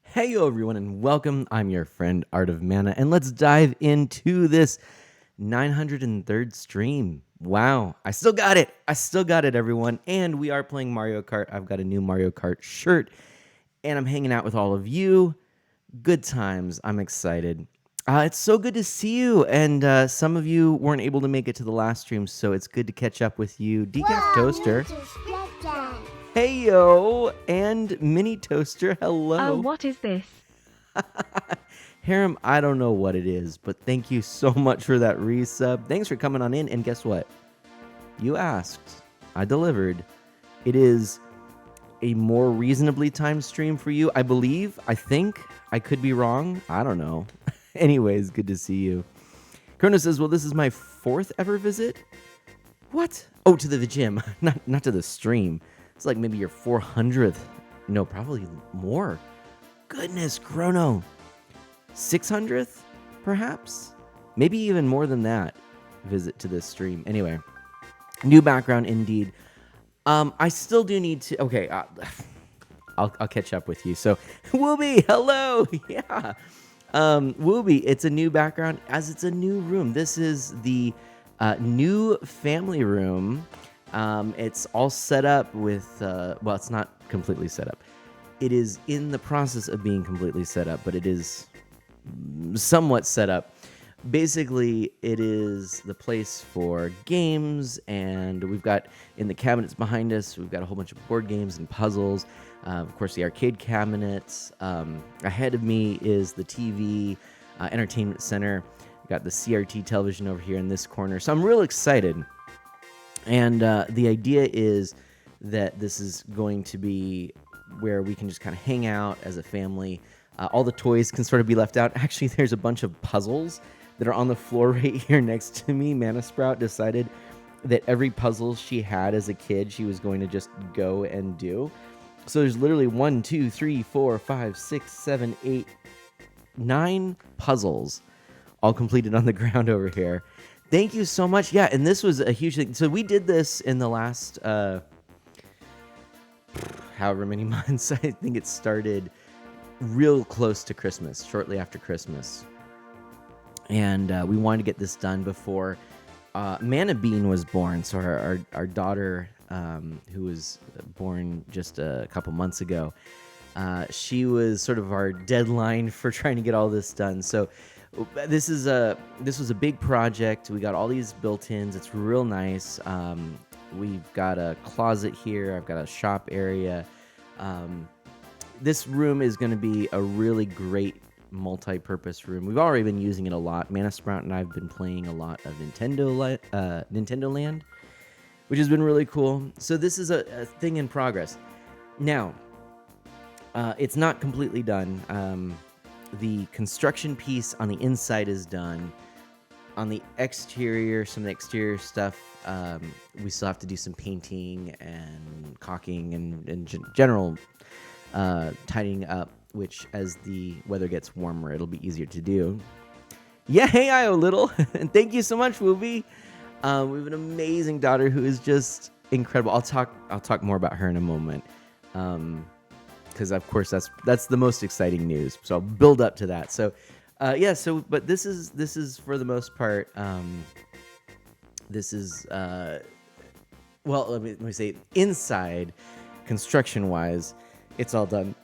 Hey yo everyone and welcome. I'm your friend Art of Mana and let's dive into this 903rd stream. Wow, I still got it. Everyone. And we are playing Mario Kart. I've got a new Mario Kart shirt and I'm hanging out with all of you. Good times. I'm excited. It's so good to see you, and some of you weren't able to make it to the last stream, so it's good to catch up with you. Decaf Toaster. Hey yo, and Mini Toaster, hello. Oh, what is this? Harem, I don't know what it is, but thank you so much for that resub. Thanks for coming on in, and guess what? You asked, I delivered. It is a more reasonably timed stream for you, I believe, I think. I could be wrong. I don't know. Anyways, good to see you. Chrono says, well, this is my 4th ever visit? What? Oh, to the gym, not to the stream. It's like maybe your 400th. No, probably more. Goodness, Chrono. 600th, perhaps? Maybe even more than that visit to this stream. Anyway, new background indeed. I still do need to... Okay, I'll catch up with you. So, Wooby, hello! Yeah. Wooby, it's a new background as it's a new room. This is the new family room. It's all set up with, well, it's not completely set up. It is in the process of being completely set up, but it is somewhat set up. Basically, it is the place for games, and we've got in the cabinets behind us, we've got a whole bunch of board games and puzzles. Of course, the arcade cabinets. Ahead of me is the TV, entertainment center. We've got the CRT television over here in this corner. So I'm real excited. And the idea is that this is going to be where we can just kind of hang out as a family. All the toys can sort of be left out. Actually, there's a bunch of puzzles that are on the floor right here next to me. Mana Sprout decided that every puzzle she had as a kid, she was going to just go and do. So there's literally 1, 2, 3, 4, 5, 6, 7, 8, 9 puzzles all completed on the ground over here. Thank you so much. Yeah, and this was a huge thing. So we did this in the last however many months. I think it started real close to Christmas, shortly after Christmas. And we wanted to get this done before Mana Bean was born. So our daughter, who was born just a couple months ago, She was sort of our deadline for trying to get all this done. So this was a big project. We got all these built-ins. It's real nice. We've got a closet here. I've got a shop area. This room is going to be a really great multi-purpose room. We've already been using it a lot. Mana Sprout and I've been playing a lot of Nintendo Land, which has been really cool. So this is a thing in progress. Now, it's not completely done. The construction piece on the inside is done. On the exterior, some of the exterior stuff, we still have to do some painting and caulking and general tidying up, which as the weather gets warmer, it'll be easier to do. Yeah, hey, Io Little. And thank you so much, Wooby. We have an amazing daughter who is just incredible. I'll talk more about her in a moment. Because of course that's the most exciting news. So I'll build up to that. So but this is for the most part, this is well, let me say, inside construction wise, it's all done.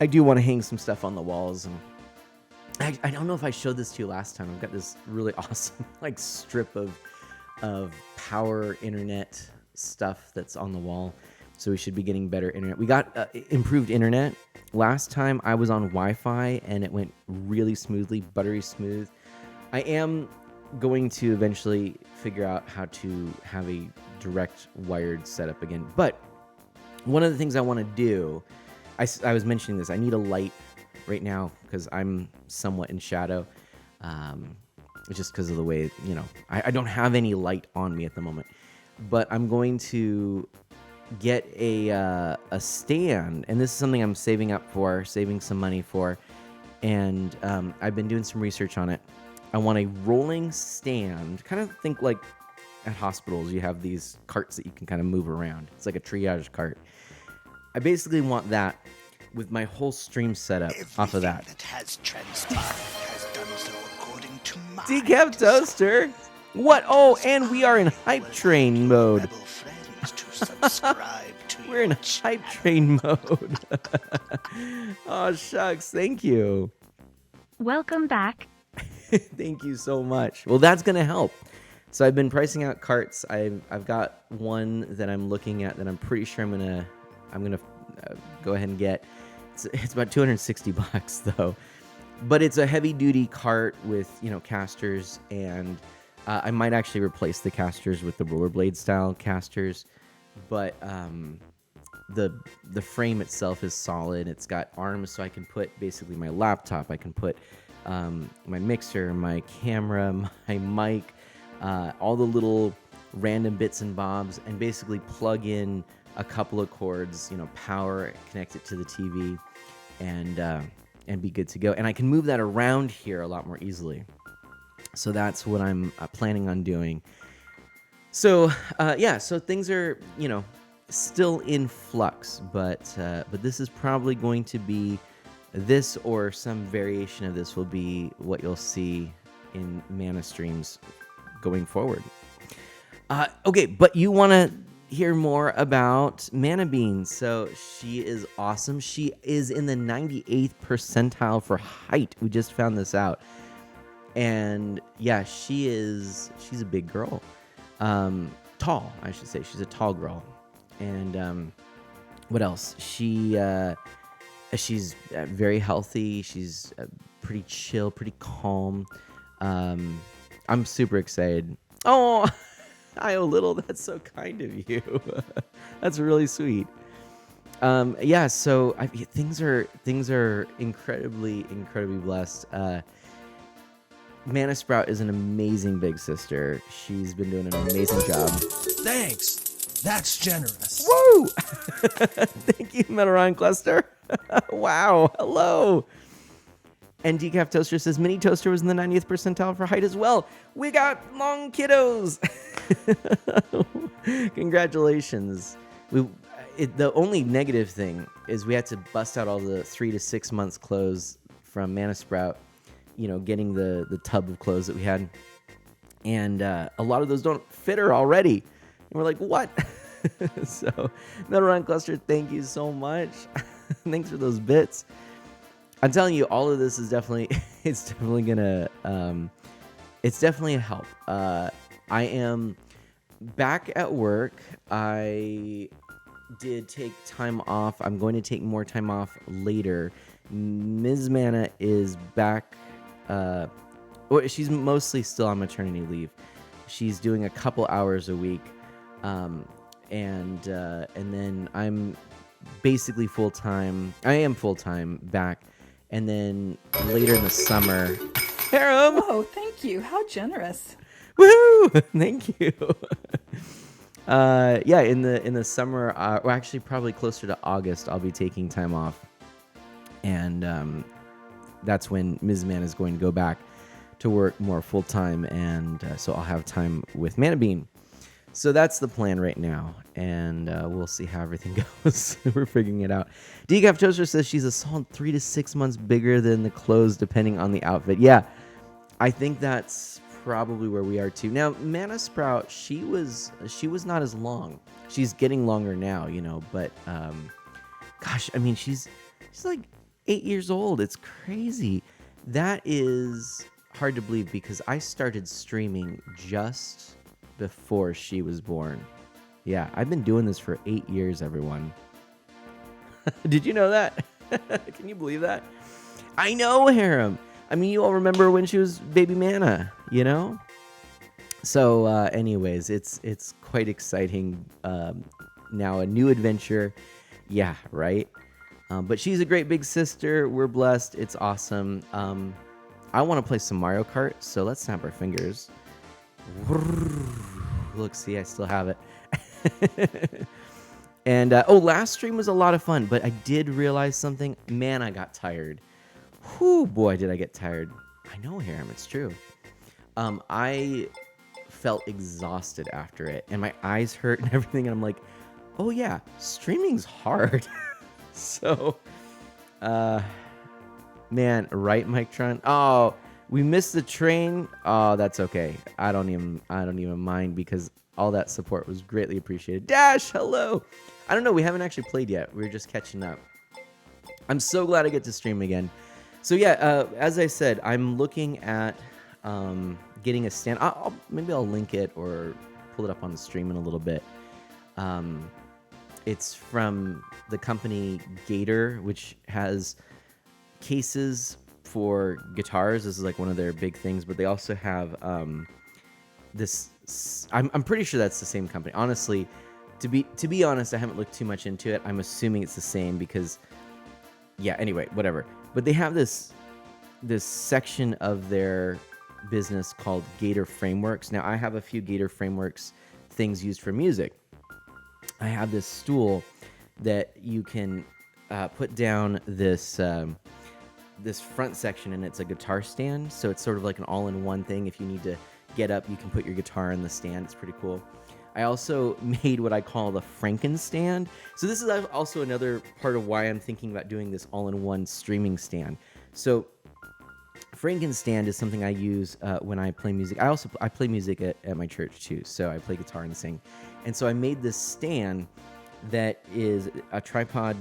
I do want to hang some stuff on the walls, and I don't know if I showed this to you last time. I've got this really awesome like strip of power internet stuff that's on the wall. So we should be getting better internet. We got improved internet. Last time I was on Wi-Fi and it went really smoothly, buttery smooth. I am going to eventually figure out how to have a direct wired setup again. But one of the things I want to do, I was mentioning this, I need a light right now because I'm somewhat in shadow. Just because of the way, I don't have any light on me at the moment. But I'm going to get a stand, and this is something I'm saving some money for, and I've been doing some research on it. I want a rolling stand, kind of think like at hospitals you have these carts that you can kind of move around. It's like a triage cart. I basically want that with my whole stream setup off of that. Has transpired has done so according to my Decaf Toaster. What? Oh, and we are in hype train mode. We're in hype train mode. Oh, shucks. Thank you. Welcome back. Thank you so much. Well, that's going to help. So I've been pricing out carts. I've got one that I'm looking at that I'm pretty sure I'm gonna go ahead and get. It's about $260 though, but it's a heavy duty cart with casters, and I might actually replace the casters with the rollerblade style casters. But the frame itself is solid. It's got arms, so I can put basically my laptop. I can put my mixer, my camera, my mic, all the little random bits and bobs, and basically plug in a couple of cords, power, connect it to the TV, and be good to go. And I can move that around here a lot more easily. So that's what I'm planning on doing. So so things are still in flux, but this is probably going to be this, or some variation of this will be what you'll see in Mana streams going forward. Okay, but you want to hear more about Mana Bean. So she is awesome. She is in the 98th percentile for height. We just found this out. And yeah, she's a big girl. Tall, I should say. She's a tall girl. And what else? She's very healthy. She's pretty chill, pretty calm. I'm super excited. Oh, Io Little, that's so kind of you. That's really sweet. So things are incredibly blessed. Mana Sprout is an amazing big sister. She's been doing an amazing job. Thanks. That's generous. Woo! Thank you, Metaron Cluster. Wow. Hello. And Decaf Toaster says Mini Toaster was in the 90th percentile for height as well. We got long kiddos. Congratulations. The only negative thing is we had to bust out all the 3 to 6 months clothes from Mana Sprout, getting the tub of clothes that we had. And a lot of those don't fit her already. And we're like, what? So, Metal Run Cluster, thank you so much. Thanks for those bits. I'm telling you, all of this is definitely, it's definitely gonna, it's definitely a help. I am back at work. I did take time off. I'm going to take more time off later. Ms. Mana is back. Well, she's mostly still on maternity leave. She's doing a couple hours a week, and then I'm basically full time. I am full time back, and then later in the summer, Harem. Oh, thank you. How generous. Woohoo! Thank you. Yeah, in the summer, well, actually, probably closer to August, I'll be taking time off, and that's when Ms. Man is going to go back to work more full time, and so I'll have time with Mana Bean. So that's the plan right now, and we'll see how everything goes. We're figuring it out. Decaf Toaster says she's a solid 3 to 6 months bigger than the clothes, depending on the outfit. Yeah, I think that's probably where we are too. Now, Mana Sprout, she was not as long. She's getting longer now, but gosh, I mean, she's like 8 years old. It's crazy. That is hard to believe because I started streaming just before she was born. Yeah, I've been doing this for 8 years, everyone. Did you know that? Can you believe that? I know, Harem. I mean, you all remember when she was baby Mana, So, anyways, it's quite exciting. Now a new adventure. Yeah, right? But she's a great big sister. We're blessed. It's awesome. I want to play some Mario Kart, so let's snap our fingers. Look, see, I still have it. And, last stream was a lot of fun, but I did realize something. Man, I got tired. Whew, boy, did I get tired. I know, Harem, it's true. I felt exhausted after it, and my eyes hurt and everything, and I'm like, oh yeah, streaming's hard. So, man, right, Mike Tron? Oh, we missed the train. Oh, that's okay. I don't even mind because all that support was greatly appreciated. Dash, hello. I don't know. We haven't actually played yet. We're just catching up. I'm so glad I get to stream again. So yeah, as I said, I'm looking at getting a stand. Maybe I'll link it or pull it up on the stream in a little bit. It's from the company Gator, which has cases for guitars. This is like one of their big things, but they also have this. I'm pretty sure that's the same company. Honestly, to be honest, I haven't looked too much into it. I'm assuming it's the same because, yeah. Anyway, whatever. But they have this section of their business called Gator Frameworks. Now, I have a few Gator Frameworks things used for music. I have this stool that you can put down this this front section, and it's a guitar stand. So it's sort of like an all-in-one thing. If you need to get up, you can put your guitar in the stand. It's pretty cool. I also made what I call the Frankenstand. So this is also another part of why I'm thinking about doing this all-in-one streaming stand. So Frankenstand is something I use when I play music. I play music at my church too. So I play guitar and sing. And so I made this stand that is a tripod,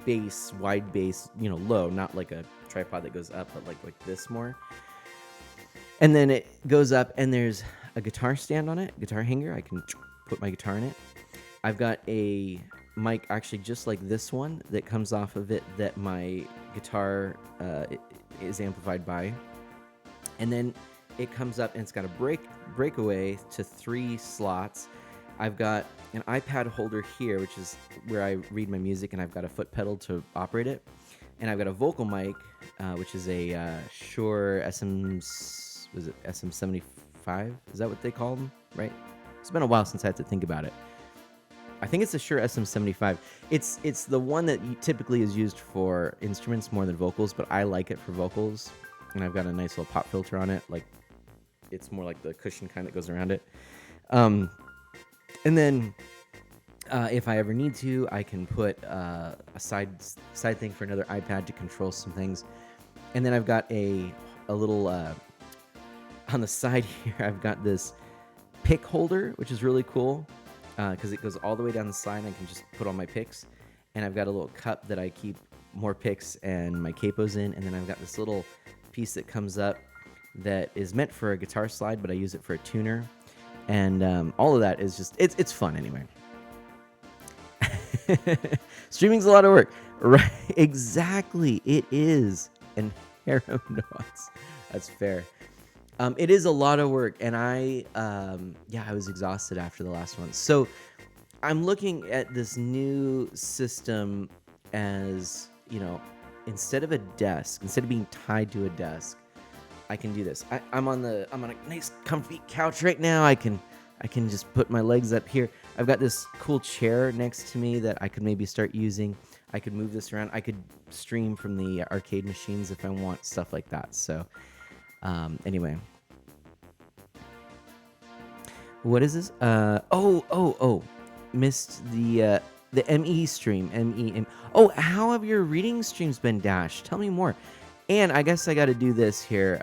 base, wide base, low, not like a tripod that goes up, but like this more. And then it goes up and there's a guitar stand on it, guitar hanger. I can put my guitar in it. I've got a mic actually just like this one that comes off of it that my guitar is amplified by. And then it comes up and it's got a breakaway to 3 slots. I've got an iPad holder here, which is where I read my music, and I've got a foot pedal to operate it. And I've got a vocal mic, which is a Shure SM75? Is that what they call them? Right? It's been a while since I had to think about it. I think it's a Shure SM75. It's the one that typically is used for instruments more than vocals, but I like it for vocals. And I've got a nice little pop filter on it. Like, it's more like the cushion kind that goes around it. And then if I ever need to, I can put a side thing for another iPad to control some things. And then I've got a little on the side here. I've got this pick holder, which is really cool because it goes all the way down the side. And I can just put all my picks. and I've got a little cup that I keep more picks and my capos in, and then I've got this little piece that comes up that is meant for a guitar slide, but I use it for a tuner, and all of that is just it's fun anyway. Streaming's a lot of work, right? Exactly, it is, and harem knots. That's fair. It is a lot of work, and I was exhausted after the last one. So I'm looking at this new system as, instead of a desk, instead of being tied to a desk, I can do this. I'm on a nice comfy couch right now. I can just put my legs up here. I've got this cool chair next to me that I could maybe start using. I could move this around. I could stream from the arcade machines if I want, stuff like that. So anyway. What is this? Missed the ME stream. MEM. Oh, how have your reading streams been, Dash? Tell me more. And I guess I got to do this here.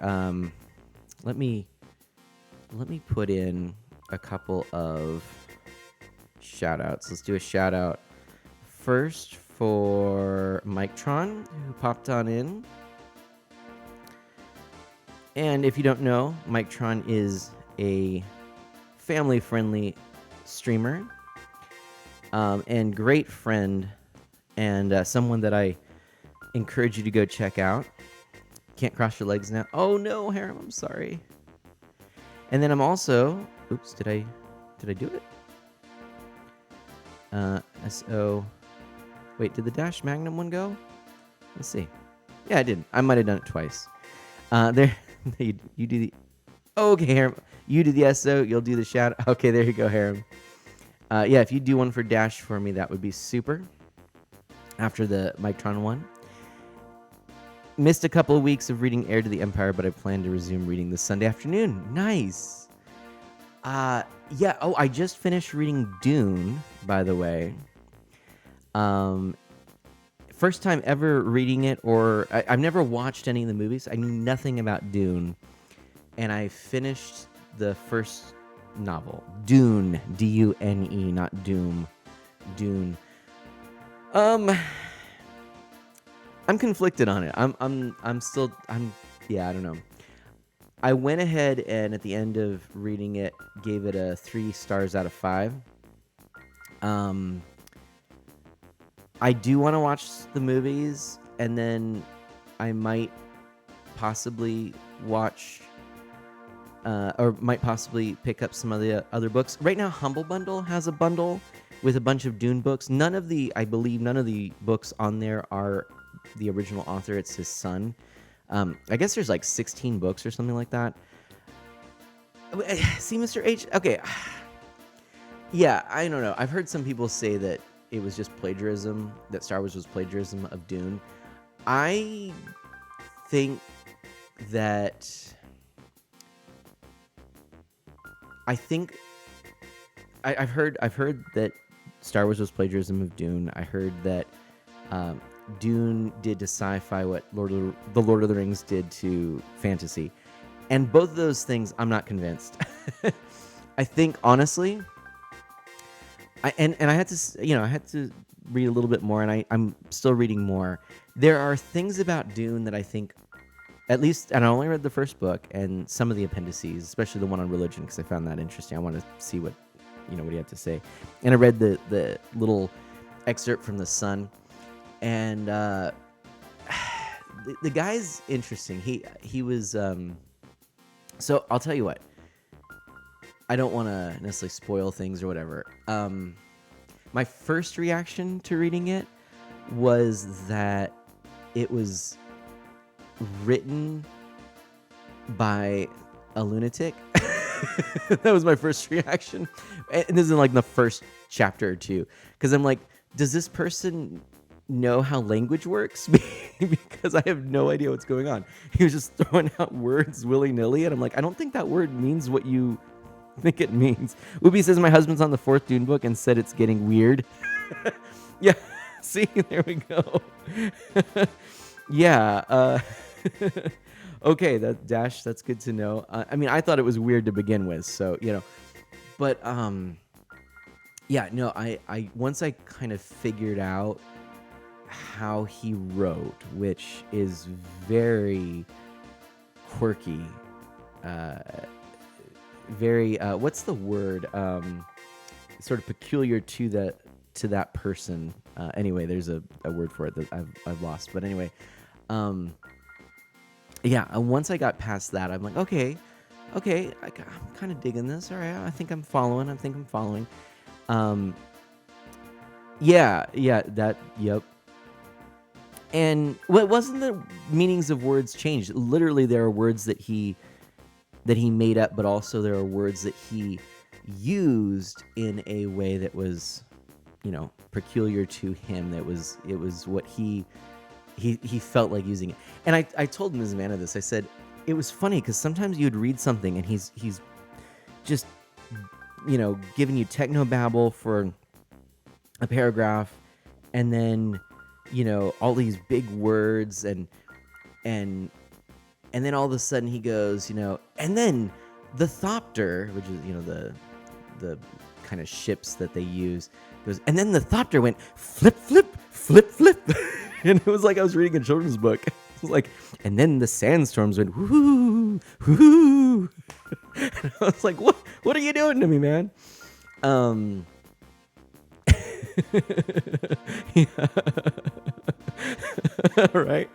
Let me put in a couple of shout outs. Let's do a shout out first for Mictron, who popped on in. And if you don't know, Mictron is a family-friendly streamer and great friend, and someone that I encourage you to go check out. Can't cross your legs now. Oh no, Harem, I'm sorry. And then I'm also, oops, did I do it? Wait, did the Dash Magnum one go? Let's see. Yeah, I did. I might have done it twice. There, you do the. Okay, Harem. You do the SO. You'll do the shout. Okay, there you go, Harem. Yeah, if you do one for Dash for me, that would be super. After the Mictron one. Missed a couple of weeks of reading Heir to the Empire, but I plan to resume reading this Sunday afternoon. Nice. Yeah. Oh, I just finished reading Dune, by the way. First time ever reading it, or I've never watched any of the movies. I knew nothing about Dune, and I finished the first novel, Dune, D-U-N-E, not Doom, Dune. I'm conflicted on it. I don't know. I went ahead and at the end of reading it, gave it a 3 stars out of 5. I do want to watch the movies, and then I might possibly watch, or might possibly pick up some of the other books. Right now, Humble Bundle has a bundle with a bunch of Dune books. I believe none of the books on there are the original author. It's his son. I guess there's like 16 books or something like that. See, Mr. H? Okay. Yeah, I don't know. I've heard some people say that it was just plagiarism, that Star Wars was plagiarism of Dune. I think that... I've heard that Star Wars was plagiarism of Dune. I heard that Dune did to sci-fi what the Lord of the Rings did to fantasy, and both of those things I'm not convinced. I think honestly, I had to read a little bit more, and I'm still reading more. There are things about Dune that I think, at least, and I only read the first book and some of the appendices, especially the one on religion, because I found that interesting. I want to see what he had to say, and I read the little excerpt from the Sun. And the guy's interesting. He was so I'll tell you what. I don't want to necessarily spoil things or whatever. My first reaction to reading it was that it was written by a lunatic. That was my first reaction. And this is in like the first chapter or two, because I'm like, does this person know how language works? Because I have no idea what's going on. He was just throwing out words willy-nilly, and I'm like, I don't think that word means what you think it means. Ubi says my husband's on the 4th Dune book and said it's getting weird. Yeah, see, there we go. Yeah. Okay, that's good to know. I mean, I thought it was weird to begin with, so but yeah, no, I once I kind of figured out how he wrote, which is very quirky, uh, very what's the word? Sort of peculiar to that person. Anyway, there's a word for it that I've lost. But anyway, yeah. Once I got past that, I'm like, okay, I'm kind of digging this. All right, I think I'm following. Yeah, yep. And what wasn't the meanings of words changed? Literally, there are words that he made up, but also there are words that he used in a way that was, peculiar to him. It was what he felt like using it. And I told Ms. Vanna this. I said it was funny because sometimes you'd read something and he's just giving you technobabble for a paragraph, and then all these big words and then all of a sudden he goes, and then the Thopter, which is the kind of ships that they use, goes, and then the Thopter went flip flip flip flip, and it was like I was reading a children's book. It was like, and then the sandstorms went whoo whoo. And I was like, what are you doing to me, man? Yeah. Right.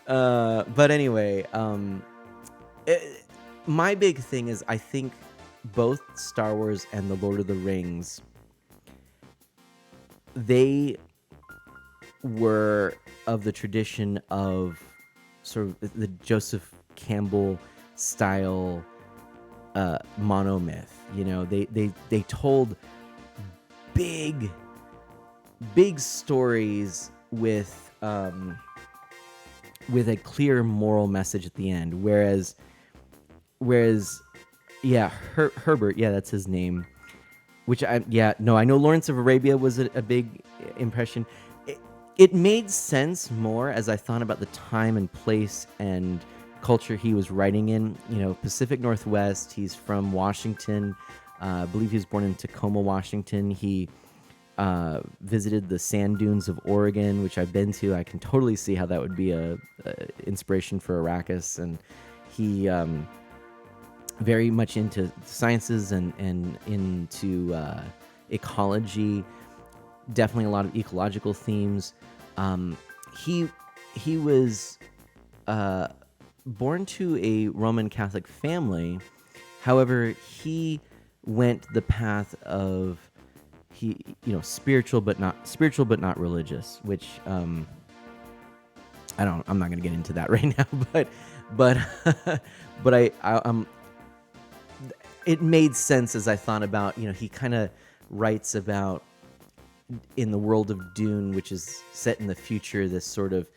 But anyway, my big thing is I think both Star Wars and the Lord of the Rings, they were of the tradition of sort of the Joseph Campbell style monomyth. They told big stories with a clear moral message at the end, whereas Herbert, that's his name, which I know Lawrence of Arabia was a big impression. It made sense more as I thought about the time and place and culture he was writing in. Pacific Northwest. He's from Washington. I believe he was born in Tacoma, Washington. He visited the sand dunes of Oregon, which I've been to. I can totally see how that would be a inspiration for Arrakis. And he very much into sciences and into ecology. Definitely a lot of ecological themes. He was born to a Roman Catholic family. However, he went the path of spiritual but not religious, which I'm not going to get into that right now, but I it made sense as I thought about, he kind of writes about, in the world of Dune, which is set in the future, this sort of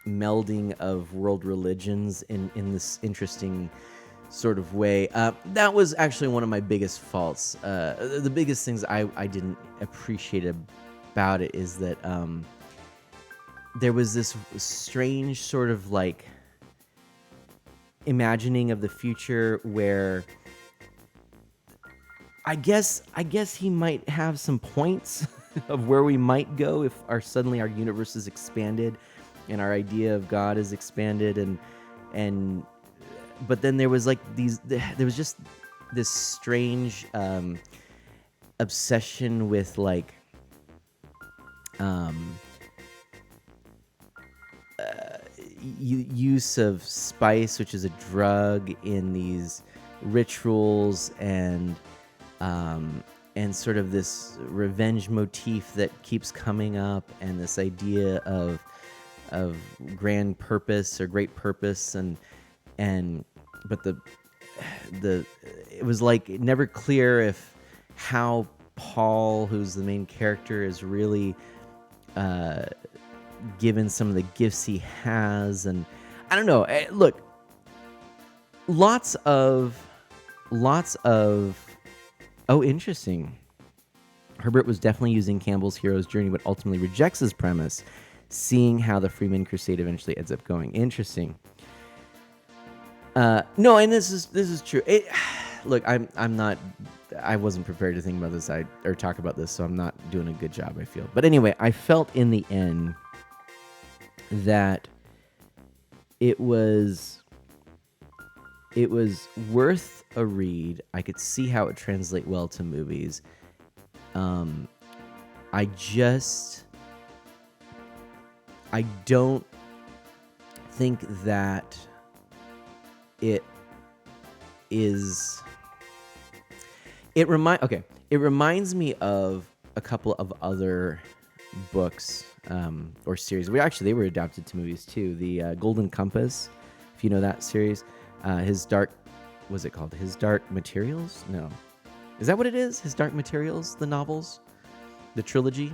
melding of world religions in this interesting sort of way. That was actually one of my biggest faults. The biggest things I didn't appreciate about it is that there was this strange sort of like imagining of the future where I guess he might have some points of where we might go if suddenly our universe is expanded and our idea of God is expanded, and but then there was just this strange obsession with like use of spice, which is a drug, in these rituals, and sort of this revenge motif that keeps coming up, and this idea of grand purpose or great purpose, but it was like never clear if how Paul, who's the main character, is really given some of the gifts he has, and I don't know. Look, lots of oh, interesting. Herbert was definitely using Campbell's hero's journey, but ultimately rejects his premise, seeing how the Freeman Crusade eventually ends up going. Interesting. No, and this is true. Look, I wasn't prepared to think about this or talk about this, so I'm not doing a good job, I feel. But anyway, I felt in the end that it was worth a read. I could see how it translate well to movies. I don't think that it is. It reminds me of a couple of other books or series. They were adapted to movies too. The Golden Compass, if you know that series. His Dark Materials? No. Is that what it is? His Dark Materials, the novels? The trilogy?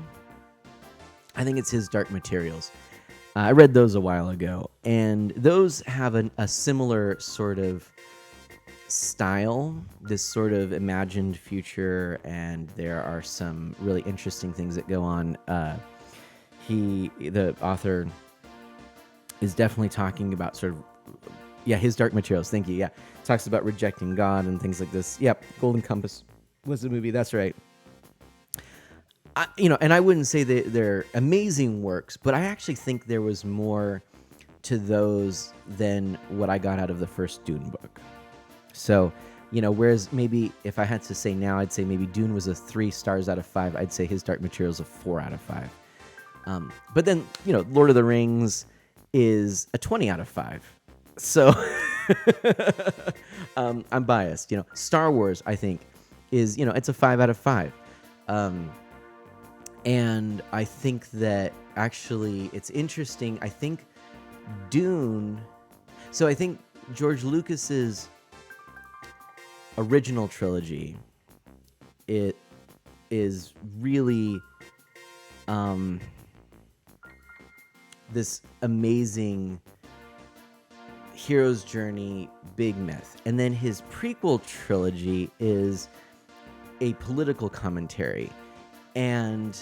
I think it's His Dark Materials. I read those a while ago, and those have a similar sort of style, this sort of imagined future, and there are some really interesting things that go on. The author is definitely talking about sort of, His Dark Materials. Thank you. Yeah, talks about rejecting God and things like this. Yep, Golden Compass was the movie. That's right. And I wouldn't say that they're amazing works, but I actually think there was more to those than what I got out of the first Dune book. So, whereas maybe if I had to say now, I'd say maybe Dune was a 3 stars out of 5. I'd say His Dark Materials a 4 out of 5. But then, Lord of the Rings is a 20 out of 5. So I'm biased. Star Wars, I think, is, it's a 5 out of 5. And I think that actually it's interesting. I think Dune. So I think George Lucas's original trilogy, it is really this amazing hero's journey, big myth. And then his prequel trilogy is a political commentary. And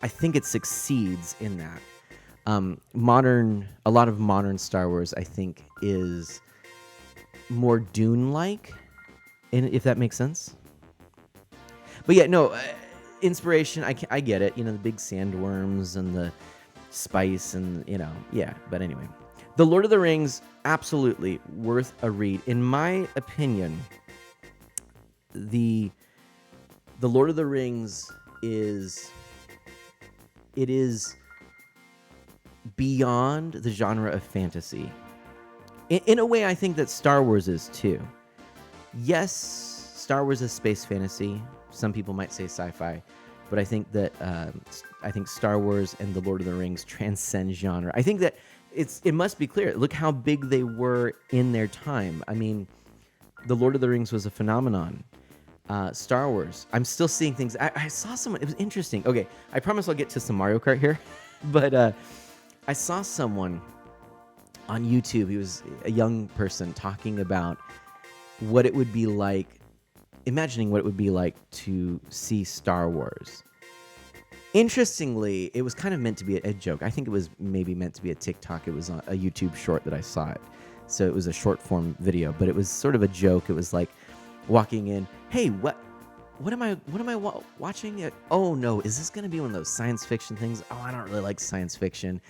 I think it succeeds in that. A lot of modern Star Wars, I think, is more Dune-like, if that makes sense. But yeah, no, inspiration, I get it. The big sandworms and the spice and, yeah. But anyway, The Lord of the Rings, absolutely worth a read. In my opinion, the Lord of the Rings is beyond the genre of fantasy. In a way, I think that Star Wars is too. Yes, Star Wars is space fantasy. Some people might say sci-fi, but I think that Star Wars and the Lord of the Rings transcend genre. I think that it must be clear. Look how big they were in their time. I mean, the Lord of the Rings was a phenomenon. Star Wars. I'm still seeing things. I saw someone. It was interesting. Okay, I promise I'll get to some Mario Kart here, but I saw someone on YouTube. He was a young person talking about what it would be like, imagining what it would be like to see Star Wars. Interestingly, it was kind of meant to be a joke. I think it was maybe meant to be a TikTok. It was a YouTube short that I saw it. So it was a short form video, but it was sort of a joke. It was like walking in, hey, what am I watching? Oh no, is this going to be one of those science fiction things? Oh, I don't really like science fiction.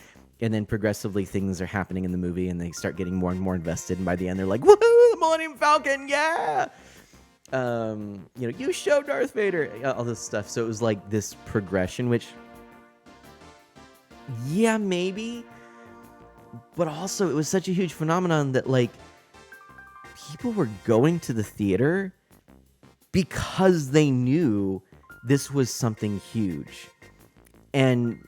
And then progressively things are happening in the movie and they start getting more and more invested. And by the end, they're like, woohoo, the Millennium Falcon, yeah! You show Darth Vader, all this stuff. So it was like this progression, which, yeah, maybe. But also, it was such a huge phenomenon that, like, people were going to the theater because they knew this was something huge. And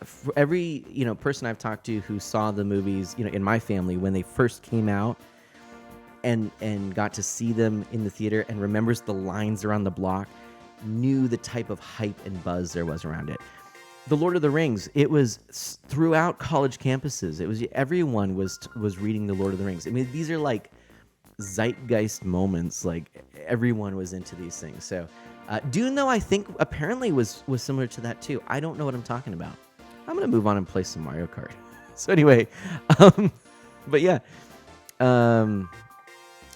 for every, person I've talked to who saw the movies, in my family when they first came out and got to see them in the theater and remembers the lines around the block, knew the type of hype and buzz there was around it. The Lord of the Rings, it was throughout college campuses. It was everyone was reading The Lord of the Rings. I mean, these are like zeitgeist moments. Like everyone was into these things. So Dune, though, I think apparently was similar to that too. I don't know what I'm talking about. I'm gonna move on and play some Mario Kart. So anyway, but yeah,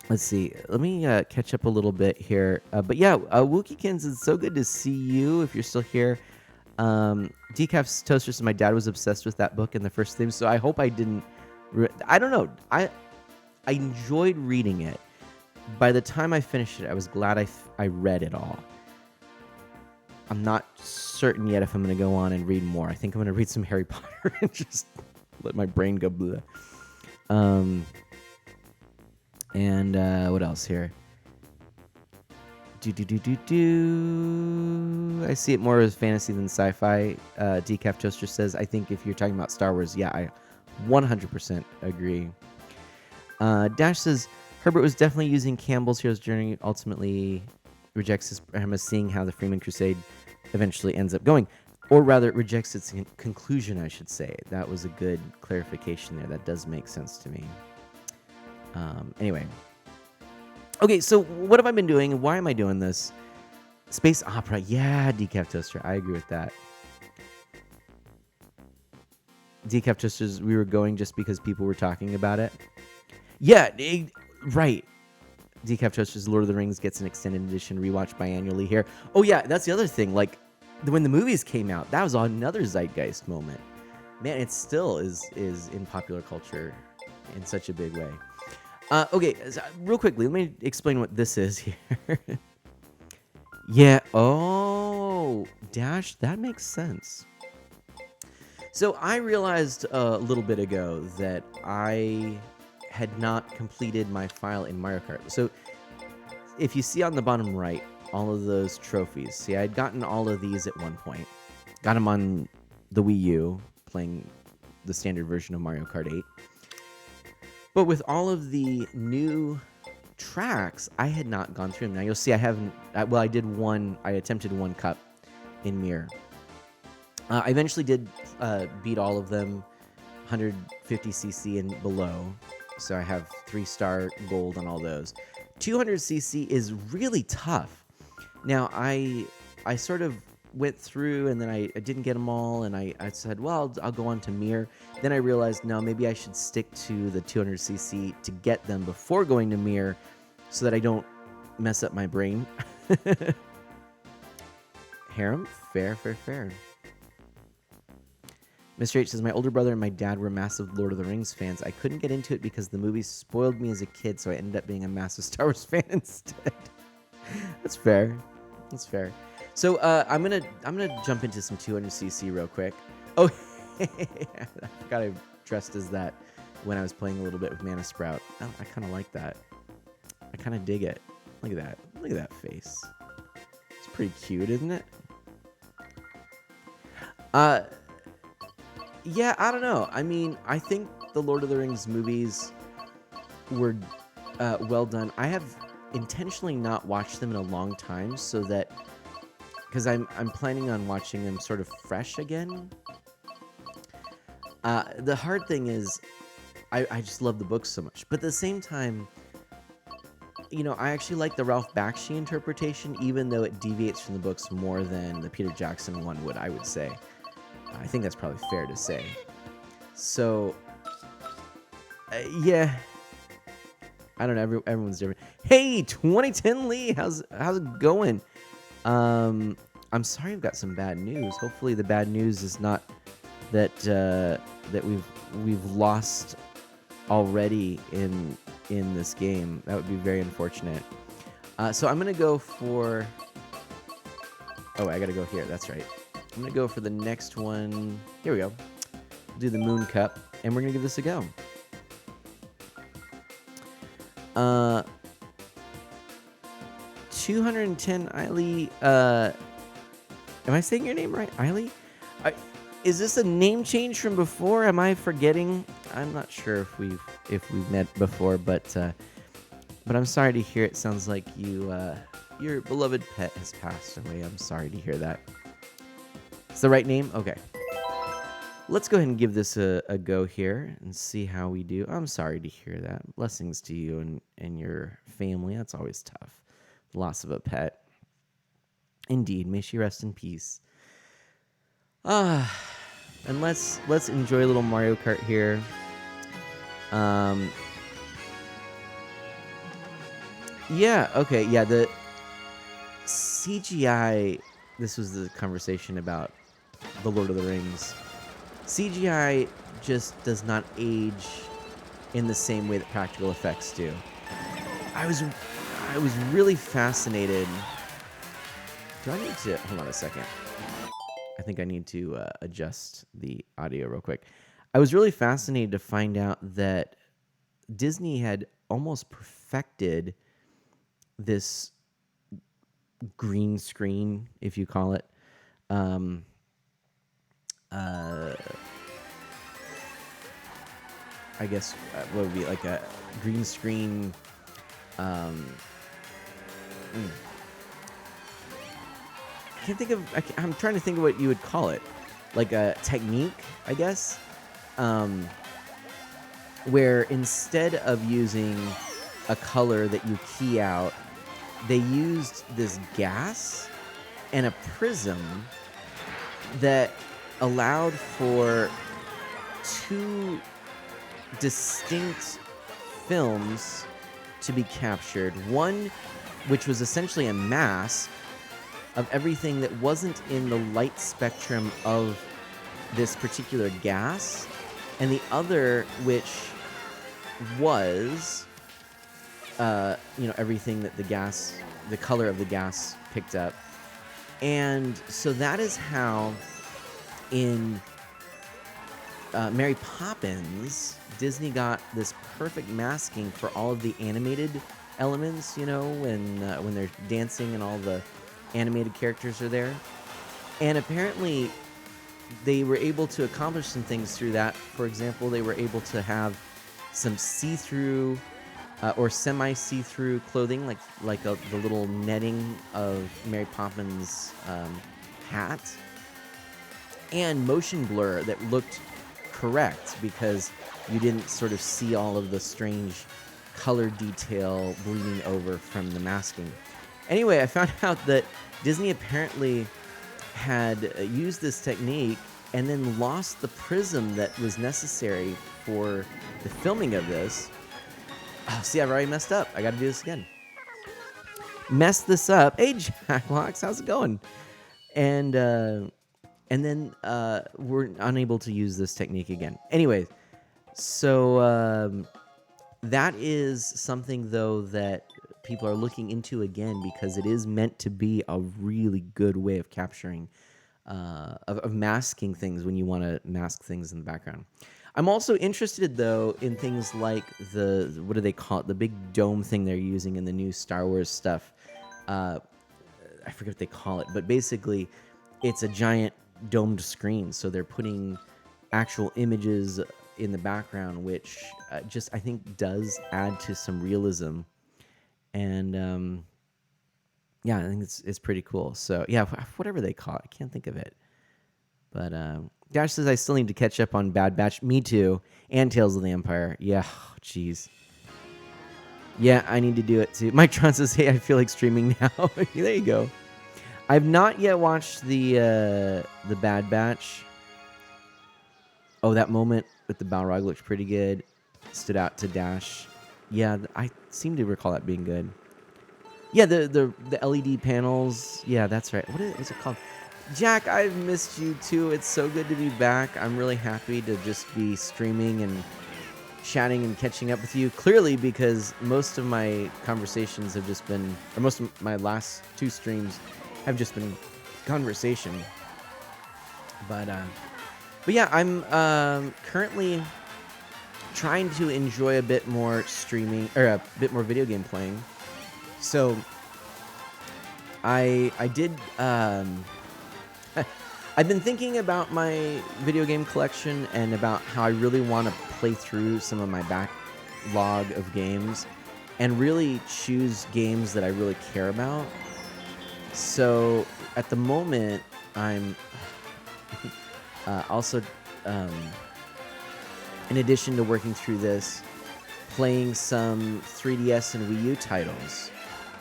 let's see. Let me catch up a little bit here. But yeah, Wookieekins, it's so good to see you. If you're still here, Decaf's Toaster says my dad was obsessed with that book in the first thing, so I hope I didn't. I don't know. I enjoyed reading it. By the time I finished it, I was glad I read it all. I'm not certain yet if I'm going to go on and read more. I think I'm going to read some Harry Potter and just let my brain go bleh. What else here? I see it more as fantasy than sci-fi. Decaf Toaster says, I think if you're talking about Star Wars, yeah, I 100% agree. Dash says, Herbert was definitely using Campbell's Hero's Journey, ultimately rejects his premise, seeing how the Freeman Crusade eventually ends up going. Or rather, it rejects its conclusion, I should say. That was a good clarification there. That does make sense to me. Anyway. Okay, so what have I been doing? Why am I doing this? Space opera. Yeah, Decaf Toaster. I agree with that. Decaf Toasters, we were going just because people were talking about it. Yeah, right. Decaf Toasters, Lord of the Rings gets an extended edition rewatch biannually here. Oh, yeah, that's the other thing. Like, when the movies came out, that was another zeitgeist moment. Man, it still is in popular culture in such a big way. Okay, so real quickly, let me explain what this is here. Yeah, oh, Dash, that makes sense. So I realized a little bit ago that I had not completed my file in Mario Kart. So if you see on the bottom right, all of those trophies. See, I'd gotten all of these at one point. Got them on the Wii U, playing the standard version of Mario Kart 8. But with all of the new tracks, I had not gone through them. Now you'll see I haven't. Well, I did one. I attempted one cup in Mirror. I eventually did beat all of them, 150cc and below. So I have 3-star gold on all those. 200cc is really tough. Now I sort of went through and then I didn't get them all, and I said, well, I'll go on to Mirror. Then I realized, no, maybe I should stick to the 200cc to get them before going to Mirror so that I don't mess up my brain. Harem? Fair. Mr. H says, my older brother and my dad were massive Lord of the Rings fans. I couldn't get into it because the movies spoiled me as a kid, so I ended up being a massive Star Wars fan instead. That's fair. So I'm gonna jump into some 200cc real quick. Oh, I forgot I dressed as that when I was playing a little bit with Mana Sprout. Oh, I kind of like that. I kind of dig it. Look at that face. It's pretty cute, isn't it? Yeah, I don't know. I mean, I think the Lord of the Rings movies were well done. I have intentionally not watched them in a long time, so that because I'm planning on watching them sort of fresh again. The hard thing is, I just love the books so much, but at the same time, you know, I actually like the Ralph Bakshi interpretation, even though it deviates from the books more than the Peter Jackson one would, I would say. I think that's probably fair to say. So, yeah. I don't know. Everyone's different. Hey, 2010 Lee, how's it going? I'm sorry I've got some bad news. Hopefully the bad news is not that that we've lost already in this game. That would be very unfortunate. So I'm gonna go for. Oh, I gotta go here. That's right. I'm gonna go for the next one. Here we go. Do the Moon Cup, and we're gonna give this a go. 210 Eiley. Am I saying your name right, Eiley? Is this a name change from before? Am I forgetting? I'm not sure if we've met before, but I'm sorry to hear. It sounds like your beloved pet has passed away. I'm sorry to hear that. It's the right name? Okay. Let's go ahead and give this a go here and see how we do. I'm sorry to hear that. Blessings to you and your family. That's always tough. The loss of a pet. Indeed. May she rest in peace. And let's enjoy a little Mario Kart here. Yeah, okay. Yeah, the CGI, this was the conversation about The Lord of the Rings. CGI just does not age in the same way that practical effects do. I was really fascinated. Do I need to hold on a second? I think I need to adjust the audio real quick. I was really fascinated to find out that Disney had almost perfected this green screen, if you call it. I guess what would be like a green screen. I can't think of. I'm trying to think of what you would call it, like a technique, I guess, where instead of using a color that you key out, they used this gas and a prism that allowed for two distinct films to be captured. One, which was essentially a mask of everything that wasn't in the light spectrum of this particular gas, and the other, which was, everything that the color of the gas picked up. And so that is how in Mary Poppins, Disney got this perfect masking for all of the animated elements, when they're dancing and all the animated characters are there. And apparently they were able to accomplish some things through that. For example, they were able to have some see-through or semi-see-through clothing, like the little netting of Mary Poppins' hat, and motion blur that looked correct because you didn't sort of see all of the strange color detail bleeding over from the masking. Anyway, I found out that Disney apparently had used this technique and then lost the prism that was necessary for the filming of this. Oh, see, I've already messed up. I got to do this again. Messed this up. Hey, Jacklocks, how's it going? And then we're unable to use this technique again. Anyway, so that is something, though, that people are looking into again because it is meant to be a really good way of capturing, of masking things when you want to mask things in the background. I'm also interested, though, in things like what do they call it? The big dome thing they're using in the new Star Wars stuff. I forget what they call it, but basically it's a giant domed screen. So they're putting actual images in the background, which I think does add to some realism. And yeah, I think it's pretty cool. So yeah, whatever they call it, I can't think of it. But Dash says I still need to catch up on Bad Batch. Me too, and Tales of the Empire. Yeah, jeez. Yeah, I need to do it too. Mike Tron says, "Hey, I feel like streaming now." There you go. I've not yet watched the Bad Batch. Oh, that moment with the Balrog looks pretty good. Stood out to Dash. Yeah, I seem to recall that being good. Yeah, the LED panels. Yeah, that's right. What is it called? Jack, I've missed you too. It's so good to be back. I'm really happy to just be streaming and chatting and catching up with you. Clearly, because most of my conversations have just been, or most of my last two streams have just been conversation. But yeah, I'm currently trying to enjoy a bit more streaming, or a bit more video game playing. So I did. I've been thinking about my video game collection and about how I really want to play through some of my backlog of games and really choose games that I really care about. So at the moment, I'm also, in addition to working through this, playing some 3DS and Wii U titles.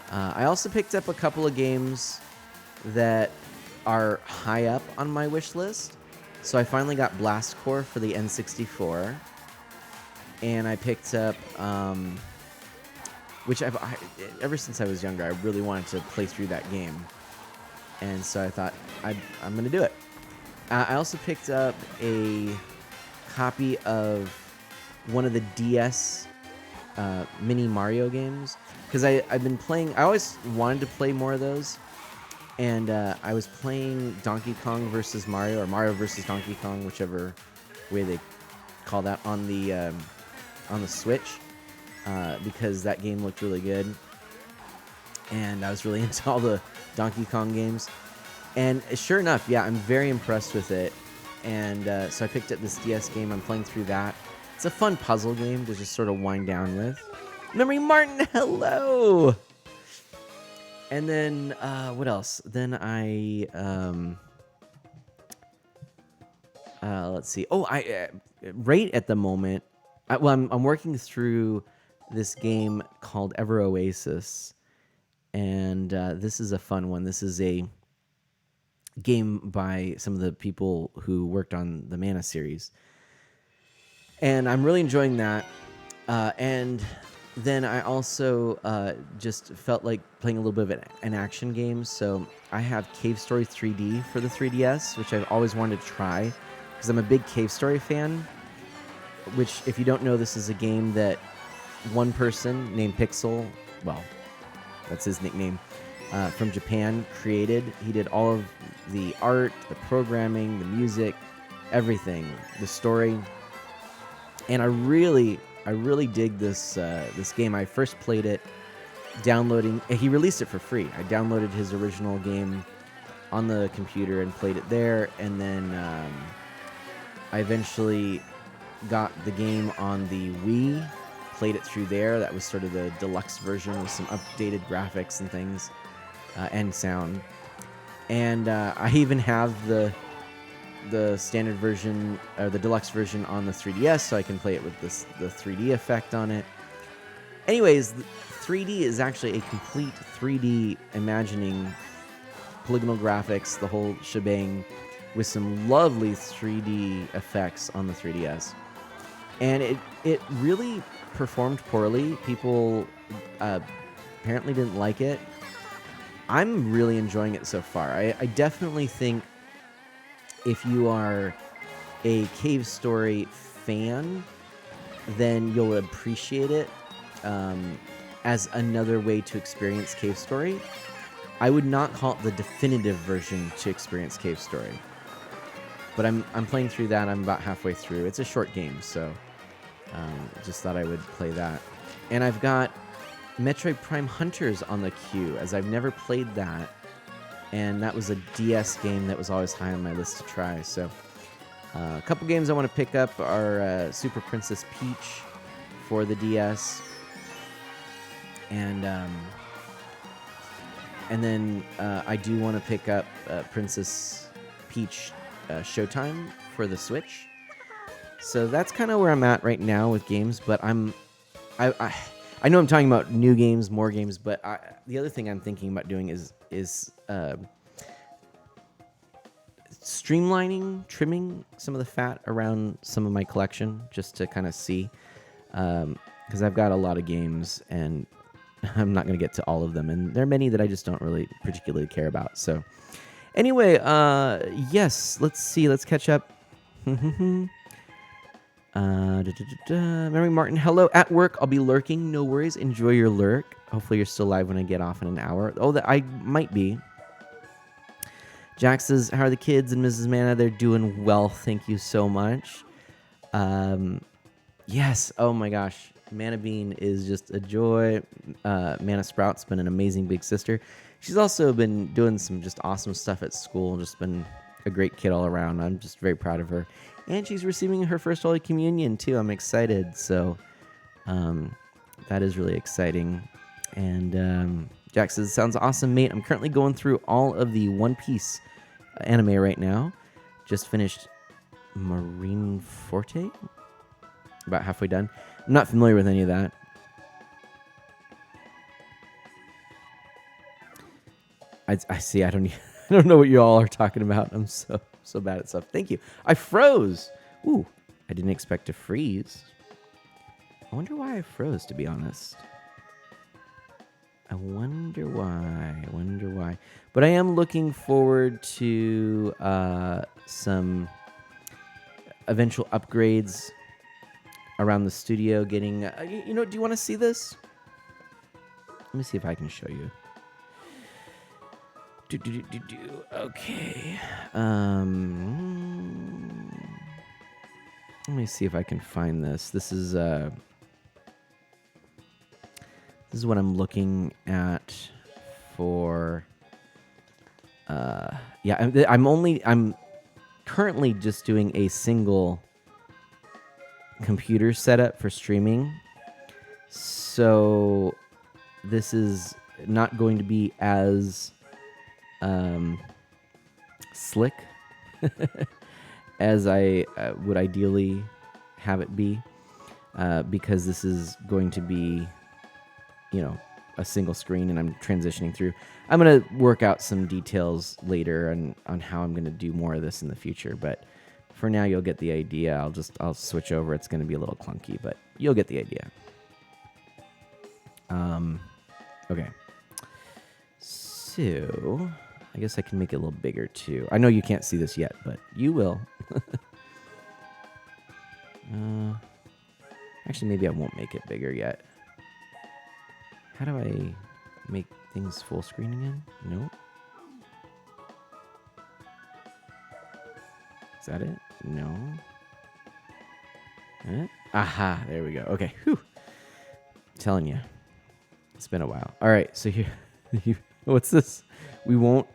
I also picked up a couple of games that are high up on my wish list. So I finally got Blast Corps for the N64, and I picked up, which ever since I was younger, I really wanted to play through that game, and so I thought I'm going to do it. I also picked up a copy of one of the DS mini Mario games because I've been playing. I always wanted to play more of those, and I was playing Donkey Kong versus Mario or Mario versus Donkey Kong, whichever way they call that on the Switch, because that game looked really good, and I was really into all the Donkey Kong games. And sure enough, yeah, I'm very impressed with it. And so I picked up this DS game. I'm playing through that. It's a fun puzzle game to just sort of wind down with. Memory Martin, hello! And then, what else? Then I, let's see. Oh, right at the moment, I'm working through this game called Ever Oasis. And this is a fun one. This is a game by some of the people who worked on the Mana series. And I'm really enjoying that. And then I also just felt like playing a little bit of an action game. So I have Cave Story 3D for the 3DS, which I've always wanted to try because I'm a big Cave Story fan. Which, if you don't know, this is a game that one person named Pixel, well, that's his nickname, from Japan created. He did all of the art, the programming, the music, everything, the story. And I really dig this game. I first played it downloading. He released it for free. I downloaded his original game on the computer and played it there. And then I eventually got the game on the Wii, played it through there. That was sort of the deluxe version with some updated graphics and things and sound. And I even have the standard version or the deluxe version on the 3DS, so I can play it with the 3D effect on it. Anyways, 3D is actually a complete 3D imagining, polygonal graphics, the whole shebang, with some lovely 3D effects on the 3DS. And it really performed poorly. People apparently didn't like it. I'm really enjoying it so far. I definitely think if you are a Cave Story fan, then you'll appreciate it as another way to experience Cave Story. I would not call it the definitive version to experience Cave Story. But I'm playing through that. I'm about halfway through. It's a short game, so just thought I would play that. And I've got Metroid Prime Hunters on the queue, as I've never played that. And that was a DS game that was always high on my list to try. So a couple games I want to pick up are Super Princess Peach for the DS. And then I do want to pick up Princess Peach Showtime for the Switch. So that's kind of where I'm at right now with games. But I know I'm talking about new games, more games. But the other thing I'm thinking about doing is streamlining, trimming some of the fat around some of my collection, just to kind of see, because I've got a lot of games and I'm not going to get to all of them, and there are many that I just don't really particularly care about. So anyway, yes, let's see, let's catch up. Mary Martin, hello. At work, I'll be lurking. No worries. Enjoy your lurk. Hopefully you're still live when I get off in an hour. Oh, that I might be. Jack says, how are the kids and Mrs. Mana? They're doing well. Thank you so much. Yes. Oh my gosh. Mana Bean is just a joy. Mana Sprout's been an amazing big sister. She's also been doing some just awesome stuff at school. Just been a great kid all around. I'm just very proud of her. And she's receiving her first Holy Communion too. I'm excited. So that is really exciting. And Jack says, sounds awesome, mate. I'm currently going through all of the One Piece anime right now. Just finished Marineford. About halfway done. I'm not familiar with any of that. I see. I don't know what you all are talking about. I'm so bad at stuff. Thank you. I froze. Ooh, I didn't expect to freeze. I wonder why I froze, to be honest. I wonder why. But I am looking forward to some eventual upgrades around the studio. Getting, do you want to see this? Let me see if I can show you. Okay. Let me see if I can find this. This is what I'm looking at for. I'm currently just doing a single computer setup for streaming. So this is not going to be as slick as I would ideally have it be, because this is going to be, a single screen, and I'm transitioning through. I'm going to work out some details later on how I'm going to do more of this in the future, but for now you'll get the idea. I'll switch over. It's going to be a little clunky, but you'll get the idea. Okay. So I guess I can make it a little bigger too. I know you can't see this yet, but you will. Actually, maybe I won't make it bigger yet. How do I make things full screen again? Nope. Is that it? No. Aha, there we go. Okay. Whew. I'm telling you. It's been a while. All right, so here. What's this? We won't,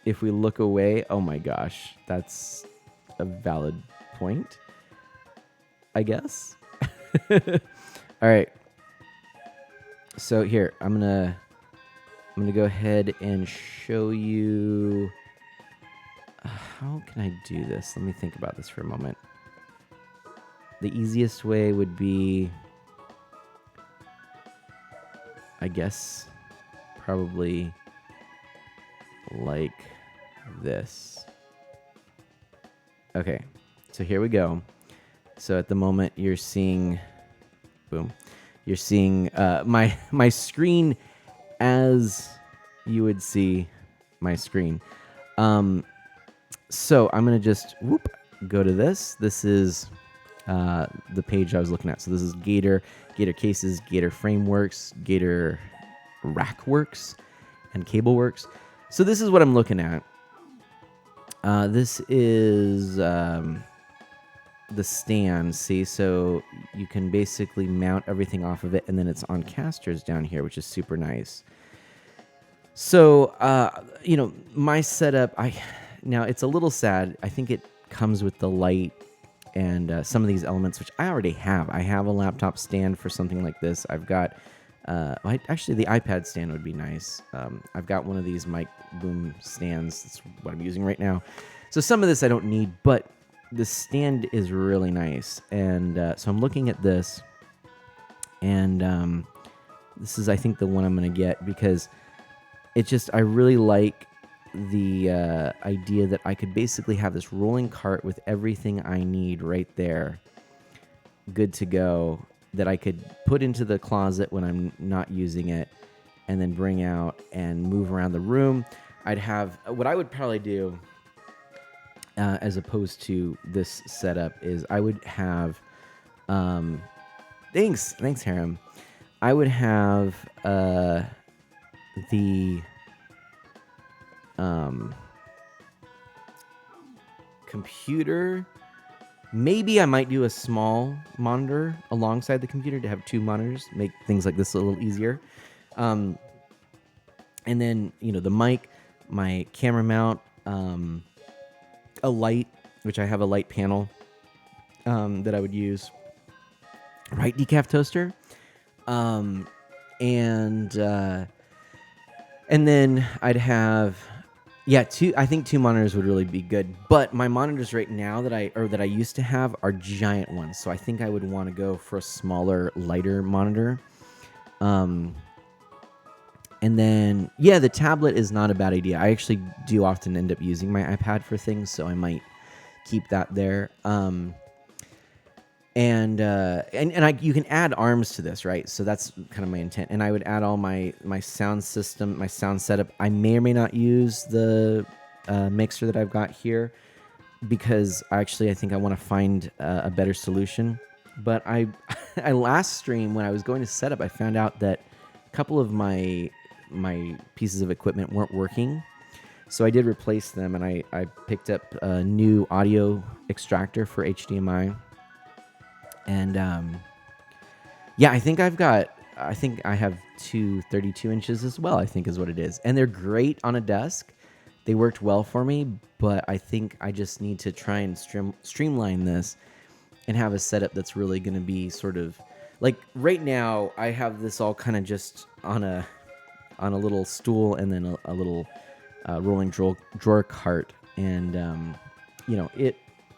if we look away. Oh my gosh. That's a valid point, I guess. All right. So here, I'm gonna go ahead and show you. How can I do this? Let me think about this for a moment. The easiest way would be, I guess, probably like this. Okay, so here we go. So at the moment you're seeing, boom, you're seeing my screen as you would see my screen. So I'm going to just go to this. This is the page I was looking at. So this is Gator Cases, Gator Frameworks, Gator Rackworks, and Cableworks. So this is what I'm looking at. This is the stand. See, so you can basically mount everything off of it, and then it's on casters down here, which is super nice. So, my setup, now it's a little sad. I think it comes with the light and some of these elements, which I already have. I have a laptop stand for something like this. I've got, actually the iPad stand would be nice. I've got one of these mic boom stands. That's what I'm using right now. So some of this I don't need, but the stand is really nice. And so I'm looking at this, and this is, I think, the one I'm going to get, because I really like the idea that I could basically have this rolling cart with everything I need right there, good to go, that I could put into the closet when I'm not using it, and then bring out and move around the room. I'd have, what I would probably do, as opposed to this setup, is I would have, thanks Harem. I would have the computer. Maybe I might do a small monitor alongside the computer to have two monitors, make things like this a little easier. And then, the mic, my camera mount, a light, which I have a light panel that I would use. Right, decaf toaster. And then I'd have, I think two monitors would really be good. But my monitors right now that I used to have are giant ones. So I think I would want to go for a smaller, lighter monitor. And then, the tablet is not a bad idea. I actually do often end up using my iPad for things, so I might keep that there. And you can add arms to this, right? So that's kind of my intent. And I would add all my sound system, my sound setup. I may or may not use the mixer that I've got here because actually I think I want to find a better solution. But I last stream when I was going to set up, I found out that a couple of my pieces of equipment weren't working. So I did replace them, and I picked up a new audio extractor for HDMI. And yeah, I think I have two 32 inches as well, I think is what it is. And they're great on a desk. They worked well for me, but I think I just need to try and streamline this and have a setup that's really going to be sort of like right now I have this all kind of just on a little stool and then a little rolling drawer cart. And,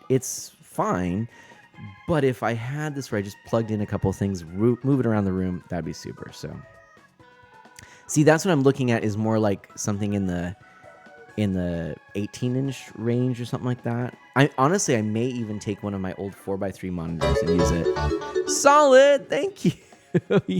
it's fine. But if I had this where I just plugged in a couple of things, move it around the room, that'd be super. So, see, that's what I'm looking at is more like something in the 18-inch range or something like that. I may even take one of my old 4x3 monitors and use it. Solid, thank you.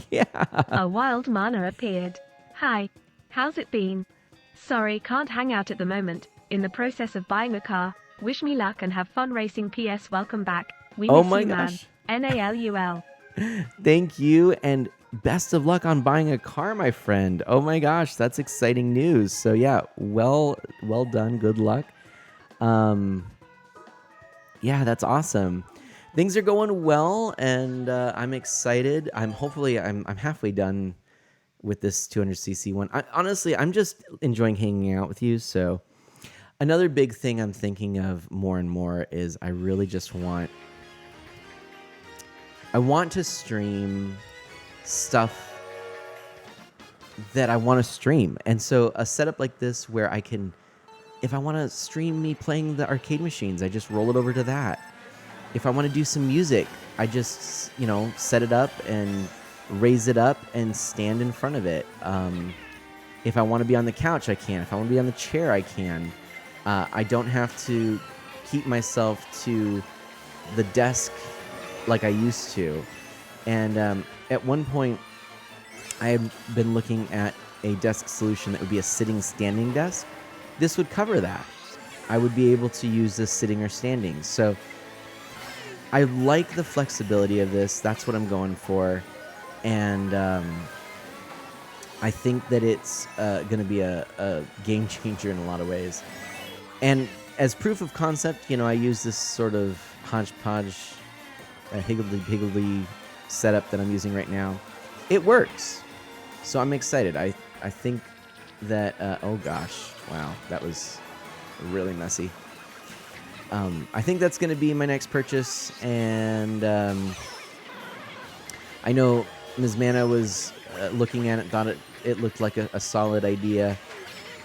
Yeah. A wild mana appeared. Hi. How's it been? Sorry, can't hang out at the moment. In the process of buying a car. Wish me luck and have fun racing. PS. Welcome back. We miss you, Gosh. man. NALUL. Thank you, and best of luck on buying a car, my friend. Oh my gosh, that's exciting news. So yeah, well done. Good luck. Yeah, that's awesome. Things are going well, and I'm excited. I'm halfway done with this 200cc one. I'm just enjoying hanging out with you. So another big thing I'm thinking of more and more is I really just want to stream stuff that I want to stream. And so a setup like this where I can, if I want to stream me playing the arcade machines, I just roll it over to that. If I want to do some music, I just, set it up and raise it up and stand in front of it. If I want to be on the couch, I can. If I want to be on the chair, I can. I don't have to keep myself to the desk like I used to. And at one point, I had been looking at a desk solution that would be a sitting standing desk. This would cover that. I would be able to use this sitting or standing. So I like the flexibility of this. That's what I'm going for. And I think that it's going to be a game changer in a lot of ways. And as proof of concept, I use this sort of hodgepodge, higgledy-piggledy setup that I'm using right now. It works. So I'm excited. I think that, oh gosh, wow, that was really messy. I think that's going to be my next purchase. And I know Ms. Mana was looking at it, thought it looked like a solid idea.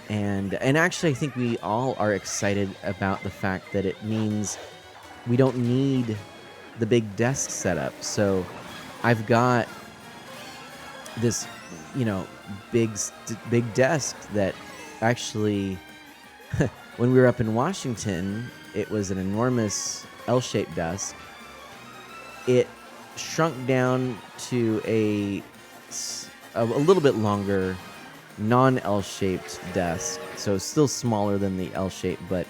And actually, I think we all are excited about the fact that it means we don't need the big desk setup. So I've got this, big desk that actually, when we were up in Washington, it was an enormous L-shaped desk. It shrunk down to a little bit longer non-L-shaped desk, so still smaller than the L-shape, but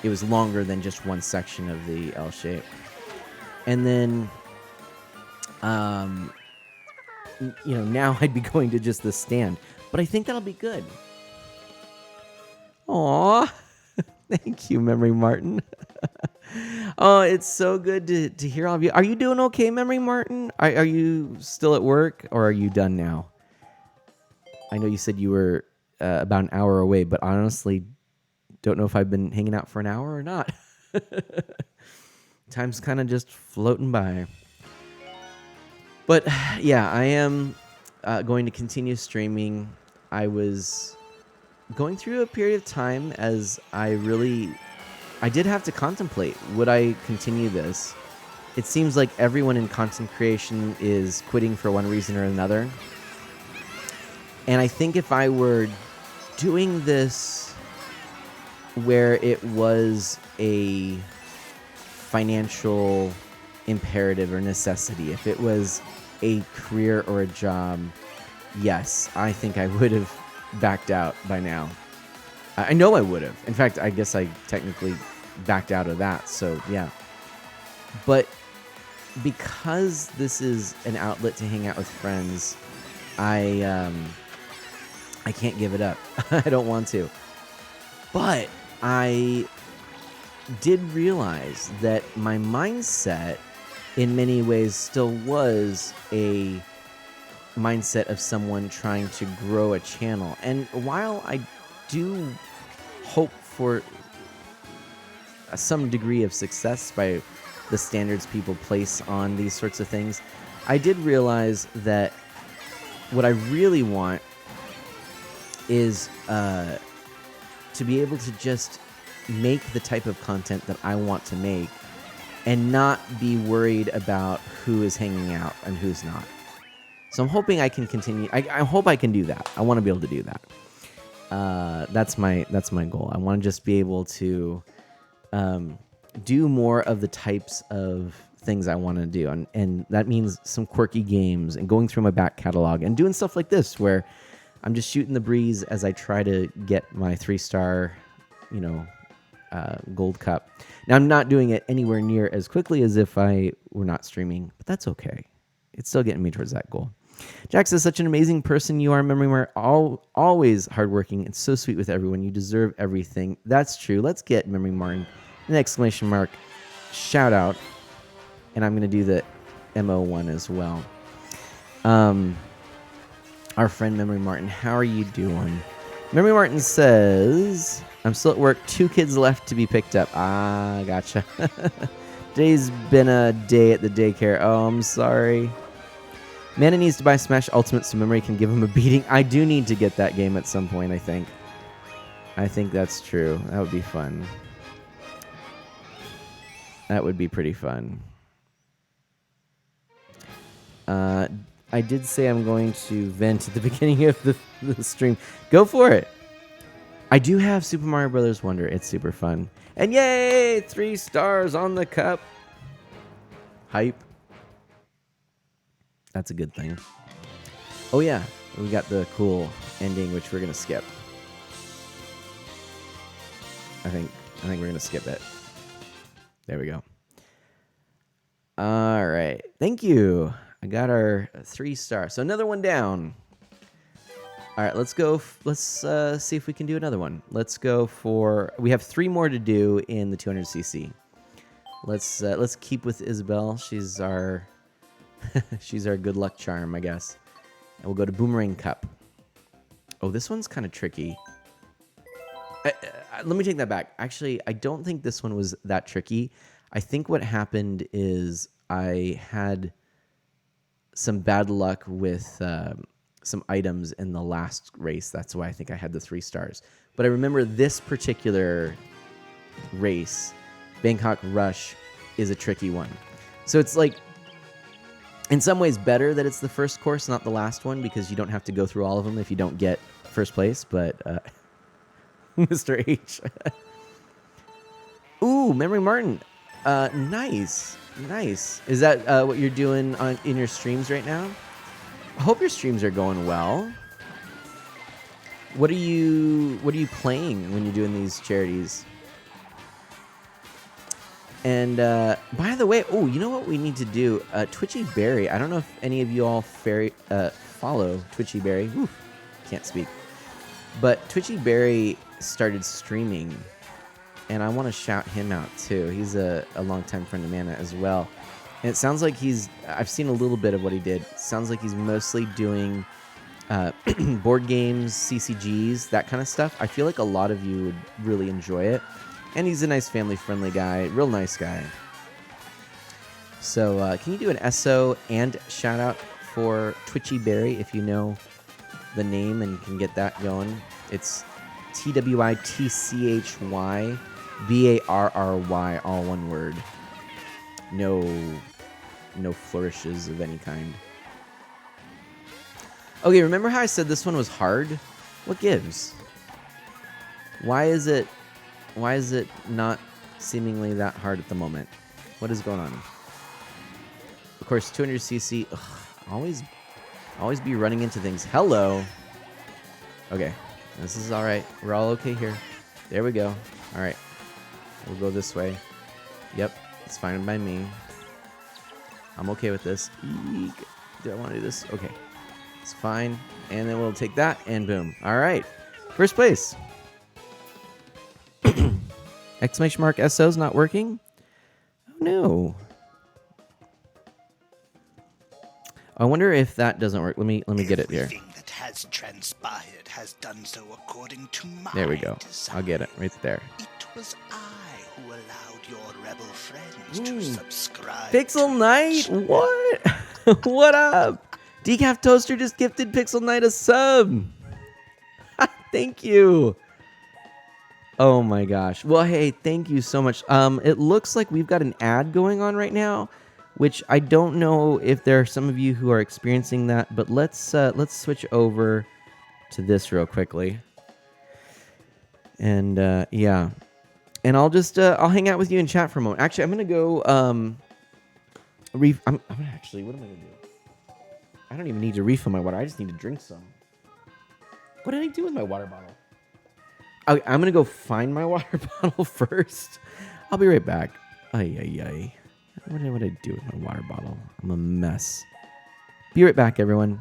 it was longer than just one section of the L-shape. And then, now I'd be going to just the stand, but I think that'll be good. Aw, thank you, Memory Martin. Oh, it's so good to hear all of you. Are you doing okay, Memory Martin? Are you still at work, or are you done now? I know you said you were about an hour away, but honestly, don't know if I've been hanging out for an hour or not. Time's kind of just floating by. But yeah, I am going to continue streaming. I was going through a period of time as I did have to contemplate, would I continue this? It seems like everyone in content creation is quitting for one reason or another. And I think if I were doing this where it was a financial imperative or necessity, if it was a career or a job, yes, I think I would have backed out by now. I know I would have. In fact, I guess I technically backed out of that. So yeah. But because this is an outlet to hang out with friends, I can't give it up. I don't want to. But I did realize that my mindset in many ways still was a mindset of someone trying to grow a channel. And while I do hope for some degree of success by the standards people place on these sorts of things, I did realize that what I really want is to be able to just make the type of content that I want to make and not be worried about who is hanging out and who's not. So I'm hoping I can continue. I hope I can do that. I want to be able to do that. That's my goal. I want to just be able to do more of the types of things I want to do. And that means some quirky games and going through my back catalog and doing stuff like this where I'm just shooting the breeze as I try to get my 3-star, gold cup. Now, I'm not doing it anywhere near as quickly as if I were not streaming, but that's okay. It's still getting me towards that goal. Jax is such an amazing person you are, Memory Mart. Always hardworking and so sweet with everyone. You deserve everything. That's true. Let's get Memory Martin an exclamation mark shout out. And I'm going to do the MO1 as well. Our friend Memory Martin, how are you doing? Memory Martin says, I'm still at work. 2 kids left to be picked up. Ah, gotcha. Today's been a day at the daycare. Oh, I'm sorry. Mana needs to buy Smash Ultimate so Memory can give him a beating. I do need to get that game at some point, I think. I think that's true. That would be fun. That would be pretty fun. I did say I'm going to vent at the beginning of the stream. Go for it. I do have Super Mario Brothers Wonder. It's super fun. And yay! 3 stars on the cup. Hype. That's a good thing. Oh yeah, we got the cool ending, which we're gonna skip. I think we're gonna skip it. There we go. All right, thank you. I got our 3 stars. So another one down. All right, let's go. Let's see if we can do another one. Let's go for. We have 3 more to do in the 200cc. Let's keep with Isabel. She's our she's our good luck charm, I guess. And we'll go to Boomerang Cup. Oh, this one's kind of tricky. Let me take that back. Actually, I don't think this one was that tricky. I think what happened is I had some bad luck with some items in the last race. That's why I think I had the 3 stars. But I remember this particular race, Bangkok Rush, is a tricky one. So it's like, in some ways, better that it's the first course, not the last one, because you don't have to go through all of them if you don't get first place. But Mr. H. Ooh, Memory Martin. Nice. Is that what you're doing in your streams right now? I hope your streams are going well. What are you playing when you're doing these charities? And by the way, you know what we need to do? Twitchy Berry. I don't know if any of you all follow Twitchy Berry. Can't speak. But Twitchy Berry started streaming, and I want to shout him out too. He's a longtime friend of Mana as well. And it sounds like I've seen a little bit of what he did. It sounds like he's mostly doing board games, CCGs, that kind of stuff. I feel like a lot of you would really enjoy it. And he's a nice family-friendly guy, real nice guy. So can you do an SO and shout-out for Twitchy Berry if you know the name and can get that going? It's TWITCHYBARRY, all one word. No flourishes of any kind. Okay, remember how I said this one was hard? What gives? Why is it not seemingly that hard at the moment? What is going on? Of course, 200cc. Always be running into things. Hello. Okay, this is all right. We're all okay here. There we go. All right, we'll go this way. Yep, it's fine by me. I'm okay with this. Eek. Do I want to do this? Okay, it's fine. And then we'll take that and boom. All right, first place. Exclamation mark SO's not working. Oh no. I wonder if that doesn't work. Let me get it here. Everything that has transpired has done so according to my There we go. desire. I'll get it right there. It was I who allowed your rebel friends to subscribe. Pixel to Knight, what? What up? Decaf Toaster just gifted Pixel Knight a sub. Thank you. Oh my gosh. Well, hey, thank you so much. It looks like we've got an ad going on right now, which I don't know if there are some of you who are experiencing that, but let's switch over to this real quickly. And yeah, and I'll just I'll hang out with you in chat for a moment. Actually, I'm gonna go. I'm actually. What am I gonna do? I don't even need to refill my water. I just need to drink some. What did I do with my water bottle? I'm gonna go find my water bottle first. I'll be right back. Ay. What did I do with my water bottle? I'm a mess. Be right back, everyone.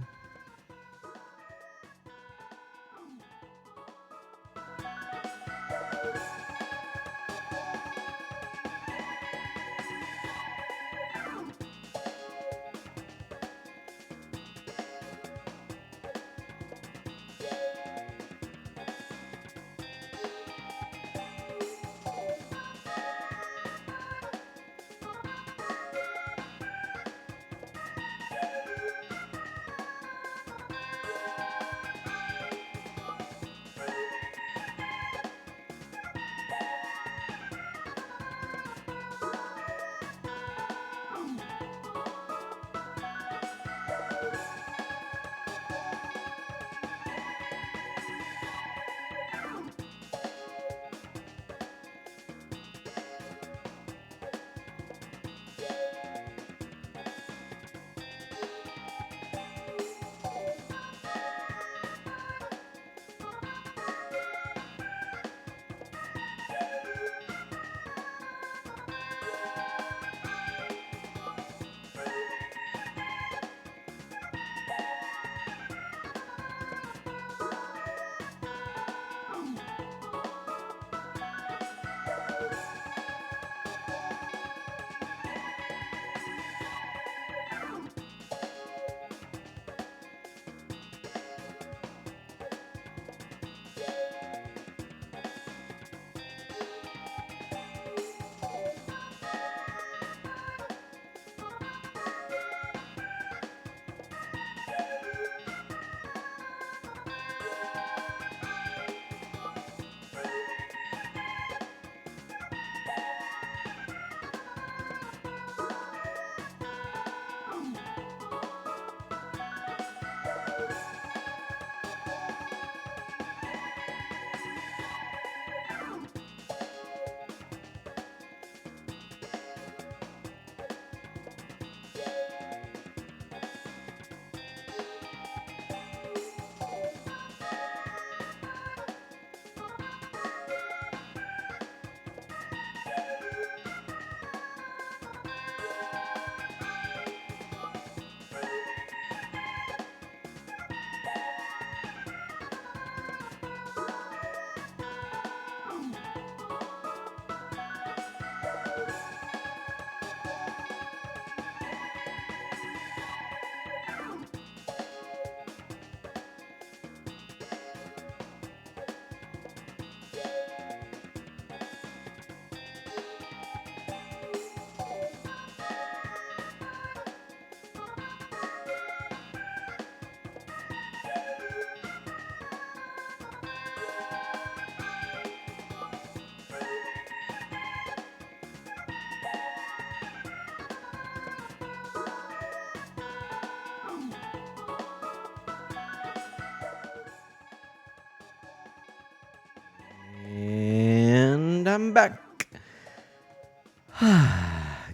And I'm back.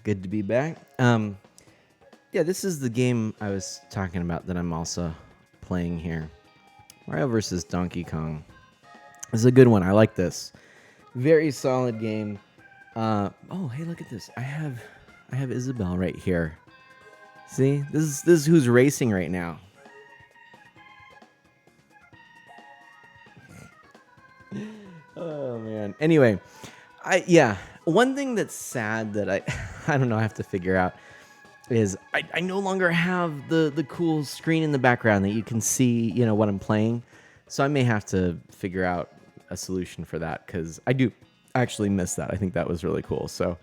Good to be back. Yeah, this is the game I was talking about that I'm also playing here. Mario versus Donkey Kong. This is a good one. I like this. Very solid game. Oh, hey, look at this. I have Isabelle right here. See, this is who's racing right now. Oh man. Anyway, one thing that's sad that I don't know, I have to figure out is I no longer have the cool screen in the background that you can see, what I'm playing. So I may have to figure out a solution for that because I do actually miss that. I think that was really cool. So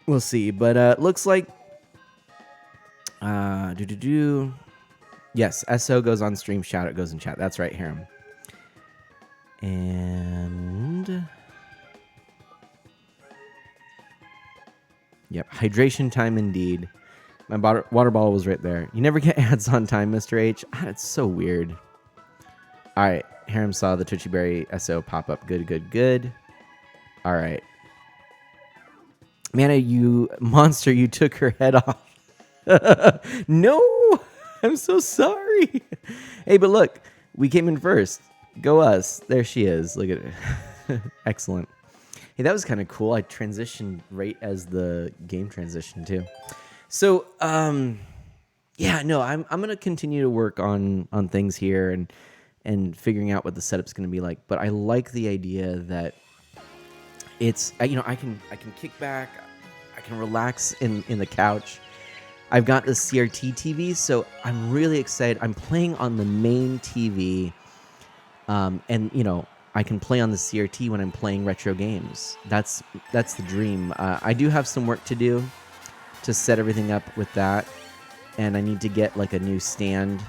we'll see. But looks like yes, SO goes on stream, shout out goes in chat. That's right, Harem. And yep, hydration time indeed. My water bottle was right there. You never get ads on time, Mr. H. It's so weird. All right, Harem saw the Twitchy Berry SO pop up. Good. All right. Mana, you monster, you took her head off. No, I'm so sorry. Hey, but look, we came in first. Go us. There she is. Look at it. Excellent. Hey, that was kind of cool. I transitioned right as the game transitioned too. So, yeah, no, I'm gonna continue to work on things here and figuring out what the setup's gonna be like. But I like the idea that it's I can kick back, I can relax in the couch. I've got the CRT TV, so I'm really excited. I'm playing on the main TV, and I can play on the CRT when I'm playing retro games. That's the dream. I do have some work to do to set everything up with that, and I need to get like a new stand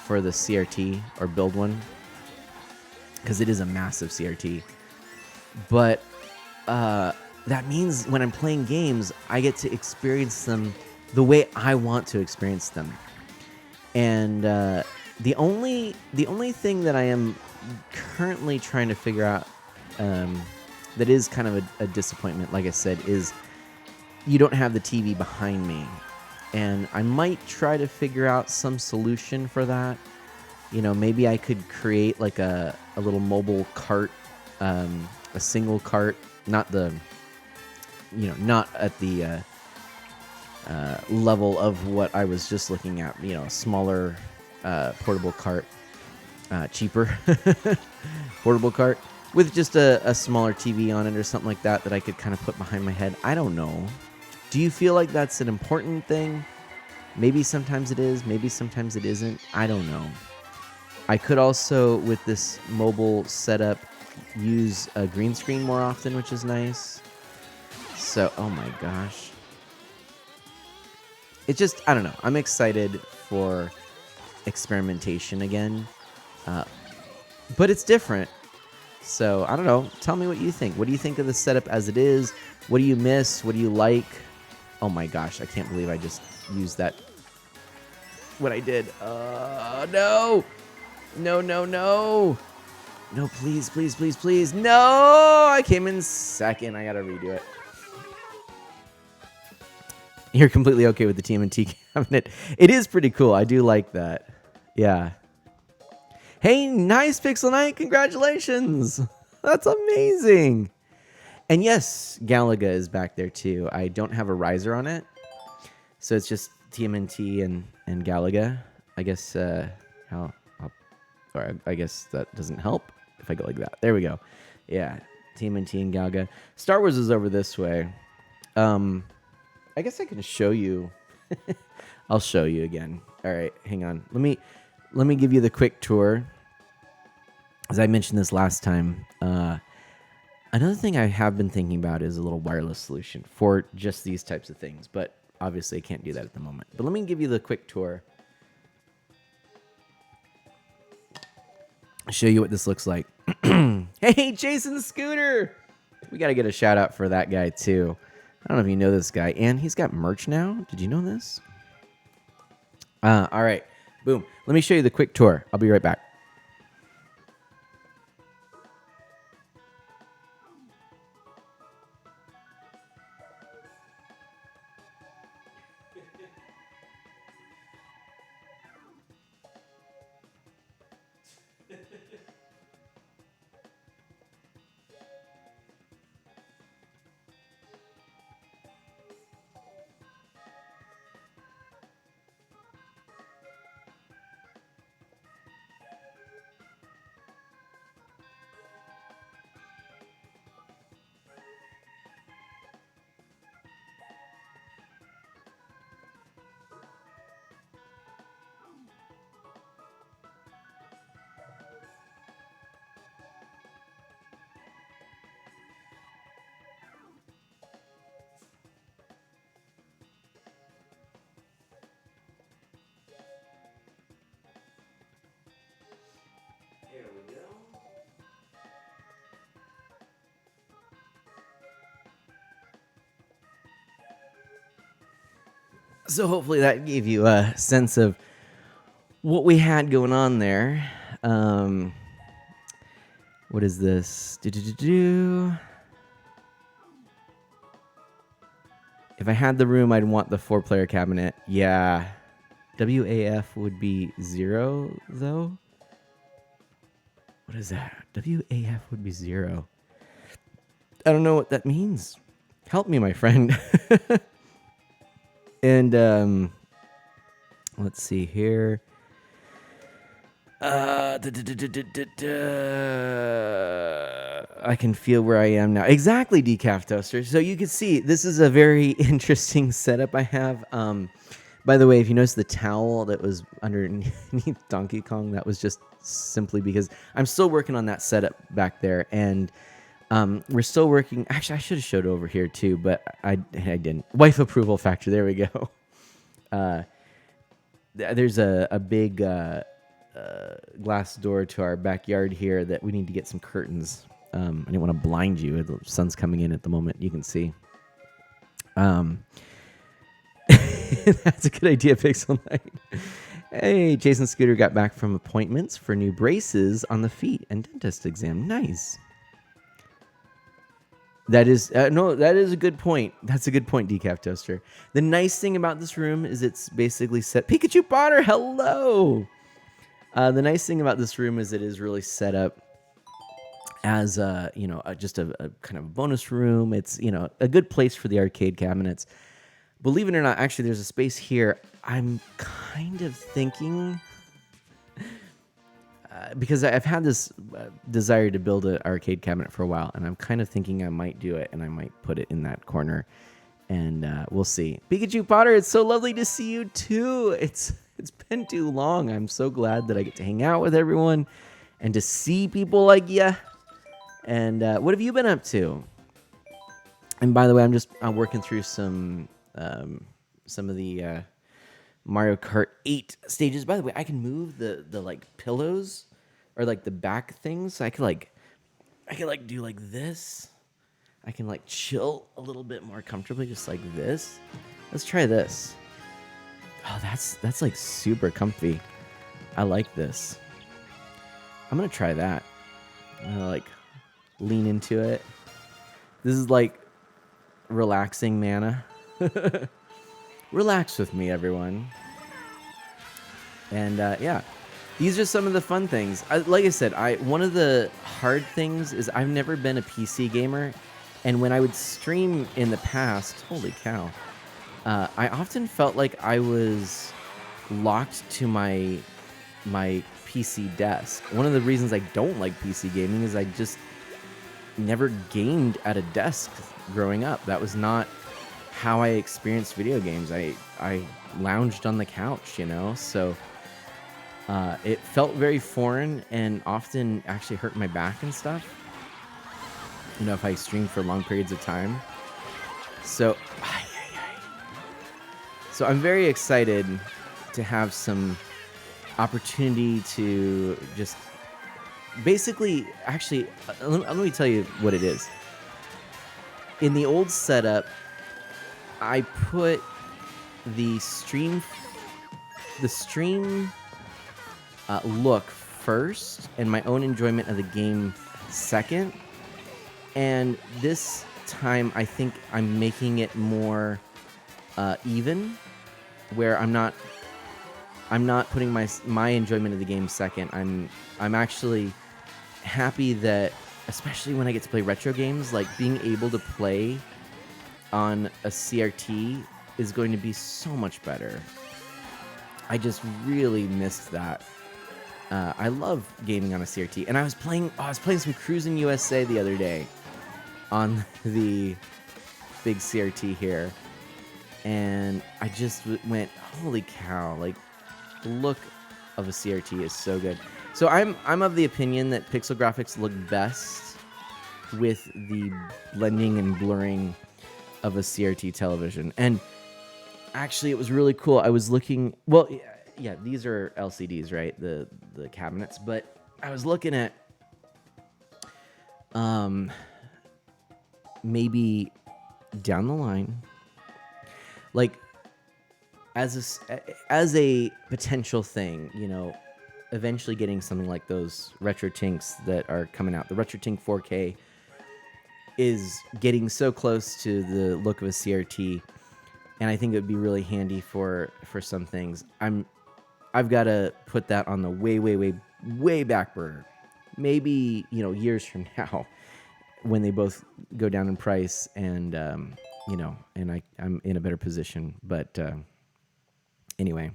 for the CRT or build one because it is a massive CRT. But that means when I'm playing games, I get to experience them the way I want to experience them. And the only thing that I am currently trying to figure out that is kind of a disappointment, like I said, is you don't have the TV behind me. And I might try to figure out some solution for that. Maybe I could create like a little mobile cart, a single cart, not at the level of what I was just looking at, a smaller portable cart, cheaper portable cart with just a smaller TV on it or something like that I could kind of put behind my head. I don't know. Do you feel like that's an important thing? Maybe sometimes it is, maybe sometimes it isn't. I don't know. I could also, with this mobile setup, use a green screen more often, which is nice. So, oh my gosh. It just, I don't know. I'm excited for experimentation again. But it's different. So, I don't know. Tell me what you think. What do you think of the setup as it is? What do you miss? What do you like? Oh my gosh, I can't believe I just used that. What I did. No! No. No, please. No! I came in second. I gotta redo it. You're completely okay with the TMNT cabinet. It is pretty cool. I do like that. Yeah. Hey, nice Pixel Knight. Congratulations. That's amazing. And yes, Galaga is back there too. I don't have a riser on it. So it's just TMNT and Galaga. I guess I guess that doesn't help if I go like that. There we go. Yeah, TMNT and Galaga. Star Wars is over this way. I guess I can show you. I'll show you again. All right, hang on. Let me give you the quick tour. As I mentioned this last time, another thing I have been thinking about is a little wireless solution for just these types of things, but obviously I can't do that at the moment. But let me give you the quick tour. Show you what this looks like. Hey, Jason Scooter! We got to get a shout out for that guy too. I don't know if you know this guy, and he's got merch now. Did you know this? All right, boom. Let me show you the quick tour. I'll be right back. So hopefully that gave you a sense of what we had going on there. What is this? If I had the room, I'd want the 4-player cabinet. Yeah. WAF would be 0, though. What is that? WAF would be 0. I don't know what that means. Help me, my friend. And let's see here. I can feel where I am now. Exactly, Decaf Toaster. So you can see this is a very interesting setup I have. By the way, if you notice the towel that was underneath Donkey Kong, that was just simply because I'm still working on that setup back there, and we're still working. Actually, I should have showed over here too, but I didn't. Wife approval factor. There we go. There's a big glass door to our backyard here that we need to get some curtains. I didn't want to blind you. The sun's coming in at the moment. You can see. That's a good idea, Pixel Knight. Hey, Jason Scooter got back from appointments for new braces on the feet and dentist exam. Nice. That is that is a good point. That's a good point, Decaf Toaster. The nice thing about this room is it's basically set. Pikachu Potter, hello. The nice thing about this room is it is really set up as just a kind of bonus room. It's a good place for the arcade cabinets. Believe it or not, actually, there's a space here. I'm kind of thinking, because I've had this desire to build an arcade cabinet for a while, and I'm kind of thinking I might do it, and I might put it in that corner, and we'll see. Pikachu Potter, it's so lovely to see you too. It's been too long. I'm so glad that I get to hang out with everyone and to see people like you. And what have you been up to? And by the way, I'm working through some of the Mario Kart 8 stages. By the way, I can move the like pillows or like the back things. So I could do like this. I can like chill a little bit more comfortably, just like this. Let's try this. Oh, that's like super comfy. I like this. I'm gonna try that. I'm gonna like lean into it. This is like relaxing mana. Relax with me, everyone. And yeah, these are some of the fun things. Like I said, one of the hard things is I've never been a PC gamer, and when I would stream in the past, holy cow, I often felt like I was locked to my PC desk. One of the reasons I don't like PC gaming is I just never gamed at a desk growing up. That was not how I experienced video games. I lounged on the couch, so it felt very foreign and often actually hurt my back and stuff, if I streamed for long periods of time. So I'm very excited to have some opportunity to just basically, actually, let me tell you what it is. In the old setup, I put the stream look first and my own enjoyment of the game second. And this time, I think I'm making it more even, where I'm not putting my enjoyment of the game second. I'm actually happy that, especially when I get to play retro games, like being able to play on a CRT is going to be so much better. I just really missed that. I love gaming on a CRT, and I was playing some Cruisin' USA the other day on the big CRT here, and I just went, holy cow! Like, the look of a CRT is so good. So I'm of the opinion that pixel graphics look best with the blending and blurring of a CRT television. And actually, it was really cool. I was looking. Well, yeah, these are LCDs, right? The cabinets. But I was looking at maybe down the line, like as a potential thing, eventually getting something like those retro tinks that are coming out. The retro tink 4K is getting so close to the look of a CRT, and I think it would be really handy for some things. I've got to put that on the way back burner. Maybe years from now, when they both go down in price, and and I'm in a better position. But anyway,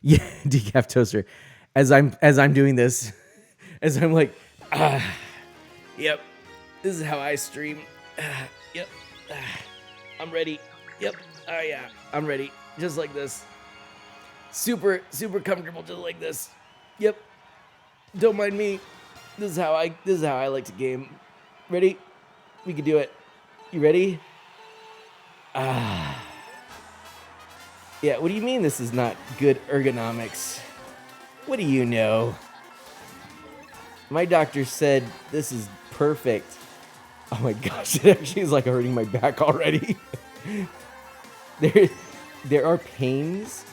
yeah, decaf toaster. As I'm doing this, as I'm like, yep, this is how I stream. Yep, I'm ready. Yep, oh yeah, I'm ready. Just like this. Super comfortable, just like this. Yep. Don't mind me. This is how I like to game. Ready? We can do it. You ready? Yeah, what do you mean this is not good ergonomics? What do you know? My doctor said this is perfect. Oh my gosh, it actually is like hurting my back already. There are pains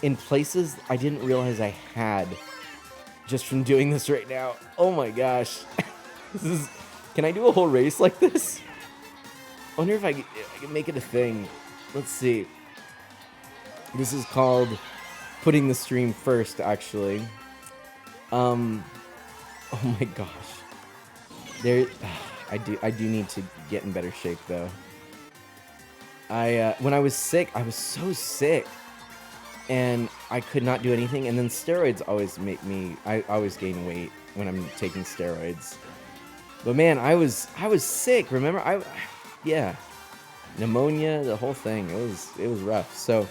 in places I didn't realize I had just from doing this right now. Oh my gosh. Can I do a whole race like this? I wonder if I can make it a thing. Let's see. This is called putting the stream first, actually. Oh my gosh. I do need to get in better shape though. When I was sick, I was so sick, and I could not do anything. And then steroids always make me. I always gain weight when I'm taking steroids. But man, I was sick. Remember, yeah, pneumonia, the whole thing. It was rough. So,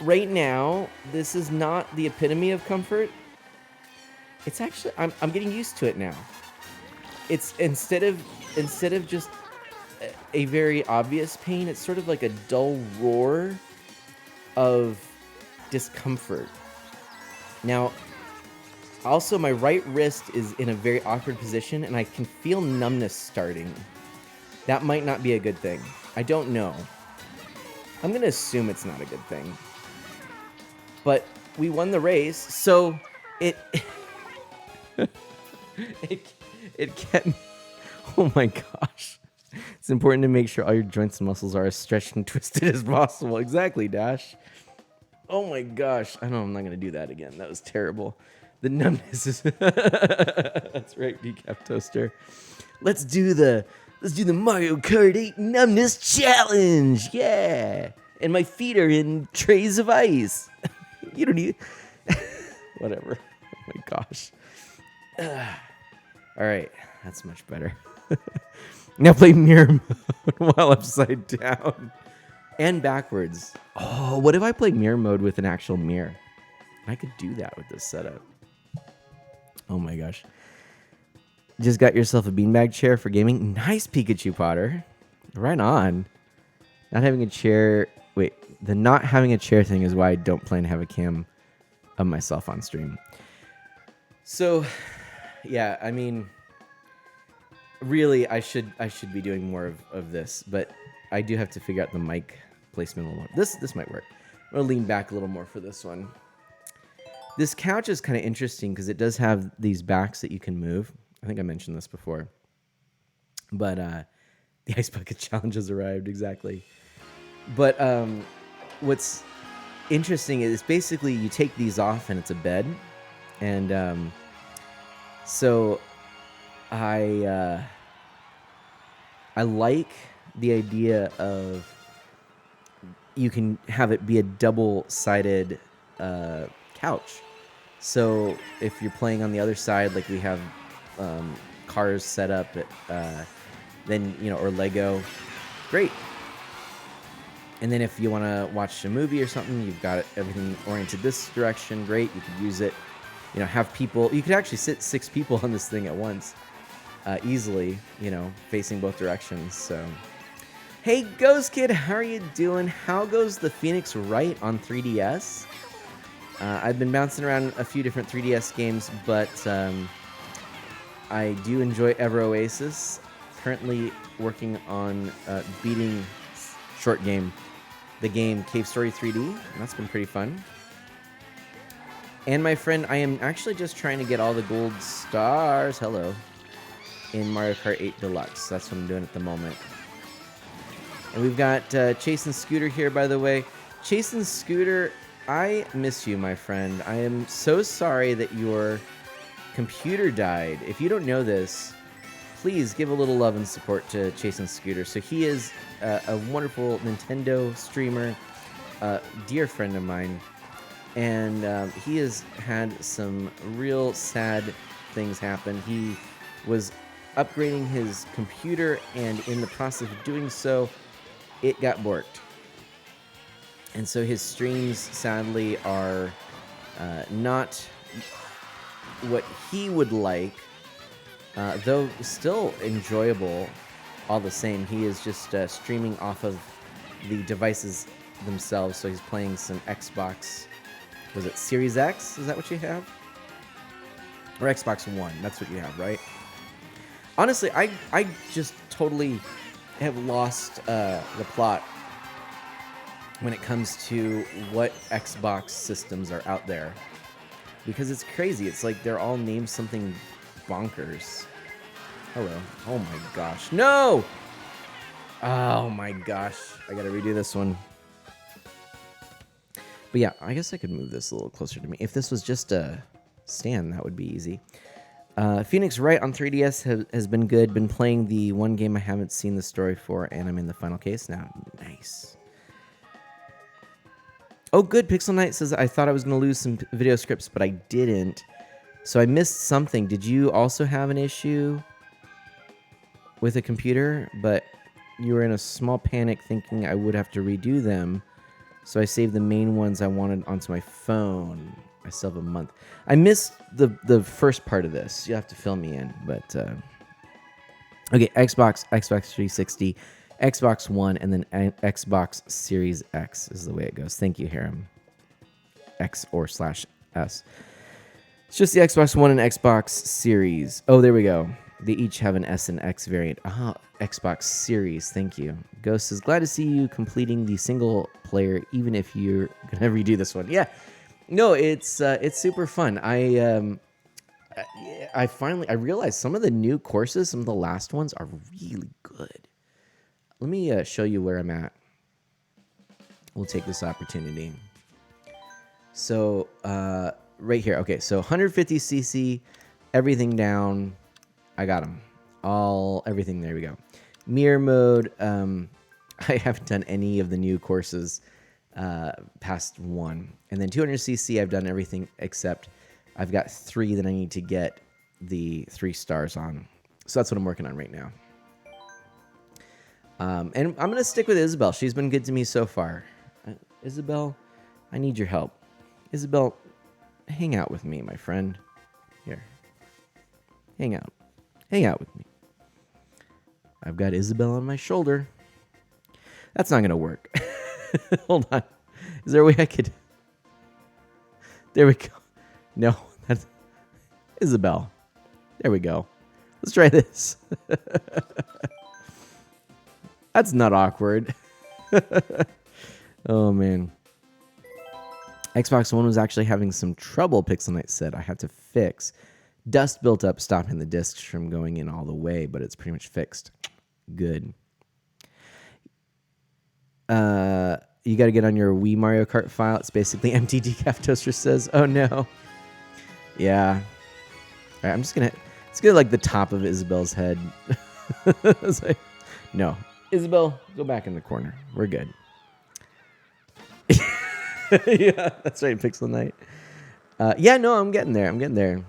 right now, this is not the epitome of comfort. It's actually I'm getting used to it now. It's instead of just a very obvious pain, it's sort of like a dull roar of discomfort. Now, also my right wrist is in a very awkward position, and I can feel numbness starting. That might not be a good thing. I don't know. I'm gonna assume it's not a good thing. But we won the race, so it it kept. Oh my gosh. It's important to make sure all your joints and muscles are as stretched and twisted as possible. Exactly, Dash. Oh my gosh. I know I'm not going to do that again. That was terrible. The numbness is... That's right, decaf toaster. Let's do the Mario Kart 8 numbness challenge. Yeah. And my feet are in trays of ice. You don't need... Whatever. Oh my gosh. All right. That's much better. Now play mirror mode while upside down and backwards. Oh, what if I play mirror mode with an actual mirror? I could do that with this setup. Oh my gosh. Just got yourself a beanbag chair for gaming. Nice, Pikachu Potter. Right on. Not having a chair. Wait, the not having a chair thing is why I don't plan to have a cam of myself on stream. So, yeah, I mean... Really, I should be doing more of this, but I do have to figure out the mic placement a little more. This might work. I'm going to lean back a little more for this one. This couch is kind of interesting because it does have these backs that you can move. I think I mentioned this before. But the Ice Bucket Challenge has arrived, exactly. But what's interesting is basically you take these off and it's a bed. And so... I like the idea of you can have it be a double-sided couch. So if you're playing on the other side, like we have cars set up, then or Lego, great. And then if you want to watch a movie or something, you've got everything oriented this direction, great. You could use it. Have people. You could actually sit 6 people on this thing at once. Easily, facing both directions. So, hey, Ghost Kid, how are you doing? How goes the Phoenix Wright on 3DS? I've been bouncing around a few different 3DS games, but I do enjoy Ever Oasis. Currently working on beating Short Game the game Cave Story 3D. And that's been pretty fun. And my friend, I am actually just trying to get all the gold stars. Hello. In Mario Kart 8 Deluxe. That's what I'm doing at the moment. And we've got Chase and Scooter here, by the way. Chase and Scooter, I miss you, my friend. I am so sorry that your computer died. If you don't know this, please give a little love and support to Chase and Scooter. So he is a wonderful Nintendo streamer, dear friend of mine. And he has had some real sad things happen. He was upgrading his computer, and in the process of doing so, it got borked. And so his streams, sadly, are not what he would like, though still enjoyable all the same. He is just streaming off of the devices themselves, so he's playing some Xbox. Was it Series X? Is that what you have? Or Xbox One? That's what you have, right? Honestly, I just totally have lost the plot when it comes to what Xbox systems are out there. Because it's crazy. It's like they're all named something bonkers. Hello. Oh my gosh. No! Oh my gosh. I gotta redo this one. But yeah, I guess I could move this a little closer to me. If this was just a stand, that would be easy. Phoenix Wright on 3DS has been good. Been playing the one game I haven't seen the story for, and I'm in the final case now. Nice. Oh, good. Pixel Knight says, I thought I was going to lose some video scripts, but I didn't. So I missed something. Did you also have an issue with a computer? But you were in a small panic thinking I would have to redo them. So I saved the main ones I wanted onto my phone. I still have a month. I missed the first part of this. You have to fill me in. But okay, Xbox 360, Xbox One, and then Xbox Series X is the way it goes. Thank you, Harem. X or /S. It's just the Xbox One and Xbox Series. Oh, there we go. They each have an S and X variant. Xbox Series. Thank you. Ghost is glad to see you completing the single player, even if you're gonna redo this one. Yeah. No, it's super fun. I realized some of the new courses, some of the last ones are really good. Let me show you where I'm at. We'll take this opportunity. So right here. Okay, so 150cc, everything down. I got them. Everything. There we go. Mirror mode. I haven't done any of the new courses past one. And then 200cc, I've done everything except I've got 3 that I need to get the 3 stars on. So that's what I'm working on right now. And I'm going to stick with Isabel. She's been good to me so far. Isabel, I need your help. Isabel, hang out with me, my friend. Here. Hang out. Hang out with me. I've got Isabel on my shoulder. That's not going to work. Hold on. Is there a way I could... There we go. No, that's... Isabel. There we go. Let's try this. That's not awkward. Oh, man. Xbox One was actually having some trouble, Pixel Knight said. I had to fix. Dust built up, stopping the discs from going in all the way, but it's pretty much fixed. Good. You got to get on your Wii Mario Kart file. It's basically empty, Decaf Toaster says. Oh, no. Yeah. All right, I'm just going to... Let's get like the top of Isabel's head. Like, no. Isabel, go back in the corner. We're good. Yeah, that's right, Pixel Knight. Yeah, no, I'm getting there. I'm getting there.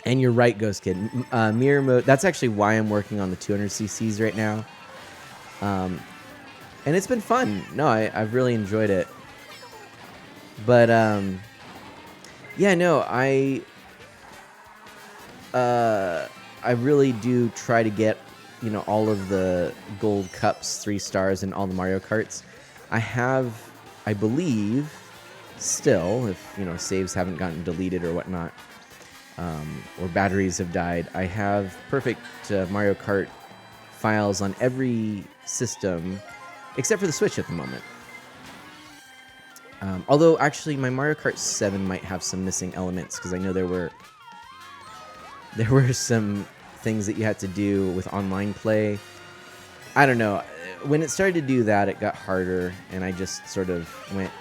And you're right, Ghost Kid. Mirror mode. That's actually why I'm working on the 200cc's right now. And it's been fun. No, I've really enjoyed it. But yeah, no, I really do try to get, you know, all of the gold cups, 3 stars, in all the Mario Karts. I have, I believe, still, if, you know, saves haven't gotten deleted or whatnot, or batteries have died, I have perfect Mario Kart files on every system, except for the Switch at the moment. Although, actually, my Mario Kart 7 might have some missing elements, because I know there were some things that you had to do with online play. I don't know. When it started to do that, it got harder, and I just sort of went,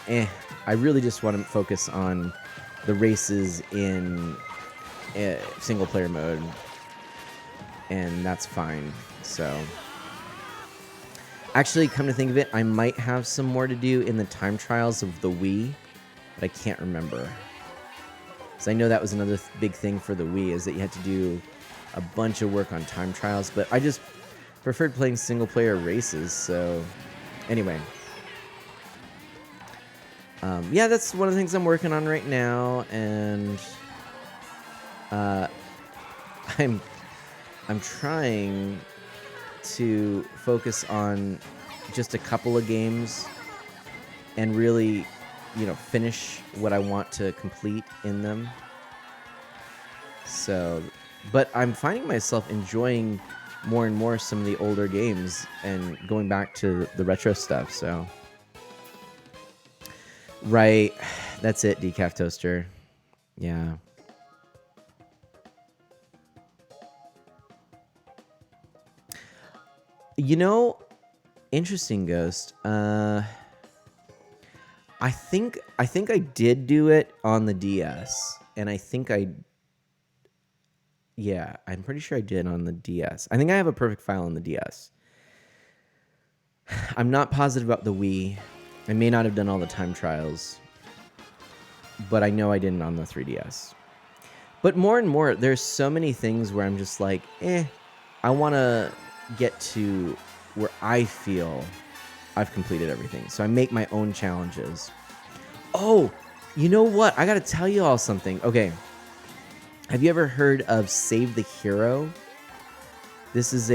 I really just want to focus on the races in single-player mode, and that's fine. So, actually, come to think of it, I might have some more to do in the time trials of the Wii, but I can't remember. So I know that was another big thing for the Wii, is that you had to do a bunch of work on time trials, but I just preferred playing single-player races, so anyway. Yeah, that's one of the things I'm working on right now, and I'm trying to focus on just a couple of games and really, finish what I want to complete in them. So, but I'm finding myself enjoying more and more some of the older games and going back to the retro stuff, so. Right, that's it, Decaf Toaster. Yeah. Interesting, Ghost. I think I did do it on the DS, and I'm pretty sure I did on the DS. I think I have a perfect file on the DS. I'm not positive about the Wii. I may not have done all the time trials, but I know I didn't on the 3DS. But more and more, there's so many things where I'm just like, I want to get to where I feel I've completed everything. So I make my own challenges. Oh, you know what? I got to tell you all something. Okay. Have you ever heard of Save the Hero? This is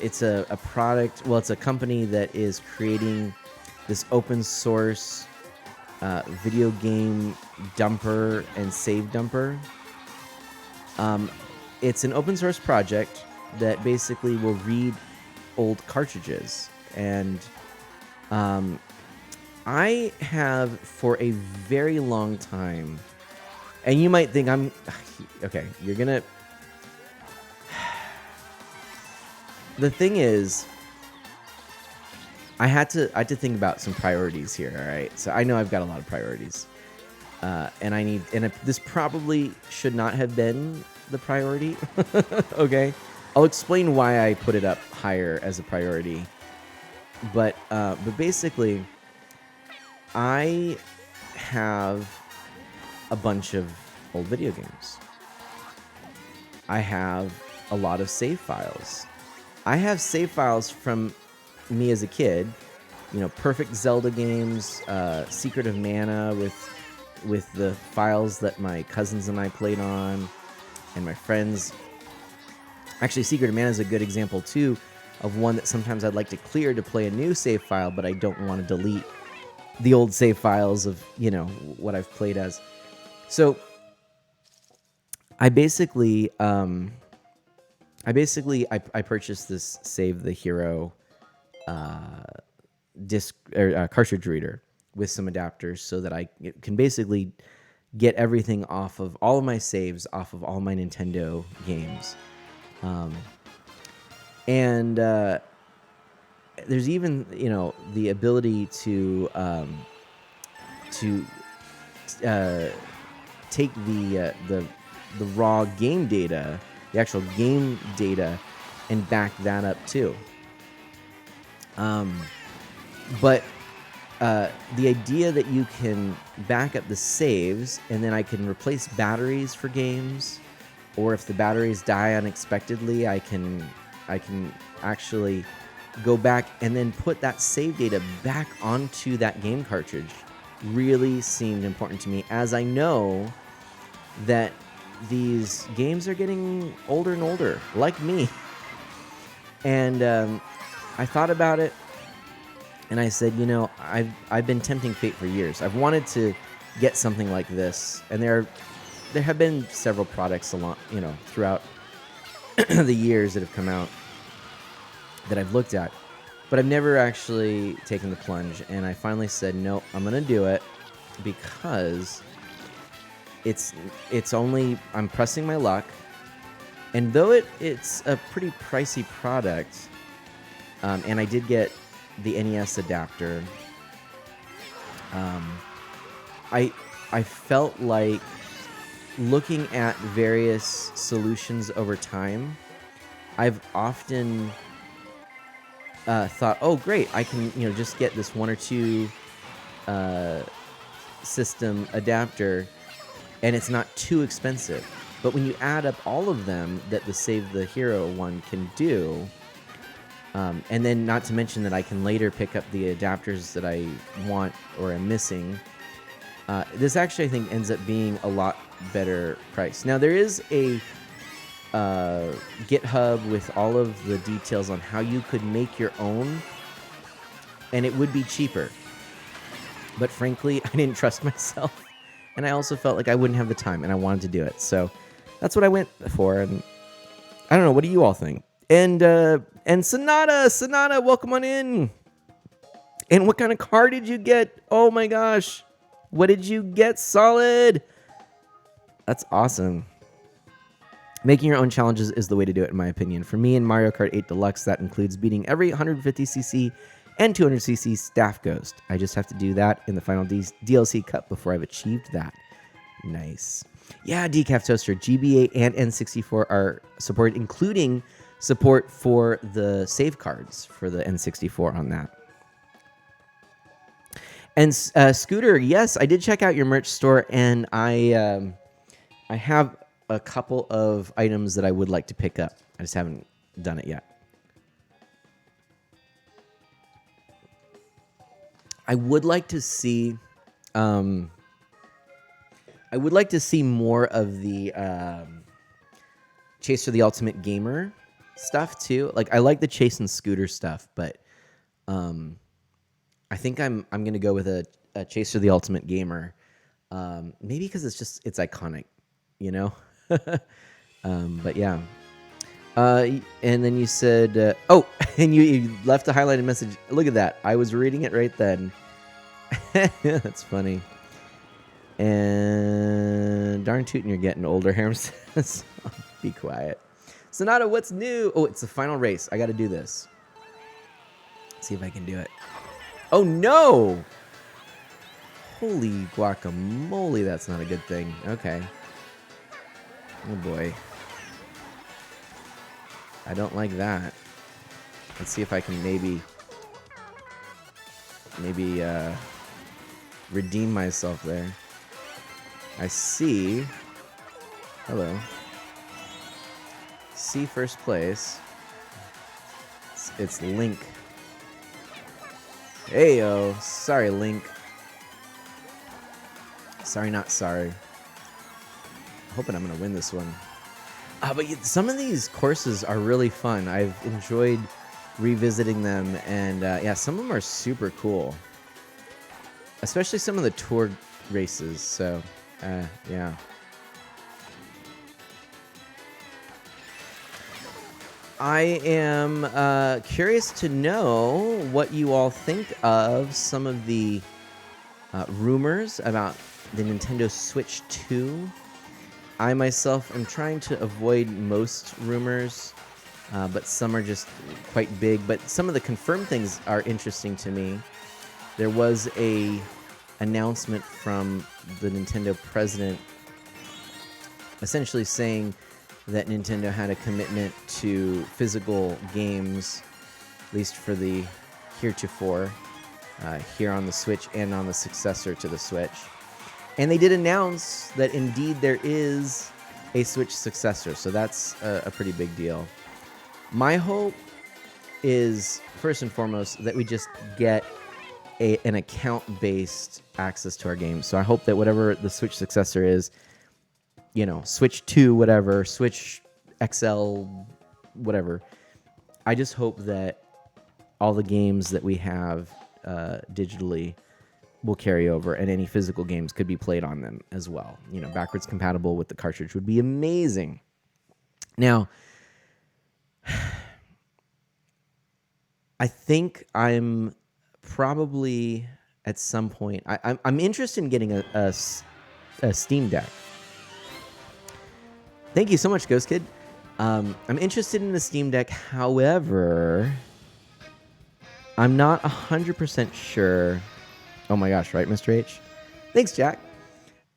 it's a product. Well, it's a company that is creating this open source video game dumper and save dumper. It's an open source project that basically will read old cartridges. And I have for a very long time, and you might think okay, you're gonna. The thing is, I had to think about some priorities here. All right, so I know I've got a lot of priorities, and this probably should not have been the priority. Okay, I'll explain why I put it up higher as a priority, but basically, I have a bunch of old video games. I have a lot of save files. I have save files from me as a kid, perfect Zelda games, Secret of Mana with the files that my cousins and I played on, and my friends. Actually, Secret of Mana is a good example too of one that sometimes I'd like to clear to play a new save file, but I don't want to delete the old save files of what I've played as. So I basically purchased this Save the Hero disc or cartridge reader with some adapters so that I can basically get everything off of all of my saves off of all my Nintendo games. And there's even the ability to take the raw game data, the actual game data, and back that up too. But the idea that you can back up the saves and then I can replace batteries for games, or if the batteries die unexpectedly, I can actually go back and then put that save data back onto that game cartridge really seemed important to me, as I know that these games are getting older and older, like me. And I thought about it, and I said, I've been tempting fate for years. I've wanted to get something like this, and there have been several products throughout the years that have come out that I've looked at. but I've never actually taken the plunge, and I finally said, no, I'm going to do it because it's only, I'm pressing my luck, and though it's a pretty pricey product, and I did get the NES adapter, I felt like looking at various solutions over time, I've often thought, oh, great, I can just get this 1 or 2 system adapter, and it's not too expensive. But when you add up all of them that the Save the Hero one can do, and then not to mention that I can later pick up the adapters that I want or am missing, this actually I think ends up being a lot better price. Now there is a GitHub with all of the details on how you could make your own, and it would be cheaper. But frankly, I didn't trust myself, and I also felt like I wouldn't have the time, and I wanted to do it. So that's what I went for, and I don't know. What do you all think? And Sonata, welcome on in. And what kind of car did you get? Oh my gosh, what did you get? Solid. That's awesome. Making your own challenges is the way to do it, in my opinion. For me in Mario Kart 8 Deluxe, that includes beating every 150cc and 200cc staff ghost. I just have to do that in the final DLC cut before I've achieved that. Nice. Yeah, Decaf Toaster, GBA and N64 are supported, including support for the save cards for the N64 on that. And Scooter, yes, I did check out your merch store, and I have a couple of items that I would like to pick up. I just haven't done it yet. I would like to see more of the Chase for the Ultimate Gamer stuff too. Like I like the Chase and Scooter stuff, but I think I'm gonna go with a Chase for the Ultimate Gamer. Maybe because it's iconic, you know. But yeah. And then you said, and you left a highlighted message. Look at that. I was reading it right then. That's funny. And darn tootin', you're getting older, Harem says. Be quiet. Sonata, what's new? Oh, it's the final race. I got to do this. Let's see if I can do it. Oh, no! Holy guacamole, that's not a good thing. Okay. Oh, boy. I don't like that. Let's see if I can maybe redeem myself there. I see. Hello. See first place. It's Link. Heyo. Sorry, Link. Sorry, not sorry. Hoping I'm gonna win this one. But some of these courses are really fun. I've enjoyed revisiting them, and yeah, some of them are super cool. Especially some of the tour races. So, yeah. I am curious to know what you all think of some of the rumors about the Nintendo Switch 2. I myself am trying to avoid most rumors, but some are just quite big. But some of the confirmed things are interesting to me. There was a announcement from the Nintendo president essentially saying that Nintendo had a commitment to physical games, at least for the heretofore, here on the Switch and on the successor to the Switch. And they did announce that indeed there is a Switch successor, so that's a pretty big deal. My hope is, first and foremost, that we just get an account-based access to our games. So I hope that whatever the Switch successor is, you know, Switch 2, whatever, Switch XL, whatever, I just hope that all the games that we have digitally will carry over, and any physical games could be played on them as well. You know, backwards compatible with the cartridge would be amazing. Now, I think I'm probably at some point. I'm interested in getting a Steam Deck. Thank you so much, Ghost Kid. I'm interested in the Steam Deck. However, I'm not 100% sure. Oh my gosh, right, Mr. H? Thanks, Jack.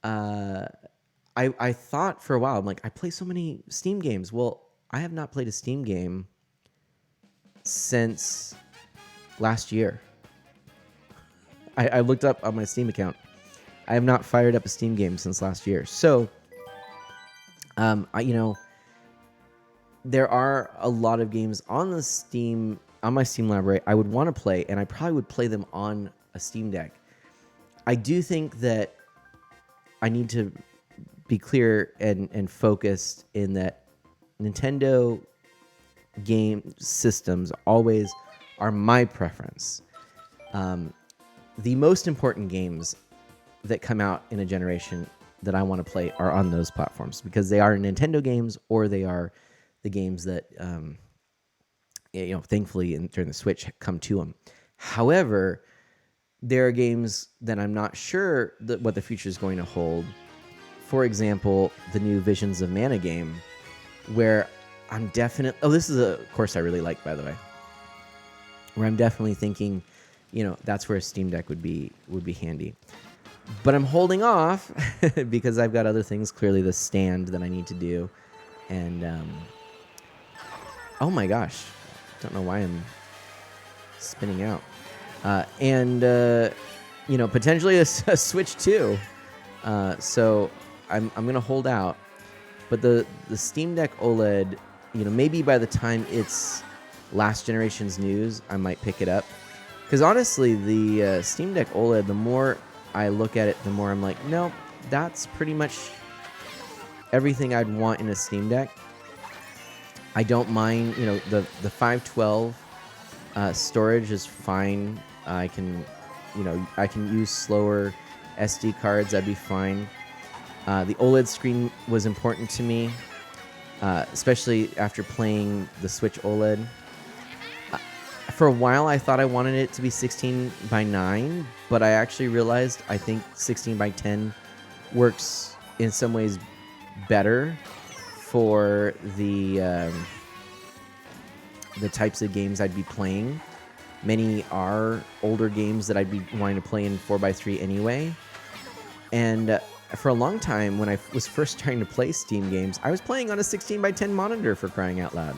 I thought for a while, I'm like, I play so many Steam games. Well, I have not played a Steam game since last year. I looked up on my Steam account. I have not fired up a Steam game since last year. So, there are a lot of games on my Steam library I would want to play, and I probably would play them on a Steam Deck. I do think that I need to be clear and focused in that Nintendo game systems always are my preference. The most important games that come out in a generation that I want to play are on those platforms because they are Nintendo games or they are the games that, thankfully during the Switch come to them. However, there are games that I'm not sure what the future is going to hold. For example, the new Visions of Mana game, where I'm definitely... Oh, this is a course I really like, by the way. Where I'm definitely thinking, that's where a Steam Deck would be handy. But I'm holding off because I've got other things. Clearly, the stand that I need to do, and oh my gosh, don't know why I'm spinning out. Potentially a Switch too. So I'm gonna hold out. But the Steam Deck OLED, maybe by the time it's last generation's news, I might pick it up. Because honestly, the Steam Deck OLED, the more I look at it, the more I'm like, nope, that's pretty much everything I'd want in a Steam Deck. I don't mind, the 512 storage is fine. I can use slower SD cards. That'd be fine. The OLED screen was important to me, especially after playing the Switch OLED. For a while, I thought I wanted it to be 16:9, but I actually realized I think 16:10 works in some ways better for the types of games I'd be playing. Many are older games that I'd be wanting to play in 4:3 anyway. And for a long time, when I was first trying to play Steam games, I was playing on a 16:10 monitor, for crying out loud.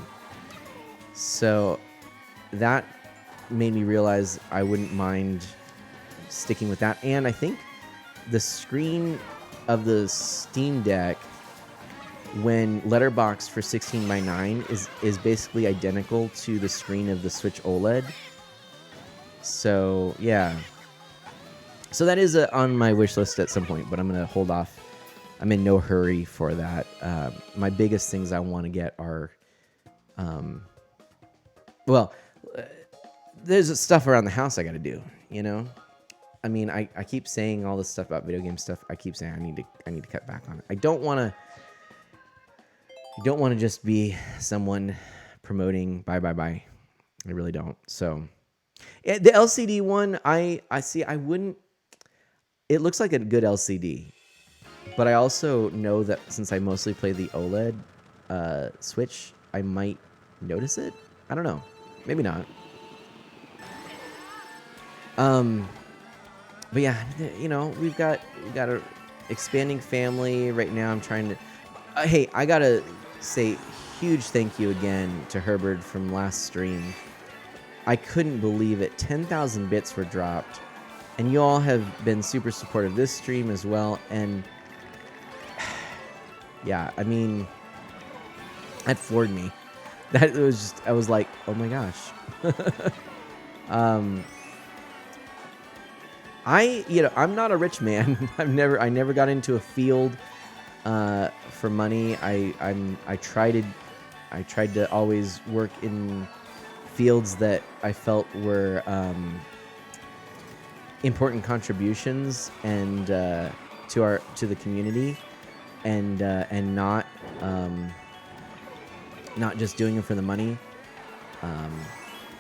So that made me realize I wouldn't mind sticking with that. And I think the screen of the Steam Deck, when letterboxed for 16:9, is basically identical to the screen of the Switch OLED. So yeah. So that is on my wish list at some point, but I'm going to hold off. I'm in no hurry for that. My biggest things I want to get are, there's stuff around the house I got to do, I mean, I keep saying all this stuff about video game stuff. I keep saying I need to cut back on it. I don't want to just be someone promoting buy. I really don't. So the LCD one, I see. I wouldn't. It looks like a good LCD, but I also know that since I mostly play the OLED Switch, I might notice it. I don't know. Maybe not. But yeah, we've got a expanding family right now. I'm trying to. Hey, I gotta say huge thank you again to Herbert from last stream. I couldn't believe it. 10,000 bits were dropped. And you all have been super supportive this stream as well. And yeah, I mean, that floored me. That was just, I was like, oh my gosh. I'm not a rich man. I never got into a field for money. I tried to always work in fields that I felt were important contributions and to the community, and not just doing it for the money.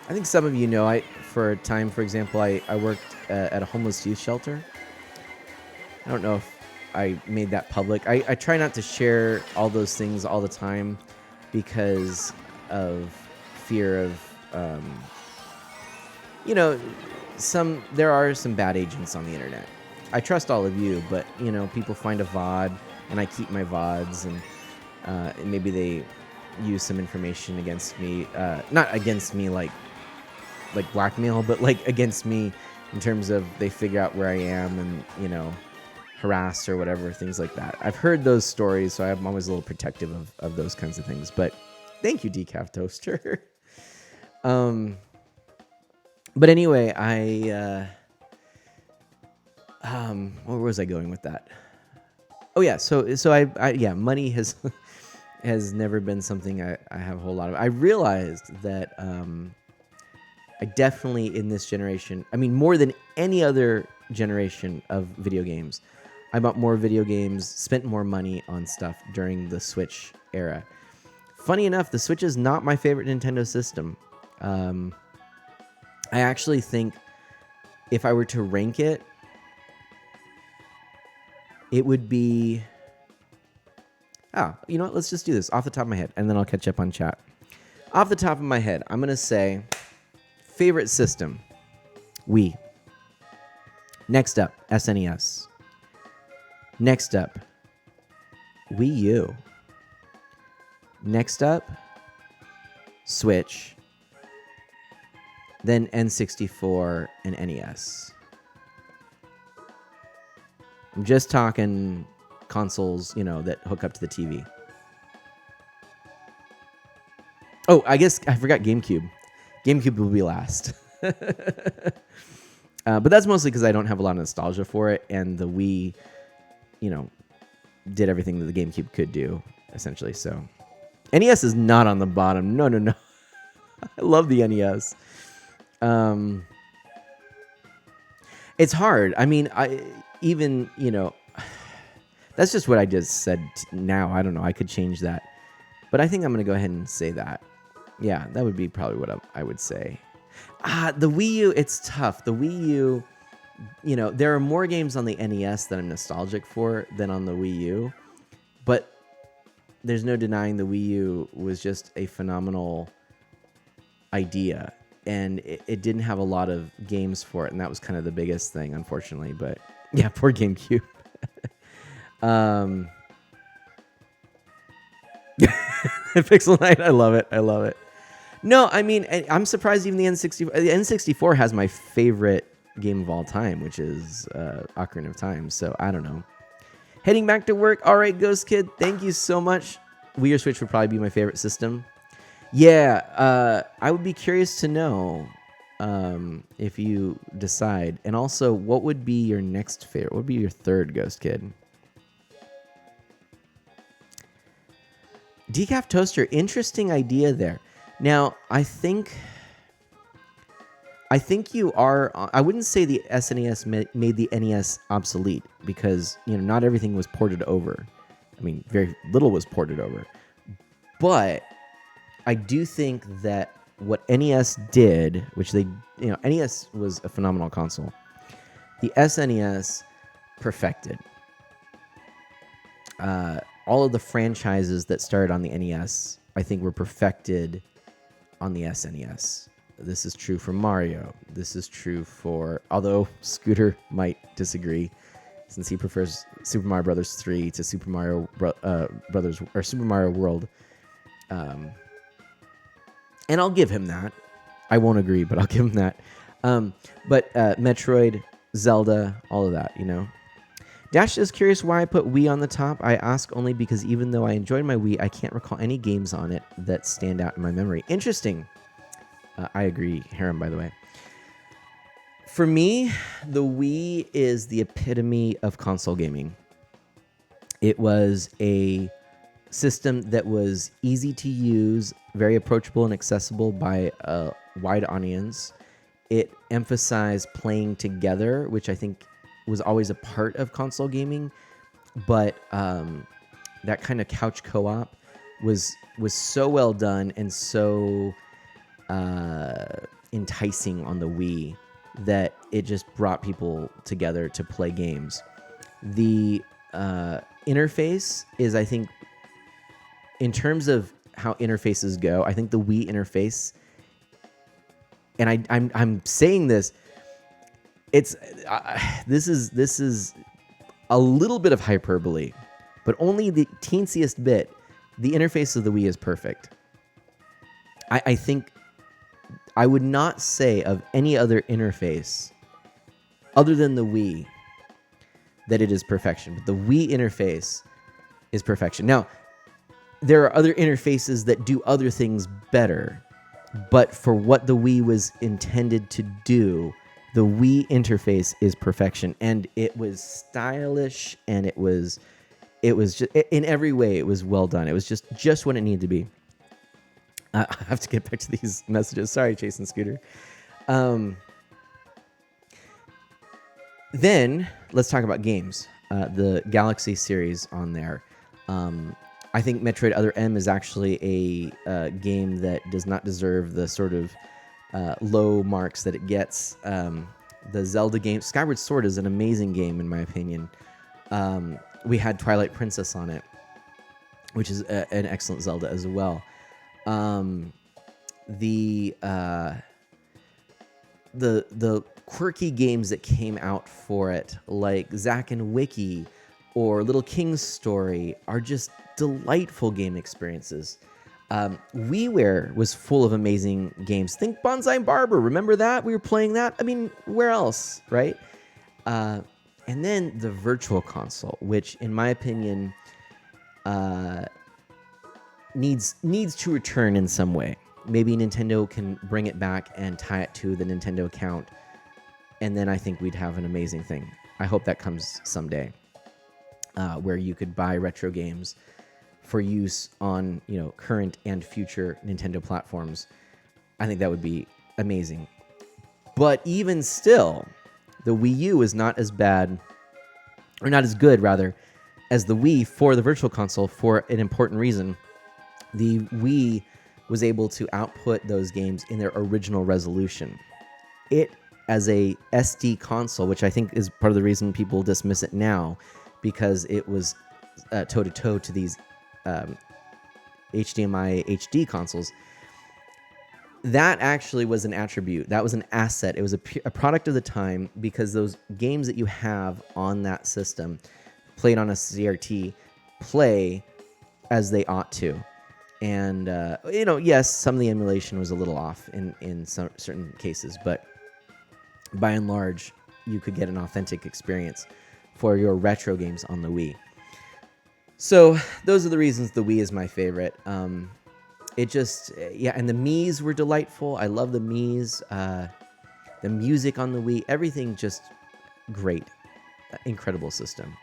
I think some of you know, for a time, for example, I worked at a homeless youth shelter. I don't know if I made that public. I try not to share all those things all the time because of fear of, you know, there are some bad agents on the internet. I trust all of you, but, you know, people find a VOD, and I keep my VODs, and maybe they use some information against me. Not against me like blackmail, but like against me in terms of they figure out where I am and, you know, harass or whatever, things like that. I've heard those stories, so I'm always a little protective of those kinds of things. But thank you, Decaf Toaster. But anyway, where was I going with that? Oh yeah, so I money has has never been something I have a whole lot of. I realized that I definitely in this generation, I mean more than any other generation of video games, I bought more video games, spent more money on stuff during the Switch era. Funny enough, the Switch is not my favorite Nintendo system. I actually think if I were to rank it, it would be... you know what? Let's just do this off the top of my head, and then I'll catch up on chat. Off the top of my head, I'm going to say favorite system, Wii. Next up, SNES. Next up, Wii U. Next up, Switch. Then N64 and NES. I'm just talking consoles, you know, that hook up to the TV. Oh, I guess I forgot GameCube. GameCube will be last. But that's mostly because I don't have a lot of nostalgia for it, and the Wii, you know, did everything that the GameCube could do, essentially. So NES is not on the bottom. No. I love the NES. It's hard. I mean, even, you know, that's just what I just said now. I don't know. I could change that. But I think I'm going to go ahead and say that. Yeah, that would be probably what I would say. The Wii U, it's tough. The Wii U, you know, there are more games on the NES that I'm nostalgic for than on the Wii U. But there's no denying the Wii U was just a phenomenal idea. And it didn't have a lot of games for it. And that was kind of the biggest thing, unfortunately. But yeah, poor GameCube. Pixel Knight, I love it. No, I mean, I'm surprised even the N64. The N64 has my favorite game of all time, which is Ocarina of Time. So I don't know. Heading back to work. All right, Ghost Kid, thank you so much. Wii or Switch would probably be my favorite system. Yeah, I would be curious to know if you decide. And also, what would be your next favorite? What would be your third, Ghost Kid? Decaf Toaster, interesting idea there. Now, I think you are... I wouldn't say the SNES made the NES obsolete because, you know, not everything was ported over. I mean, very little was ported over. But I do think that what NES did, which they... You know, NES was a phenomenal console. The SNES perfected. All of the franchises that started on the NES, I think, were perfected on the SNES. This is true for Mario. This is true for... Although Scooter might disagree, since he prefers Super Mario Brothers 3 to Super Mario Brothers or Super Mario World. And I'll give him that. I won't agree, but I'll give him that. But Metroid, Zelda, all of that, you know. Dash is curious why I put Wii on the top. I ask only because even though I enjoyed my Wii, I can't recall any games on it that stand out in my memory. Interesting. I agree, Harem, by the way. For me, the Wii is the epitome of console gaming. It was a system that was easy to use, very approachable and accessible by a wide audience. It emphasized playing together, which I think was always a part of console gaming, but that kind of couch co-op was so well done and so enticing on the Wii that it just brought people together to play games. The interface is, I think, in terms of how interfaces go, I think the Wii interface, and I'm saying this, it's this is a little bit of hyperbole, but only the teensiest bit. The interface of the Wii is perfect. I think I would not say of any other interface other than the Wii that it is perfection, but the Wii interface is perfection. Now, there are other interfaces that do other things better, but for what the Wii was intended to do, the Wii interface is perfection, and it was stylish, and it was just, in every way, it was well done. It was just what it needed to be. I have to get back to these messages. Sorry, Chase and Scooter. Then let's talk about games. The Galaxy series on there. I think Metroid Other M is actually a game that does not deserve the sort of low marks that it gets. The Zelda game, Skyward Sword, is an amazing game in my opinion. We had Twilight Princess on it, which is an excellent Zelda as well. The quirky games that came out for it, like Zack and Wiki or Little King's Story, are just delightful game experiences. WiiWare was full of amazing games. Think Bonsai Barber. Remember that? We were playing that. I mean, where else, right? And then the Virtual Console, which, in my opinion, needs to return in some way. Maybe Nintendo can bring it back and tie it to the Nintendo account, and then I think we'd have an amazing thing. I hope that comes someday, where you could buy retro games for use on, current and future Nintendo platforms. I think that would be amazing. But even still, the Wii U is not as bad, or not as good rather, as the Wii for the Virtual Console, for an important reason. The Wii was able to output those games in their original resolution. It, as a SD console, which I think is part of the reason people dismiss it now, because it was toe-to-toe to these HDMI HD consoles, that actually was an attribute. That was an asset. It was a product of the time, because those games that you have on that system, played on a CRT, play as they ought to. And, yes, some of the emulation was a little off in some certain cases, but by and large, you could get an authentic experience for your retro games on the Wii. So those are the reasons the Wii is my favorite. And the Miis were delightful. I love the Miis. The music on the Wii, everything just great. Incredible system.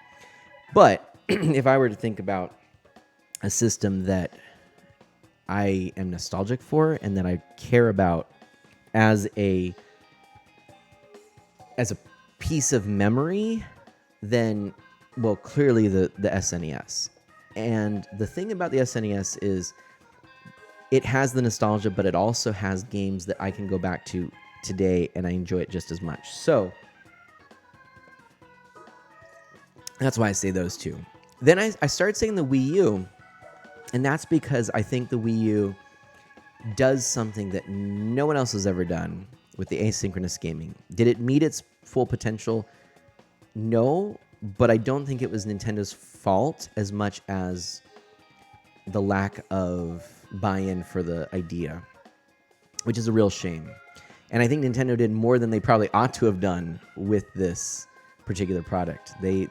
But if I were to think about a system that I am nostalgic for and that I care about as a piece of memory, then, well, clearly the SNES. And the thing about the SNES is it has the nostalgia, but it also has games that I can go back to today and I enjoy it just as much. So that's why I say those two. Then I started saying the Wii U, and that's because I think the Wii U does something that no one else has ever done with the asynchronous gaming. Did it meet its full potential? No, but I don't think it was Nintendo's fault as much as the lack of buy-in for the idea, which is a real shame. And I think Nintendo did more than they probably ought to have done with this particular product. They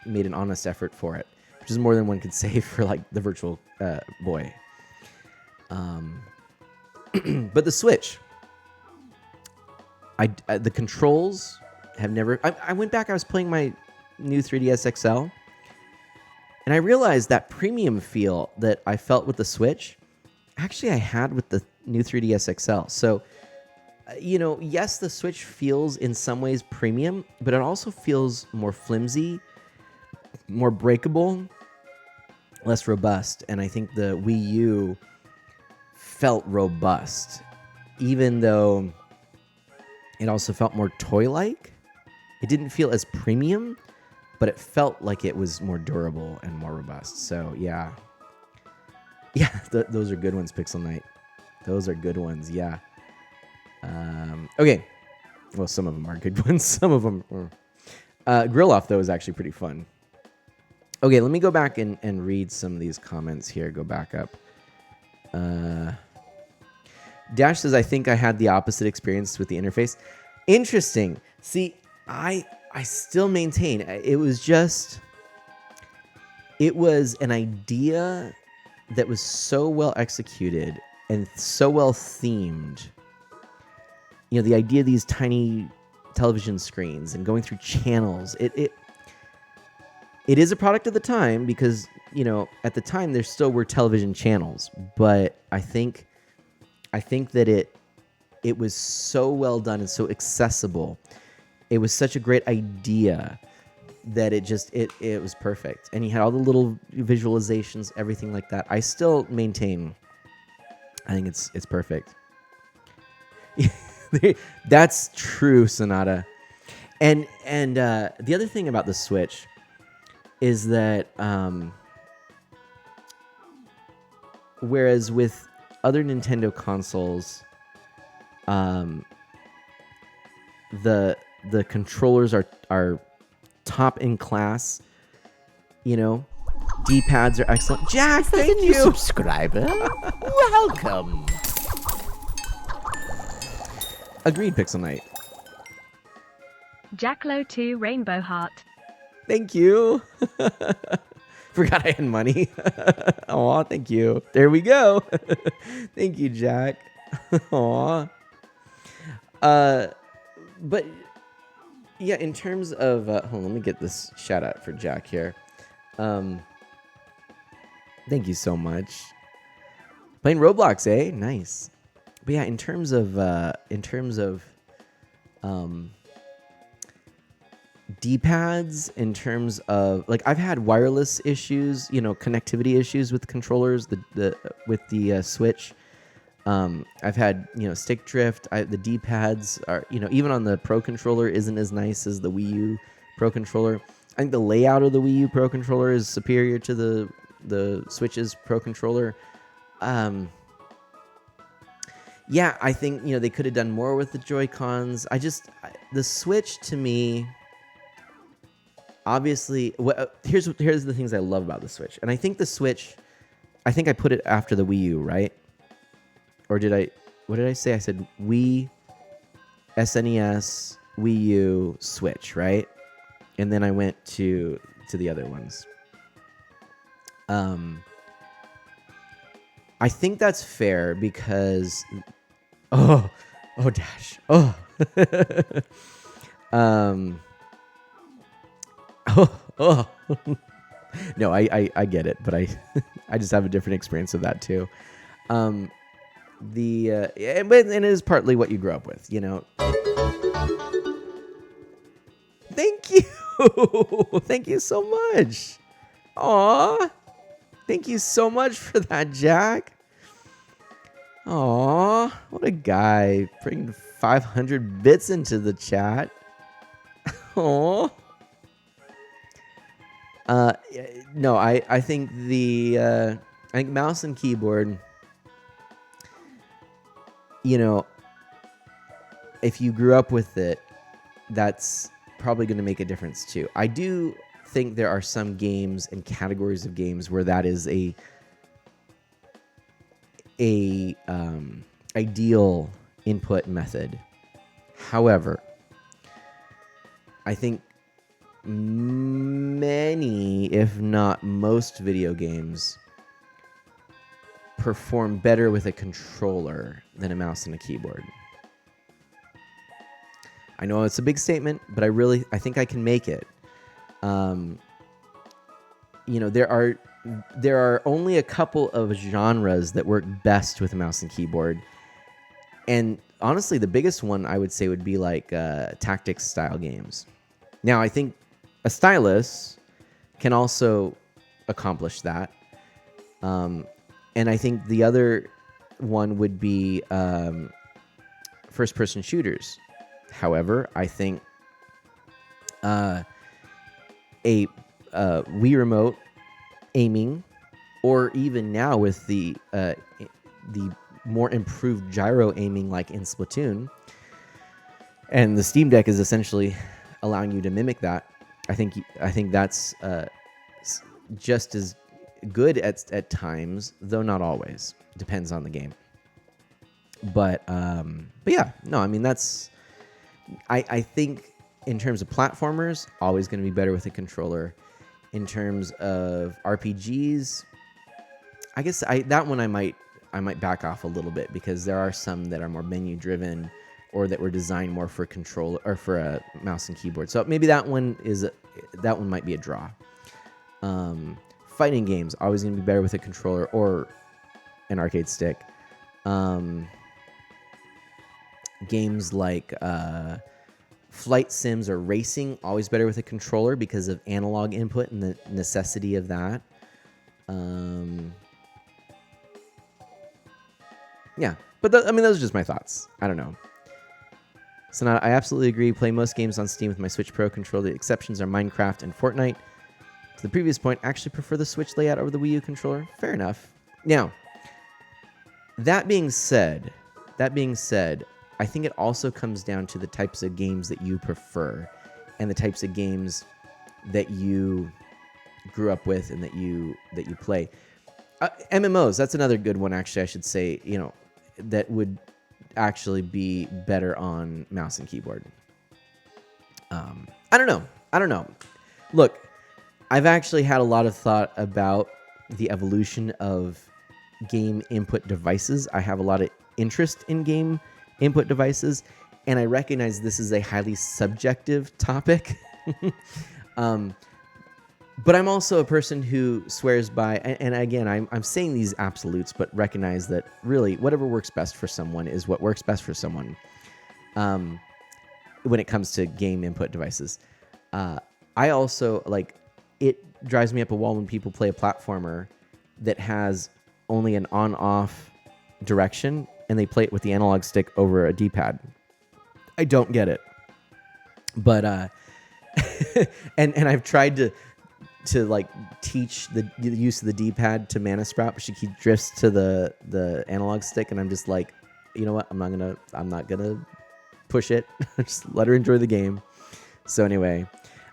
made an honest effort for it, which is more than one could say for like the Virtual Boy. But the Switch, the controls have never. I went back. I was playing my new 3DS XL, and I realized that premium feel that I felt with the Switch, actually I had with the new 3DS XL. So, yes, the Switch feels in some ways premium, but it also feels more flimsy, more breakable, less robust. And I think the Wii U felt robust, even though it also felt more toy-like. It didn't feel as premium, but it felt like it was more durable and more robust. So yeah. Yeah, those are good ones, Pixel Knight. Those are good ones, yeah. Okay. Well, some of them are good ones. Some of them are. Grill Off, though, is actually pretty fun. Okay, let me go back and read some of these comments here. Go back up. Dash says, I think I had the opposite experience with the interface. Interesting. See, I still maintain it was an idea that was so well executed and so well themed. You know, the idea of these tiny television screens and going through channels. It is a product of the time because, you know, at the time there still were television channels, but I think that it was so well done and so accessible. It was such a great idea that it was perfect. And you had all the little visualizations, everything like that. I still maintain, I think it's perfect. That's true, Sonata. And the other thing about the Switch is that whereas with other Nintendo consoles, the controllers are top in class. You know, D-pads are excellent. Jack, thank you. Subscriber, welcome. Agreed, Pixel Knight. Jacklo 2 Rainbow Heart. Thank you. Forgot I had money. Aw, thank you. There we go. Thank you, Jack. Aw. But yeah, in terms of hold on, let me get this shout out for Jack here. Thank you so much. Playing Roblox, eh? Nice. But yeah, in terms of D-pads, in terms of like I've had wireless issues, you know, connectivity issues with controllers, with the Switch. I've had, you know, stick drift. The D-pads are, you know, even on the Pro controller isn't as nice as the Wii U Pro controller. I think the layout of the Wii U Pro controller is superior to the Switch's Pro controller. Yeah, I think, you know, they could have done more with the Joy-Cons. The Switch to me, obviously, here's the things I love about the Switch. And I think the Switch, I think I put it after the Wii U, right? Or what did I say? I said Wii, SNES, Wii U, Switch, right? And then I went to the other ones. I think that's fair because Dash. No, I get it, but I just have a different experience of that too. But it is partly what you grew up with, you know. Thank you. Thank you so much. Aw. Thank you so much for that, Jack. Aw, what a guy. Bringing 500 bits into the chat. Aw. No, I think I think mouse and keyboard, you know, if you grew up with it, that's probably going to make a difference too. I do think there are some games and categories of games where that is a ideal input method. However, I think many, if not most, video games perform better with a controller than a mouse and a keyboard. I know it's a big statement, but I think I can make it. You know, there are only a couple of genres that work best with a mouse and keyboard. And honestly, the biggest one I would say would be like tactics style games. Now, I think a stylus can also accomplish that. And I think the other one would be first-person shooters. However, I think a Wii Remote aiming, or even now with the more improved gyro aiming, like in Splatoon, and the Steam Deck is essentially allowing you to mimic that. I think that's just as good at times, though not always. Depends on the game. But yeah, no, I mean I think in terms of platformers, always going to be better with a controller. In terms of RPGs, I guess that one I might back off a little bit, because there are some that are more menu driven, or that were designed more for controller or for a mouse and keyboard. So maybe that one might be a draw. Fighting games, always going to be better with a controller or an arcade stick. Games like flight sims or racing, always better with a controller because of analog input and the necessity of that. Yeah, but those are just my thoughts. I don't know. So now, I absolutely agree. Play most games on Steam with my Switch Pro controller. The exceptions are Minecraft and Fortnite. To the previous point, actually prefer the Switch layout over the Wii U controller. Fair enough. Now, that being said, I think it also comes down to the types of games that you prefer, and the types of games that you grew up with and that you play. MMOs, that's another good one, actually, I should say, that would actually be better on mouse and keyboard. I don't know. Look, I've actually had a lot of thought about the evolution of game input devices. I have a lot of interest in game input devices, and I recognize this is a highly subjective topic. But I'm also a person who swears by, and again, I'm saying these absolutes, but recognize that really whatever works best for someone is what works best for someone when it comes to game input devices. I also, it drives me up a wall when people play a platformer that has only an on-off direction, and they play it with the analog stick over a D-pad. I don't get it. But, and I've tried to teach the use of the D-pad to Mana Sprout, but she keeps drifts to the analog stick, and I'm just like, you know what? I'm not gonna push it. Just let her enjoy the game. So anyway,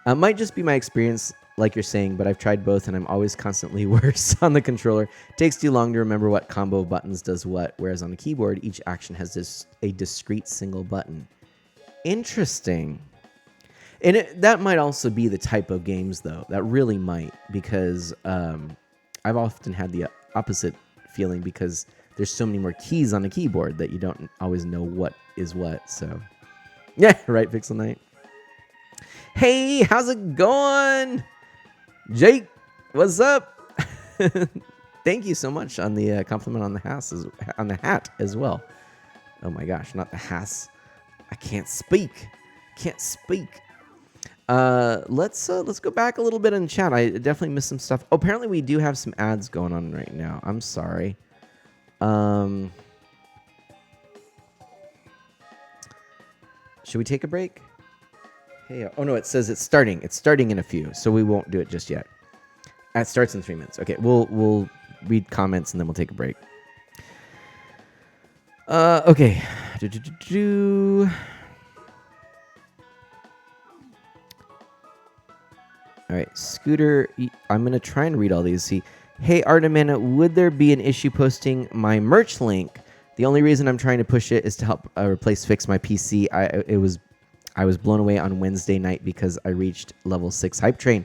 might just be my experience, like you're saying, but I've tried both, and I'm always constantly worse on the controller. It takes too long to remember what combo of buttons does what, whereas on the keyboard, each action has a discrete single button. Interesting. And that might also be the type of games, though. That really might, because I've often had the opposite feeling, because there's so many more keys on the keyboard that you don't always know what is what. So, yeah, right, Pixel Knight. Hey, how's it going? Jake, what's up? Thank you so much on the compliment on the hat as well. Oh my gosh, not the has. I can't speak. Let's go back a little bit in chat. I definitely missed some stuff. Oh, apparently we do have some ads going on right now. I'm sorry. Should we take a break? Hey, oh no, it says it's starting. It's starting in a few, so we won't do it just yet. It starts in 3 minutes. Okay, we'll read comments and then we'll take a break. Okay. All right, Scooter, I'm going to try and read all these. See, hey, Artemana, would there be an issue posting my merch link? The only reason I'm trying to push it is to help fix my PC. I was blown away on Wednesday night because I reached level 6 hype train.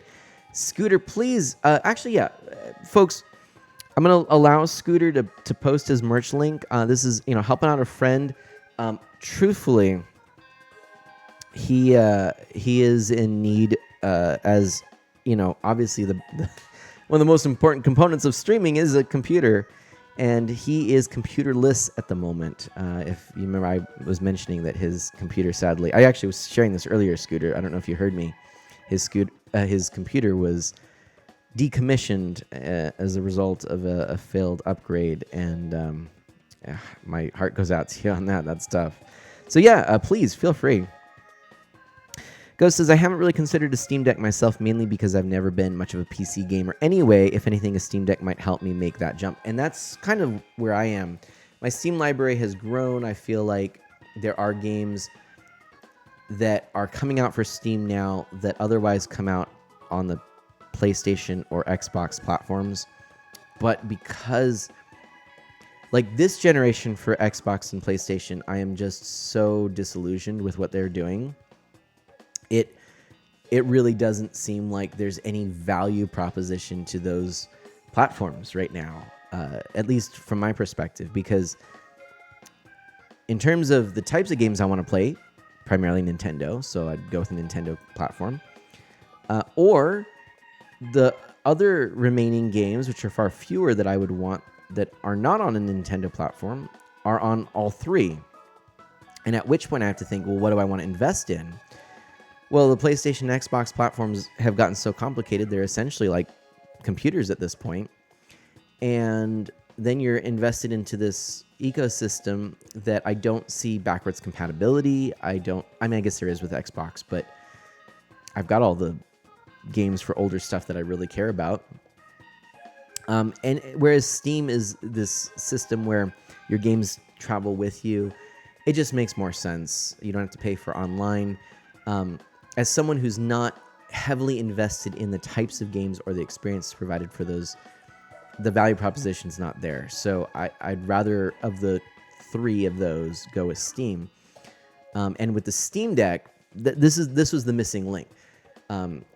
Scooter, please. Actually, yeah, folks, I'm going to allow Scooter to post his merch link. This is, helping out a friend. Truthfully, he is in need, as obviously the one of the most important components of streaming is a computer, and he is computerless at the moment. If you remember, I was mentioning that his computer, sadly, I actually was sharing this earlier, Scooter. I don't know if you heard me. His computer was decommissioned as a result of a failed upgrade, and my heart goes out to you on that. That's tough. So yeah, please feel free. Ghost says, I haven't really considered a Steam Deck myself, mainly because I've never been much of a PC gamer anyway. If anything, a Steam Deck might help me make that jump. And that's kind of where I am. My Steam library has grown. I feel like there are games that are coming out for Steam now that otherwise come out on the PlayStation or Xbox platforms. But because, like, this generation for Xbox and PlayStation, I am just so disillusioned with what they're doing. It really doesn't seem like there's any value proposition to those platforms right now, at least from my perspective, because in terms of the types of games I want to play, primarily Nintendo, so I'd go with a Nintendo platform, or the other remaining games, which are far fewer that I would want that are not on a Nintendo platform, are on all three. And at which point I have to think, well, what do I want to invest in? Well, the PlayStation and Xbox platforms have gotten so complicated, they're essentially like computers at this point. And then you're invested into this ecosystem that I don't see backwards compatibility. I guess there is with Xbox, but I've got all the games for older stuff that I really care about. And whereas Steam is this system where your games travel with you, it just makes more sense. You don't have to pay for online. As someone who's not heavily invested in the types of games or the experience provided for those, the value proposition's not there. So I'd rather, of the three of those, go with Steam. And with the Steam Deck, this was the missing link.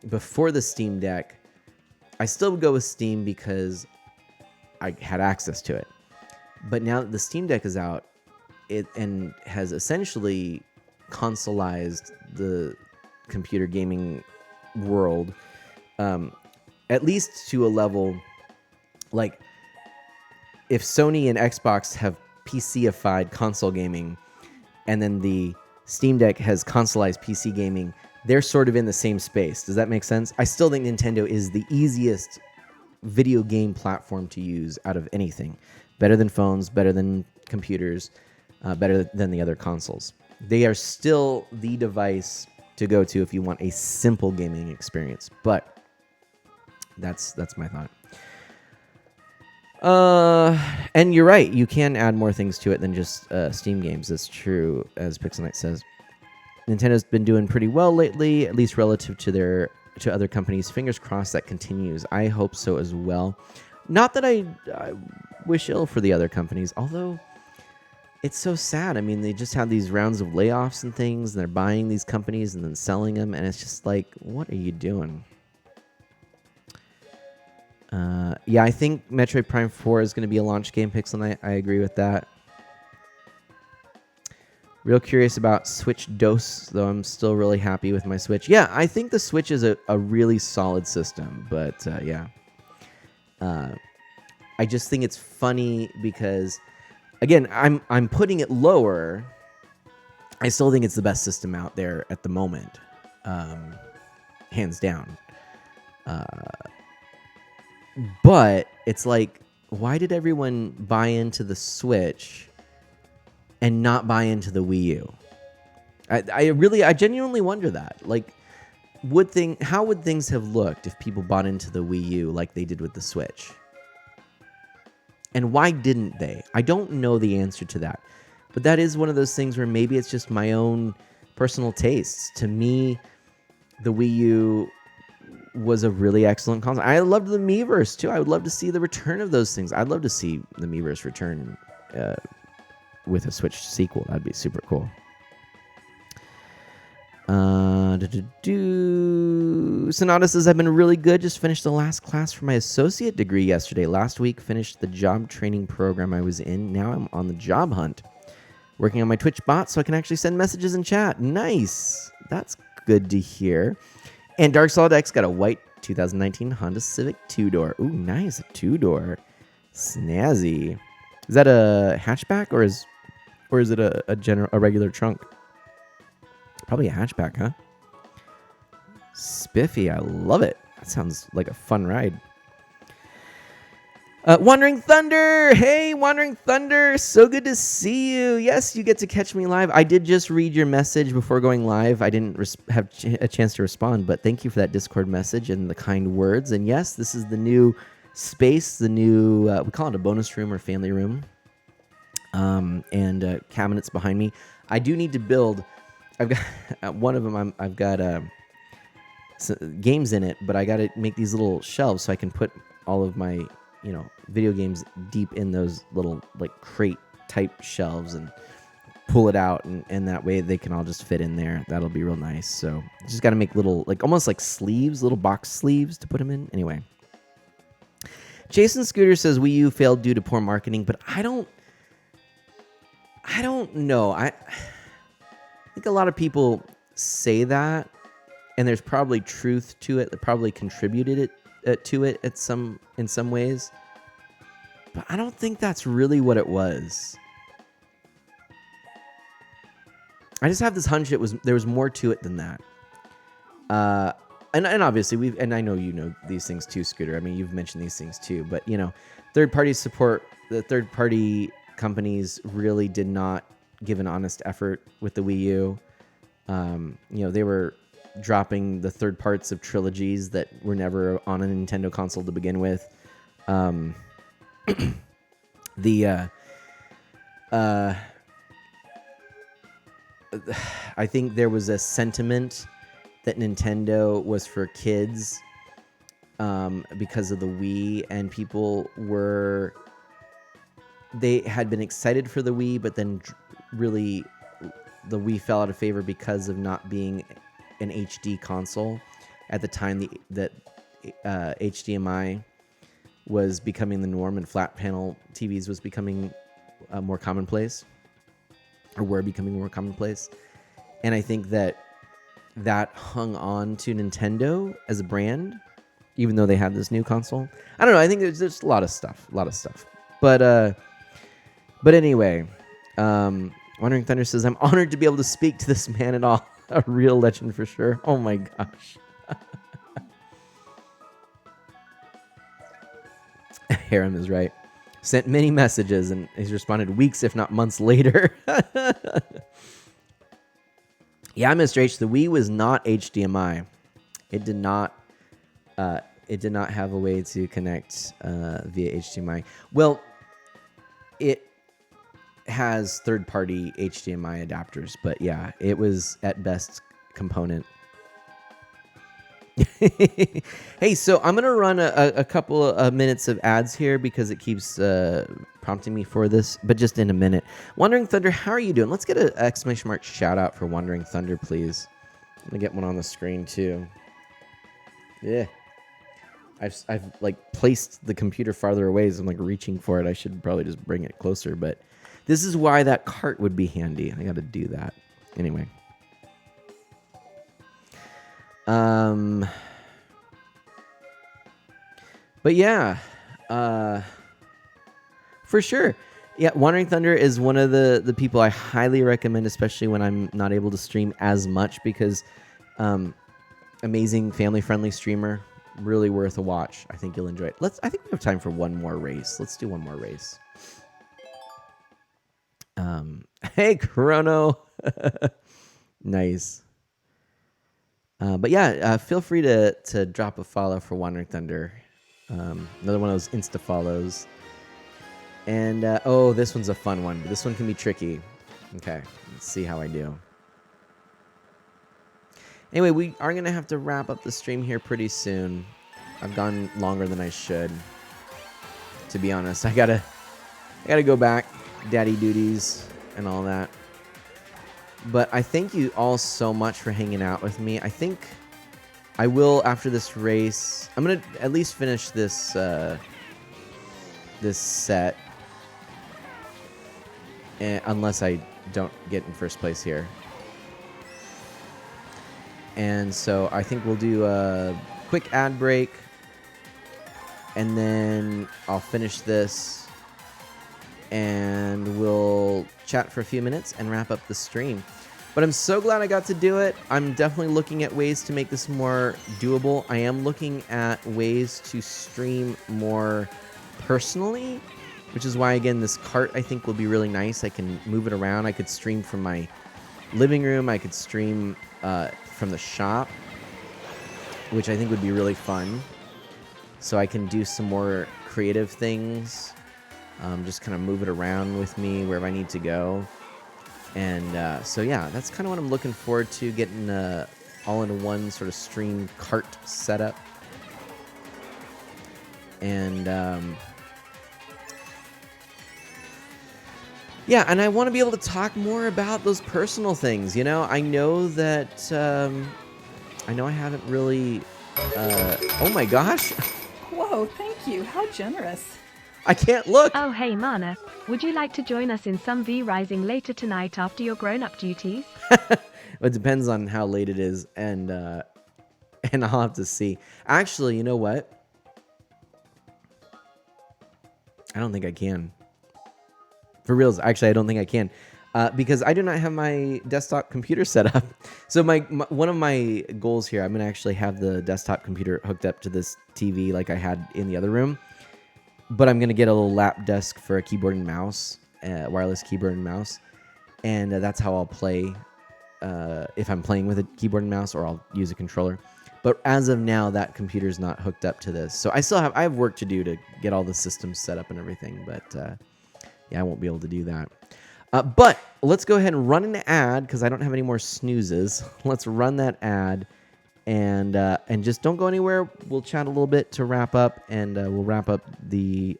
Before the Steam Deck, I still would go with Steam because I had access to it. But now that the Steam Deck is out, and has essentially consoleized the computer gaming world, at least to a level, like if Sony and Xbox have PC-ified console gaming, and then the Steam Deck has consoleized PC gaming, they're sort of in the same space. Does that make sense? I still think Nintendo is the easiest video game platform to use out of anything. Better than phones, better than computers, better than the other consoles. They are still the device to go to if you want a simple gaming experience. But that's my thought. And you're right. You can add more things to it than just Steam games. That's true, as Pixel Knight says. Nintendo's been doing pretty well lately, at least relative to other companies. Fingers crossed that continues. I hope so as well. Not that I wish ill for the other companies, although it's so sad. I mean, they just had these rounds of layoffs and things, and they're buying these companies and then selling them, and it's just like, what are you doing? Yeah, I think Metroid Prime 4 is going to be a launch game, Pixel Knight. I agree with that. Real curious about Switch DOS, though I'm still really happy with my Switch. Yeah, I think the Switch is a really solid system, but yeah. I just think it's funny because, again, I'm putting it lower. I still think it's the best system out there at the moment, hands down. But it's like, why did everyone buy into the Switch and not buy into the Wii U? I genuinely wonder that. Like, how would things have looked if people bought into the Wii U like they did with the Switch? And why didn't they? I don't know the answer to that. But that is one of those things where maybe it's just my own personal tastes. To me, the Wii U was a really excellent console. I loved the Miiverse too. I would love to see the return of those things. I'd love to see the Miiverse return with a Switch sequel. That'd be super cool. Sonata says, I've been really good. Just finished the last class for my associate degree yesterday. Last week, finished the job training program I was in. Now I'm on the job hunt. Working on my Twitch bot so I can actually send messages and chat. Nice. That's good to hear. And Dark Solid X got a white 2019 Honda Civic 2-door. Ooh, nice. A 2-door. Snazzy. Is that a hatchback or is it a regular trunk? Probably a hatchback, huh? Spiffy. I love it. That sounds like a fun ride. Wandering Thunder! Hey, Wandering Thunder! So good to see you. Yes, you get to catch me live. I did just read your message before going live. I didn't have a chance to respond, but thank you for that Discord message and the kind words. And yes, this is the new space, the new, we call it a bonus room or family room. And cabinets behind me. I do need to build, I've got, one of them, I've got games in it, but I got to make these little shelves so I can put all of my video games deep in those little like crate type shelves and pull it out, and that way they can all just fit in there. That'll be real nice. So just got to make little, like almost like sleeves, little box sleeves to put them in. Anyway, Jason Scooter says Wii U failed due to poor marketing, but I don't know. I think a lot of people say that, and there's probably truth to it. That probably contributed to it in some ways, but I don't think that's really what it was. I just have this hunch there was more to it than that. And obviously I know you know these things too, Scooter. I mean, you've mentioned these things too, but third-party support, the third-party companies really did not give an honest effort with the Wii U. They were dropping the third parts of trilogies that were never on a Nintendo console to begin with. I think there was a sentiment that Nintendo was for kids because of the Wii, and they had been excited for the Wii, but then really the Wii fell out of favor because of not being an HD console at the time that HDMI was becoming the norm and flat panel TVs was becoming more commonplace, or were becoming more commonplace. And I think that hung on to Nintendo as a brand, even though they had this new console. I don't know. I think there's a lot of stuff. But anyway, Wandering Thunder says, I'm honored to be able to speak to this man at all. A real legend for sure. Oh my gosh. Harem is right. Sent many messages and he's responded weeks, if not months later. Yeah, Mr. H, the Wii was not HDMI. It did not have a way to connect via HDMI. Well, it has third-party HDMI adapters, but yeah, it was at best component. Hey, so I'm gonna run a couple of minutes of ads here because it keeps prompting me for this, but just in a minute. Wandering Thunder, how are you doing? Let's get an exclamation mark shout out for Wandering Thunder, please. I'm gonna get one on the screen too. Yeah, I've like placed the computer farther away, so I'm like reaching for it. I should probably just bring it closer, but this is why that cart would be handy. I got to do that anyway. But yeah, for sure. Yeah, Wandering Thunder is one of the people I highly recommend, especially when I'm not able to stream as much, because amazing family-friendly streamer, really worth a watch. I think you'll enjoy it. I think we have time for one more race. Let's do one more race. Hey, Chrono. Nice. But yeah, feel free to drop a follow for Wandering Thunder. Another one of those Insta follows. And this one's a fun one. But this one can be tricky. Okay, let's see how I do. Anyway, we are gonna have to wrap up the stream here pretty soon. I've gone longer than I should, to be honest. I gotta go back, daddy duties and all that. But I thank you all so much for hanging out with me. I think I will, after this race, I'm gonna at least finish this this set, unless I don't get in first place here. And so I think we'll do a quick ad break, and then I'll finish this, and we'll chat for a few minutes and wrap up the stream. But I'm so glad I got to do it. I'm definitely looking at ways to make this more doable. I am looking at ways to stream more personally, which is why, again, this cart I think will be really nice. I can move it around. I could stream from my living room. I could stream from the shop, which I think would be really fun. So I can do some more creative things. Just kind of move it around with me wherever I need to go. And so, yeah, that's kind of what I'm looking forward to, getting all-in-one sort of stream cart setup. And yeah, and I want to be able to talk more about those personal things. You know, I know that I haven't really. Oh my gosh! Whoa, thank you. How generous. I can't look. Oh hey Mana, would you like to join us in some V-Rising later tonight after your grown-up duties? It depends on how late it is, and I'll have to see. Actually, you know what? I don't think I can. For reals, actually, I don't think I can. Because I do not have my desktop computer set up. So one of my goals here, I'm going to actually have the desktop computer hooked up to this TV like I had in the other room. But I'm going to get a little lap desk for a keyboard and mouse, wireless keyboard and mouse. And that's how I'll play if I'm playing with a keyboard and mouse, or I'll use a controller. But as of now, that computer's not hooked up to this. So I have work to do to get all the systems set up and everything. But yeah, I won't be able to do that. But let's go ahead and run an ad because I don't have any more snoozes. Let's run that ad. And just don't go anywhere. We'll chat a little bit to wrap up, and we'll wrap up the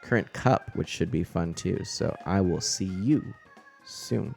current cup, which should be fun too. So I will see you soon.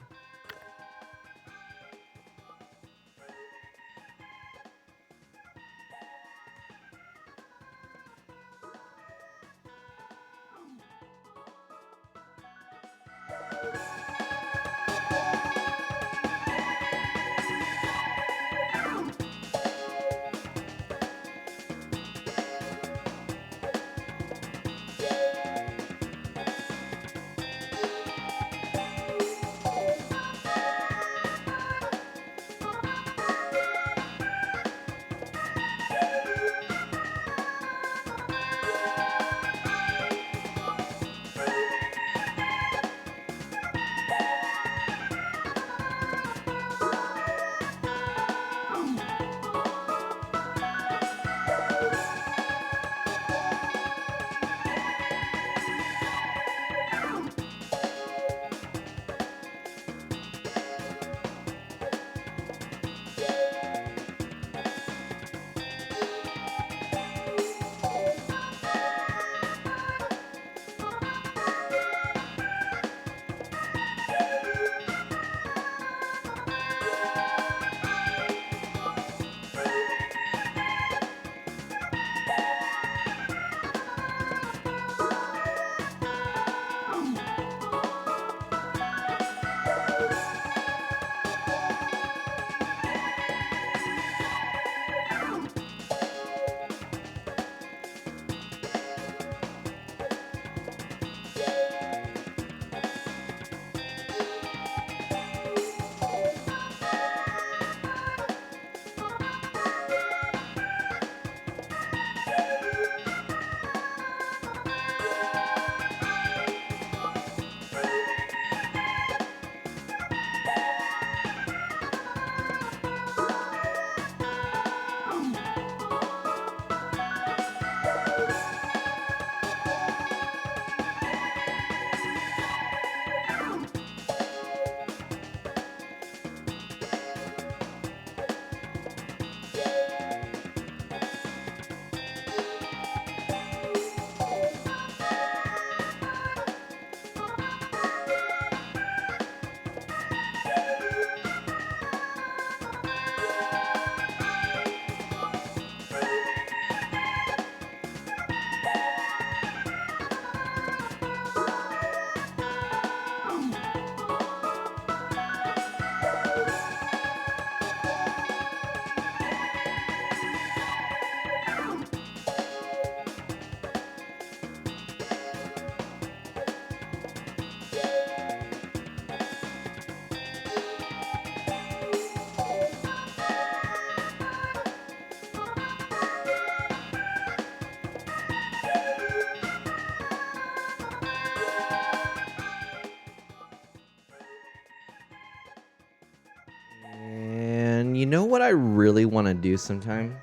you know what I really want to do sometime?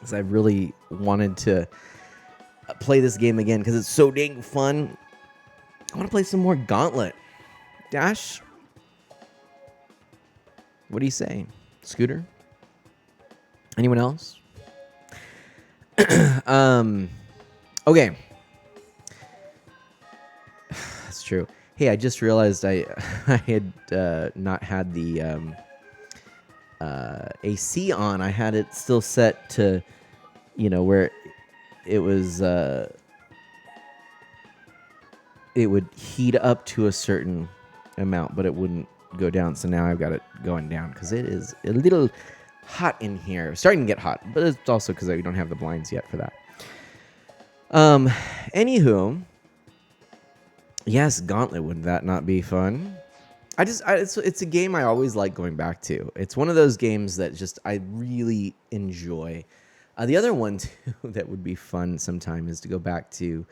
Is I really wanted to play this game again because it's so dang fun. I want to play some more Gauntlet. Dash, what do you say? Scooter? Anyone else? Okay. That's true. Hey, I just realized I had not had the AC on. I had it still set to, where it was it would heat up to a certain amount, but it wouldn't go down. So now I've got it going down because it is a little hot in here. Starting to get hot, but it's also because I don't have the blinds yet for that. Anywho, yes, Gauntlet, would that not be fun? It's a game I always like going back to. It's one of those games that just I really enjoy. The other one too that would be fun sometime is to go back to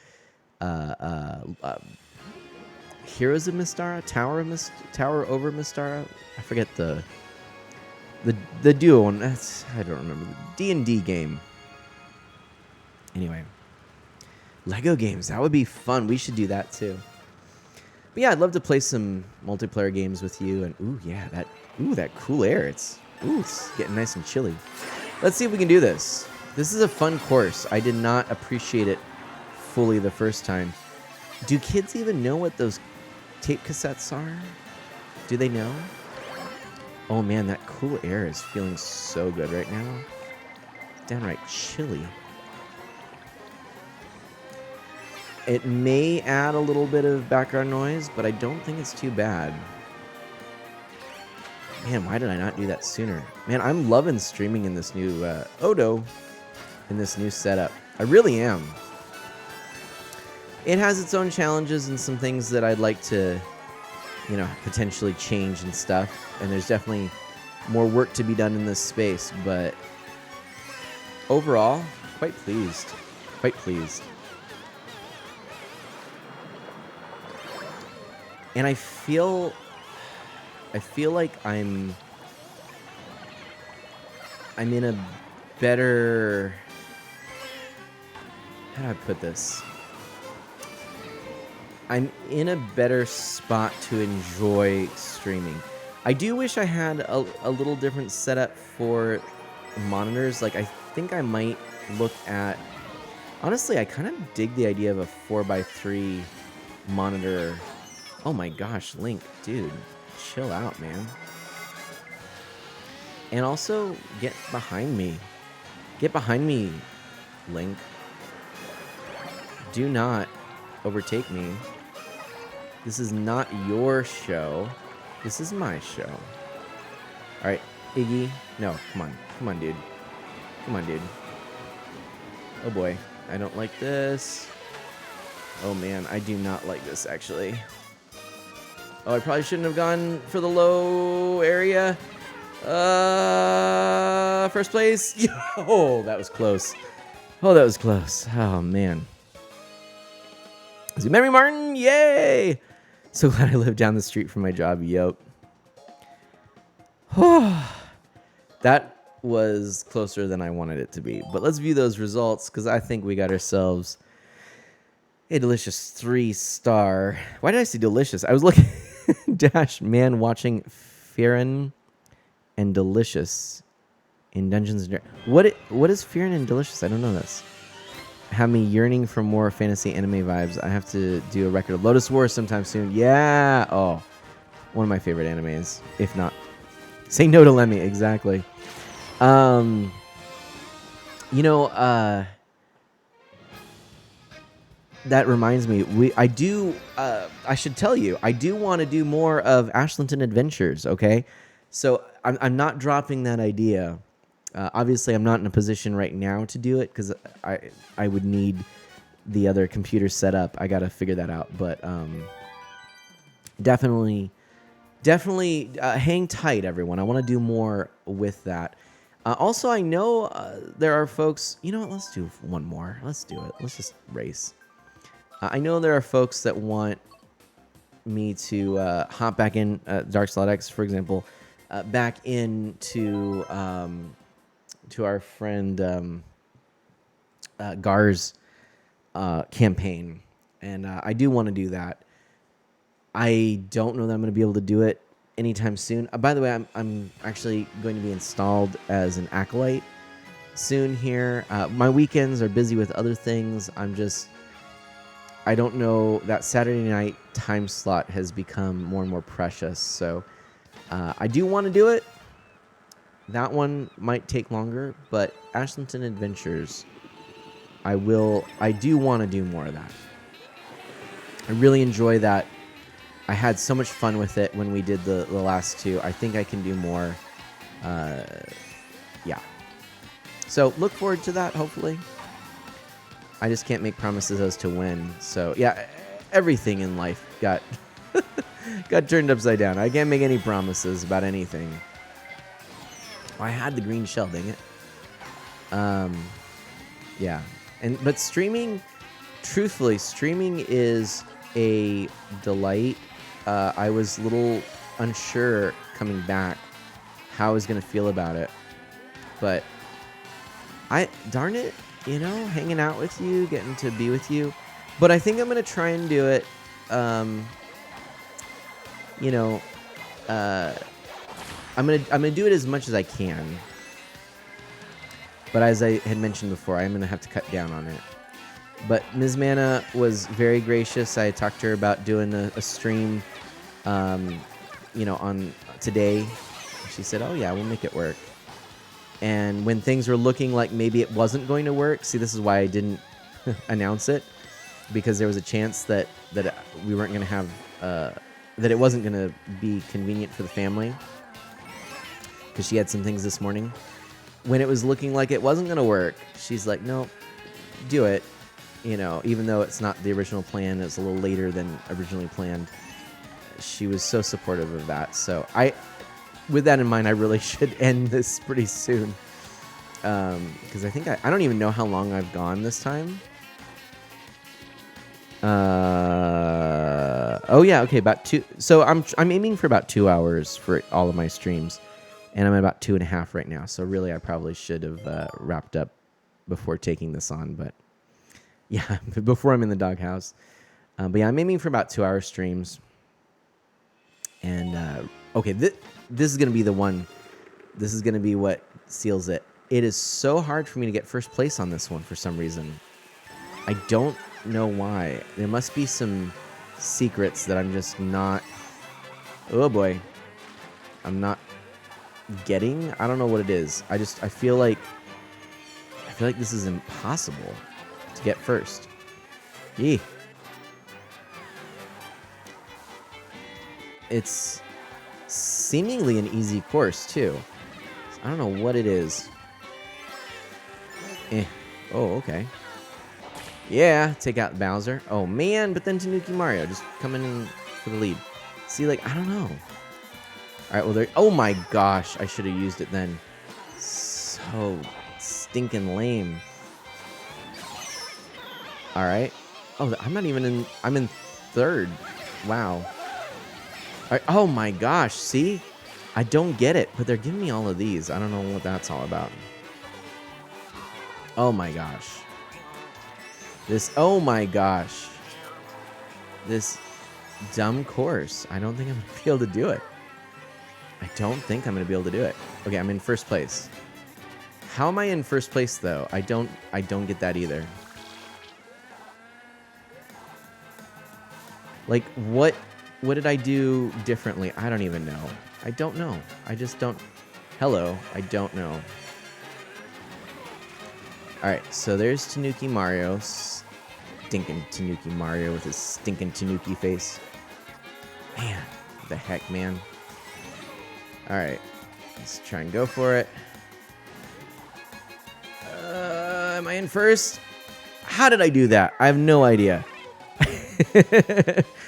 Heroes of Mystara, Tower over Mystara. I forget the duo one. I don't remember the D&D game. Anyway, Lego games, that would be fun. We should do that too. But yeah, I'd love to play some multiplayer games with you. And that cool air. It's getting nice and chilly. Let's see if we can do this. This is a fun course. I did not appreciate it fully the first time. Do kids even know what those tape cassettes are? Do they know? Oh man, that cool air is feeling so good right now. Downright chilly. It may add a little bit of background noise, but I don't think it's too bad. Man, why did I not do that sooner? Man, I'm loving streaming in this new Odo, in this new setup. I really am. It has its own challenges and some things that I'd like to, potentially change and stuff. And there's definitely more work to be done in this space, but overall, quite pleased. Quite pleased. And I feel like I'm in a better, how do I put this? I'm in a better spot to enjoy streaming. I do wish I had a little different setup for monitors. Like, I think I might look at, honestly, I kind of dig the idea of a 4x3 monitor. Oh my gosh, Link, dude, chill out, man. And also, get behind me. Get behind me, Link. Do not overtake me. This is not your show. This is my show. All right, Iggy. No, come on. Come on, dude. Come on, dude. Oh boy, I don't like this. Oh man, I do not like this, actually. Oh, I probably shouldn't have gone for the low area. First place. Oh, that was close. Oh, that was close. Oh, man. Mary Martin, yay! So glad I live down the street from my job. Yup. That was closer than I wanted it to be. But let's view those results, because I think we got ourselves a delicious 3-star. Why did I say delicious? I was looking... Dash, man, watching Fearin' and Delicious in Dungeons and Dragons. What is Fearin' and Delicious? I don't know this. Have me yearning for more fantasy anime vibes. I have to do a record of Lotus Wars sometime soon. Yeah. Oh, one of my favorite animes, if not. Say no to Lemmy. Exactly. That reminds me, I should tell you, I do want to do more of Ashlinton Adventures, okay? So I'm not dropping that idea. Obviously, I'm not in a position right now to do it because I would need the other computer set up. I got to figure that out. But definitely hang tight, everyone. I want to do more with that. Also, I know there are folks... You know what? Let's do one more. Let's do it. Let's just race. I know there are folks that want me to hop back in Dark Slot X, for example. back into to our friend Gar's campaign, and I do want to do that. I don't know that I'm going to be able to do it anytime soon. By the way, I'm actually going to be installed as an acolyte soon here. My weekends are busy with other things. I don't know, that Saturday night time slot has become more and more precious. So I do want to do it. That one might take longer, but Ashlington Adventures, I do want to do more of that. I really enjoy that. I had so much fun with it when we did the last two. I think I can do more. Yeah. So look forward to that, hopefully. I just can't make promises as to when. So yeah, everything in life got got turned upside down. I can't make any promises about anything. Oh, I had the green shell, dang it. Yeah. But streaming, truthfully, streaming is a delight. I was a little unsure coming back how I was going to feel about it. But darn it, hanging out with you, getting to be with you. But I think I'm going to try and do it, I'm going to do it as much as I can. But as I had mentioned before, I'm going to have to cut down on it. But Ms. Mana was very gracious. I talked to her about doing a stream, on today. She said, "Oh yeah, we'll make it work." And when things were looking like maybe it wasn't going to work, see, this is why I didn't announce it, because there was a chance that we weren't going to have, that it wasn't going to be convenient for the family, because she had some things this morning. When it was looking like it wasn't going to work, she's like, "No, do it." Even though it's not the original plan, it's a little later than originally planned. She was so supportive of that. So with that in mind, I really should end this pretty soon. Because I think I don't even know how long I've gone this time. Oh yeah, okay, about 2. So I'm aiming for about 2 hours for all of my streams, and I'm at about 2.5 right now. So really, I probably should have wrapped up before taking this on, but yeah, before I'm in the doghouse. But yeah, I'm aiming for about 2 hour streams. And okay, this is gonna be the one. This is gonna be what seals it. It is so hard for me to get first place on this one for some reason. I don't know why. There must be some secrets that I'm just not. Oh boy, I'm not getting. I don't know what it is. I feel like this is impossible to get first. Yee. It's seemingly an easy course too. I don't know what it is. Oh, okay. Yeah, take out Bowser. Oh man, but then Tanuki Mario just coming in for the lead. See, like, I don't know. Alright, well there. Oh my gosh, I should have used it then. So stinking lame. Alright. Oh, I'm not even in. I'm in third. Wow. Alright, oh my gosh, see? I don't get it, but they're giving me all of these. I don't know what that's all about. Oh my gosh. Oh my gosh. This dumb course. I don't think I'm going to be able to do it. I don't think I'm going to be able to do it. Okay, I'm in first place. How am I in first place though? I don't get that either. Like, what did I do differently? I don't even know. I don't know. I just don't. Hello, I don't know. Alright, so there's Tanuki Mario. Stinking Tanuki Mario with his stinking Tanuki face. Man, what the heck, man. Alright, let's try and go for it. Am I in first? How did I do that? I have no idea.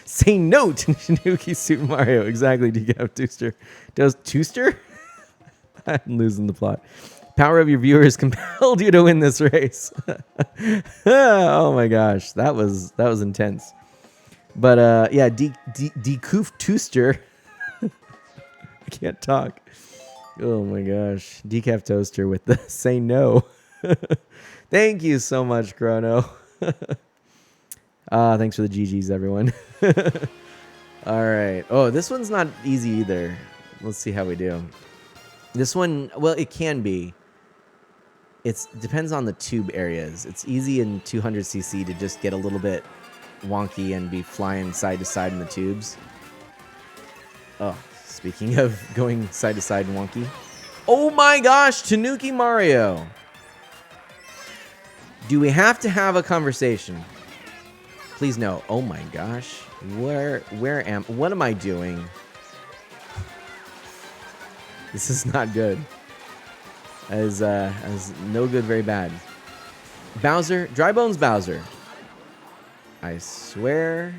Say no to Tanuki Super Mario. Exactly, Decaf Tooster. Does Tooster? I'm losing the plot. Power of your viewers compelled you to win this race. Oh my gosh, that was intense. But yeah, Decaf Tooster. I can't talk. Oh my gosh. Decaf toaster with the say no. Thank you so much, Chrono. Thanks for the GGs, everyone. All right. Oh, this one's not easy either. Let's see how we do. This one, well, it can be. It depends on the tube areas. It's easy in 200cc to just get a little bit wonky and be flying side to side in the tubes. Oh, speaking of going side to side and wonky. Oh my gosh, Tanuki Mario. Do we have to have a conversation? Please no. Oh my gosh. What am I doing? This is not good. As no good, very bad. Bowser, Dry Bones Bowser. I swear.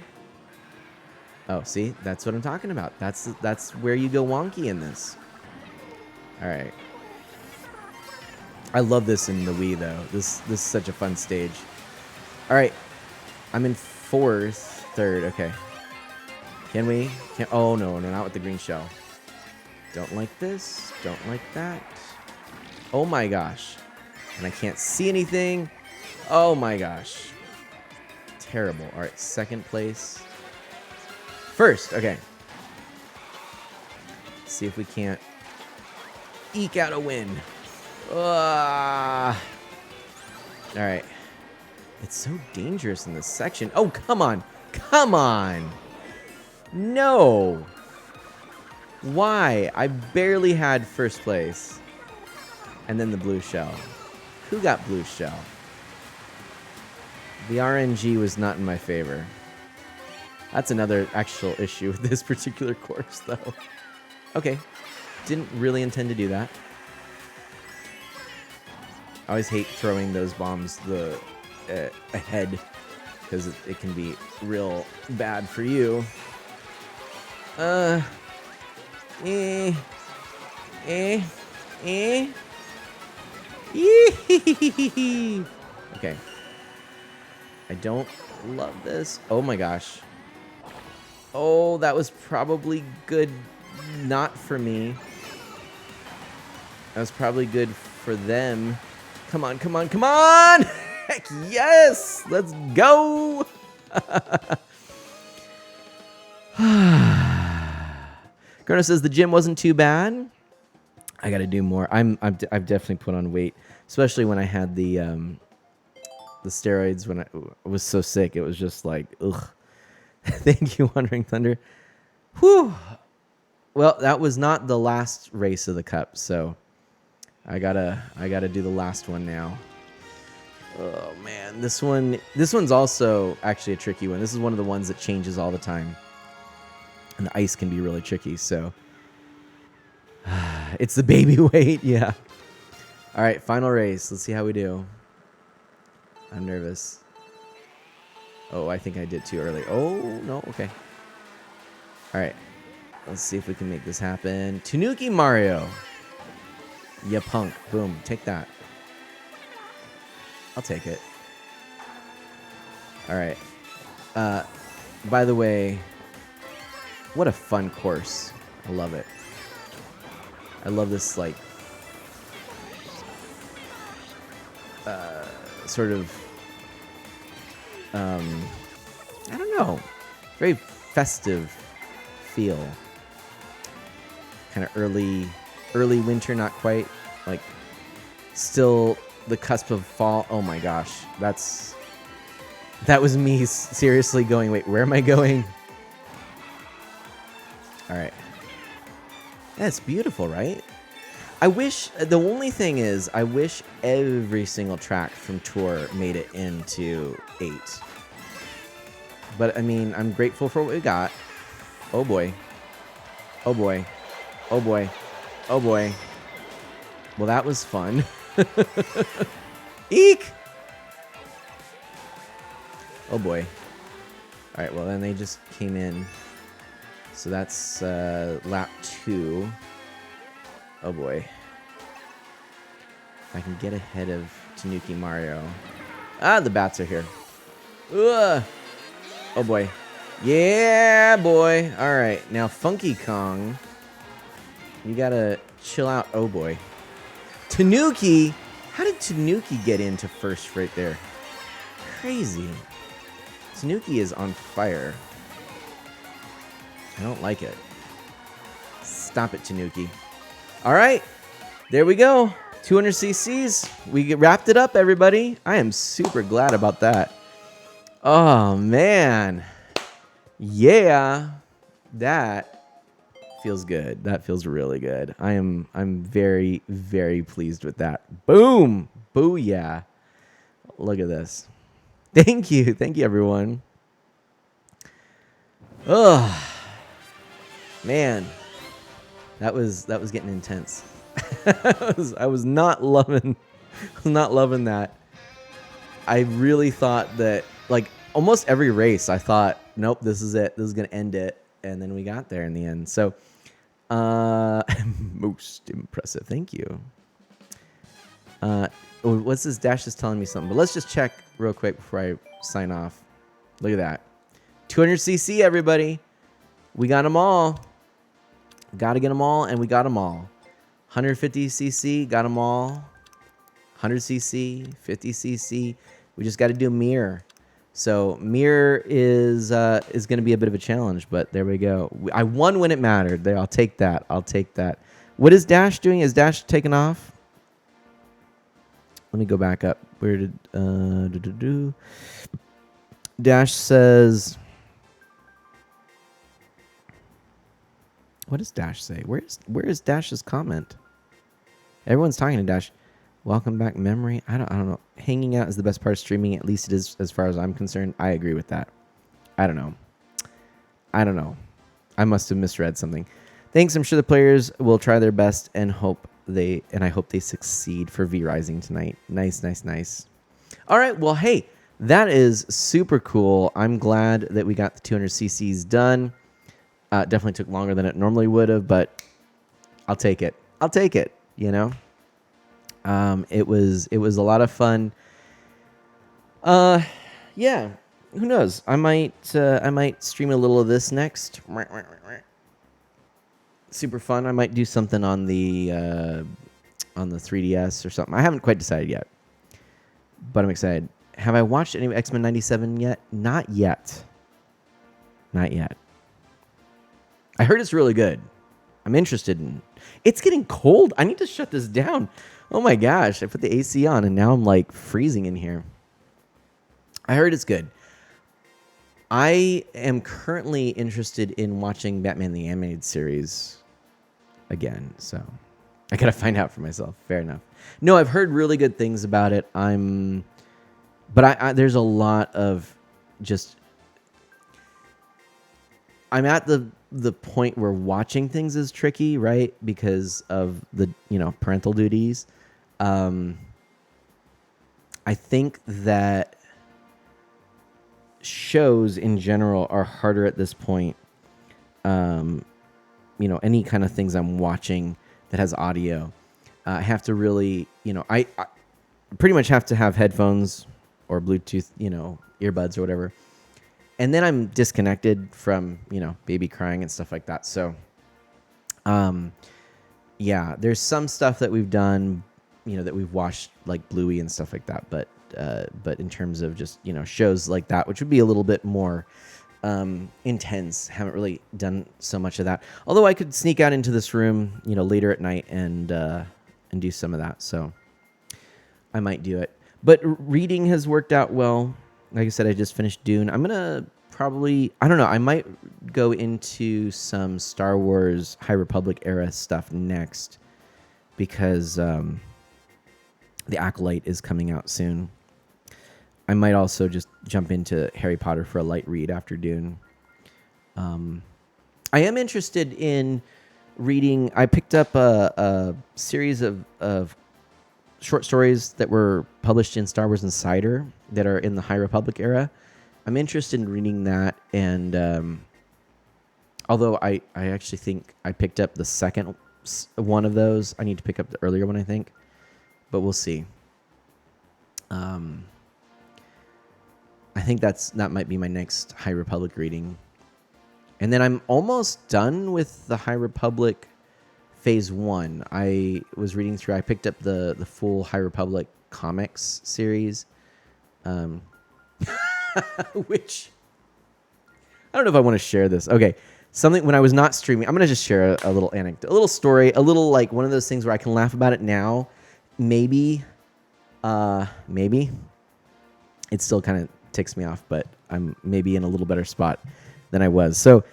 Oh, see, that's what I'm talking about. That's where you go wonky in this. All right. I love this in the Wii though. This is such a fun stage. All right, I'm in third. Okay. Can we? Oh no, not with the green shell. Don't like this. Don't like that. Oh my gosh. And I can't see anything. Oh my gosh. Terrible. All right, second place. First, okay. Let's see if we can't eke out a win. All right. It's so dangerous in this section. Oh, come on. Come on. No. Why? I barely had first place. And then the blue shell. Who got blue shell? The RNG was not in my favor. That's another actual issue with this particular course, though. Okay. Didn't really intend to do that. I always hate throwing those bombs ahead because it can be real bad for you. Okay. I don't love this. Oh my gosh. Oh, that was probably good. Not for me. That was probably good for them. Come on, come on, come on! Heck yes! Let's go! Chrono says the gym wasn't too bad. I got to do more. I've definitely put on weight, especially when I had the steroids when I was so sick. It was just like, ugh. Thank you, Wandering Thunder. Whew. Well, that was not the last race of the cup, so I gotta do the last one now. Oh man, this one's also actually a tricky one. This is one of the ones that changes all the time, and the ice can be really tricky. So it's the baby weight, yeah. All right, final race. Let's see how we do. I'm nervous. Oh, I think I did too early. Oh no, okay. All right, let's see if we can make this happen. Tanuki Mario. Ya punk. Boom. Take that. I'll take it. All right. By the way, what a fun course. I love it. I love this, like, sort of, I don't know, very festive feel. Kind of early winter, not quite, like still the cusp of fall. Oh my gosh, that was me seriously going, wait, where am I going? All right. Yeah, it's beautiful, right? I wish, the only thing is, I wish every single track from Tour made it into 8. But I mean, I'm grateful for what we got. Oh boy. Oh boy. Oh boy. Oh boy. Well, that was fun. Eek! Oh boy. All right, well, then they just came in. So that's lap 2. Oh boy. If I can get ahead of Tanuki Mario. Ah, the bats are here. Ugh. Oh boy. Yeah, boy. All right, now Funky Kong You gotta chill out. Oh boy. Tanuki? How did Tanuki get into first right there? Crazy. Tanuki is on fire. I don't like it. Stop it, Tanuki. All right. There we go. 200 cc's. We wrapped it up, everybody. I am super glad about that. Oh, man. Yeah. That feels good. That feels really good. I'm very, very pleased with that. Boom. Booyah. Look at this. Thank you. Thank you, everyone. Oh, man. That was getting intense. I was not loving that. I really thought that, like, almost every race I thought, nope, this is it. This is going to end it. And then we got there in the end. So, most impressive. Thank you. What's this? Dash is telling me something, but let's just check real quick before I sign off. Look at that. 200cc, everybody. We got them all. Got to get them all, and we got them all. 150cc, got them all. 100cc, 50cc. We just got to do mirror. So mirror is going to be a bit of a challenge, but there we go. I won when it mattered. There, I'll take that. I'll take that. What is Dash doing? Is Dash taking off? Let me go back up. Where did Dash says? What does Dash say? Where is Dash's comment? Everyone's talking to Dash. Welcome back, memory. I don't know. Hanging out is the best part of streaming. At least it is, as far as I'm concerned. I agree with that. I don't know. I must have misread something. Thanks. I'm sure the players will try their best and I hope they succeed for V Rising tonight. Nice. All right. Well, hey, that is super cool. I'm glad that we got the 200cc's done. Definitely took longer than it normally would have, but I'll take it. You know. It was a lot of fun. Yeah. Who knows? I might stream a little of this next. Super fun. I might do something on the 3DS or something. I haven't quite decided yet, but I'm excited. Have I watched any X-Men 97 yet? Not yet. I heard it's really good. I'm interested in. It's getting cold. I need to shut this down. Oh my gosh, I put the AC on and now I'm like freezing in here. I heard it's good. I am currently interested in watching Batman the Animated Series again, so I gotta find out for myself. Fair enough. No, I've heard really good things about it. But there's a lot of just. I'm at the point where watching things is tricky, right? Because of the parental duties. I think that shows in general are harder at this point. Any kind of things I'm watching that has audio, I have to really, I pretty much have to have headphones or Bluetooth, earbuds or whatever. And then I'm disconnected from, baby crying and stuff like that. So, yeah, there's some stuff that we've done, that we've watched like Bluey and stuff like that. But in terms of just, shows like that, which would be a little bit more intense, haven't really done so much of that. Although I could sneak out into this room, later at night and do some of that. So I might do it. But reading has worked out well. Like I said, I just finished Dune. I'm going to probably, I don't know, I might go into some Star Wars High Republic era stuff next because the Acolyte is coming out soon. I might also just jump into Harry Potter for a light read after Dune. I am interested in reading. I picked up a series of short stories that were published in Star Wars Insider that are in the High Republic era. I'm interested in reading that, and although I actually think I picked up the second one of those, I need to pick up the earlier one, I think, but we'll see. I think that might be my next High Republic reading, and then I'm almost done with the High Republic phase 1. I was reading through. I picked up the full High Republic comics series, which I don't know if I want to share this. Okay, something when I was not streaming, I'm gonna just share a little anecdote, a little story, a little like one of those things where I can laugh about it now. Maybe it still kind of ticks me off, but I'm maybe in a little better spot than I was. So,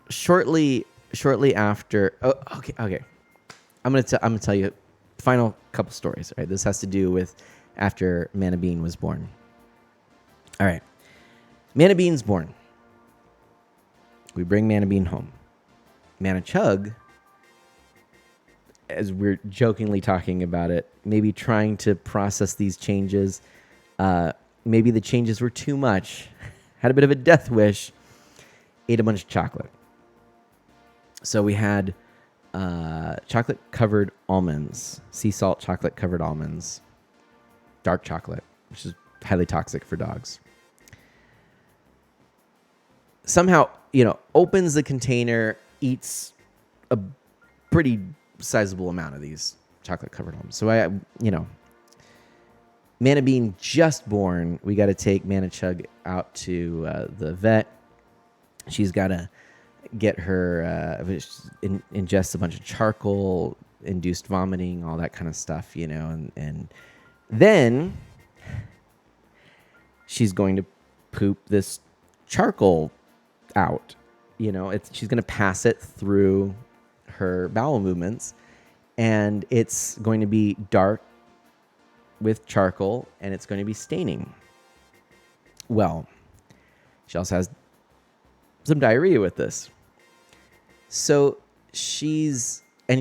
shortly after, okay, I'm gonna tell you final couple stories. All right, this has to do with after Mana Bean was born. All right, Mana Bean's born. We bring Mana Bean home. Mana Chug, as we're jokingly talking about it, maybe trying to process these changes. Maybe the changes were too much. Had a bit of a death wish. Ate a bunch of chocolate. So we had chocolate-covered almonds, sea salt chocolate-covered almonds, dark chocolate, which is highly toxic for dogs. Somehow, opens the container, eats a pretty sizable amount of these chocolate-covered almonds. So Mana Bean just born. We got to take Mana Chug out to the vet. She's got to get her ingest a bunch of charcoal, induced vomiting, all that kind of stuff, and then she's going to poop this charcoal out. She's going to pass it through her bowel movements, and it's going to be dark with charcoal, and it's going to be staining. Well, she also has some diarrhea with this. So she's we're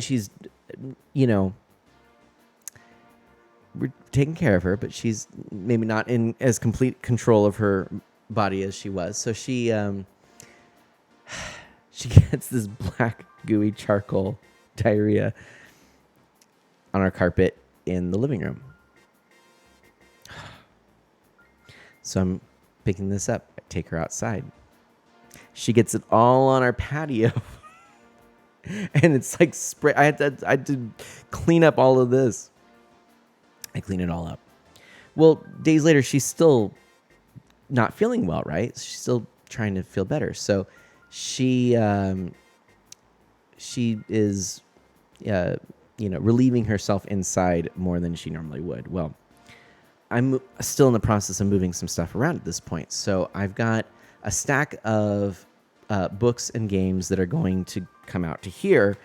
taking care of her, but she's maybe not in as complete control of her body as she was. So she gets this black gooey charcoal diarrhea on our carpet in the living room. So I'm picking this up. I take her outside. She gets it all on our patio. And it's like spray. I had to clean up all of this. I clean it all up. Well, days later, she's still not feeling well, right? She's still trying to feel better. So she is, relieving herself inside more than she normally would. Well, I'm still in the process of moving some stuff around at this point. So I've got a stack of books and games that are going to come out to here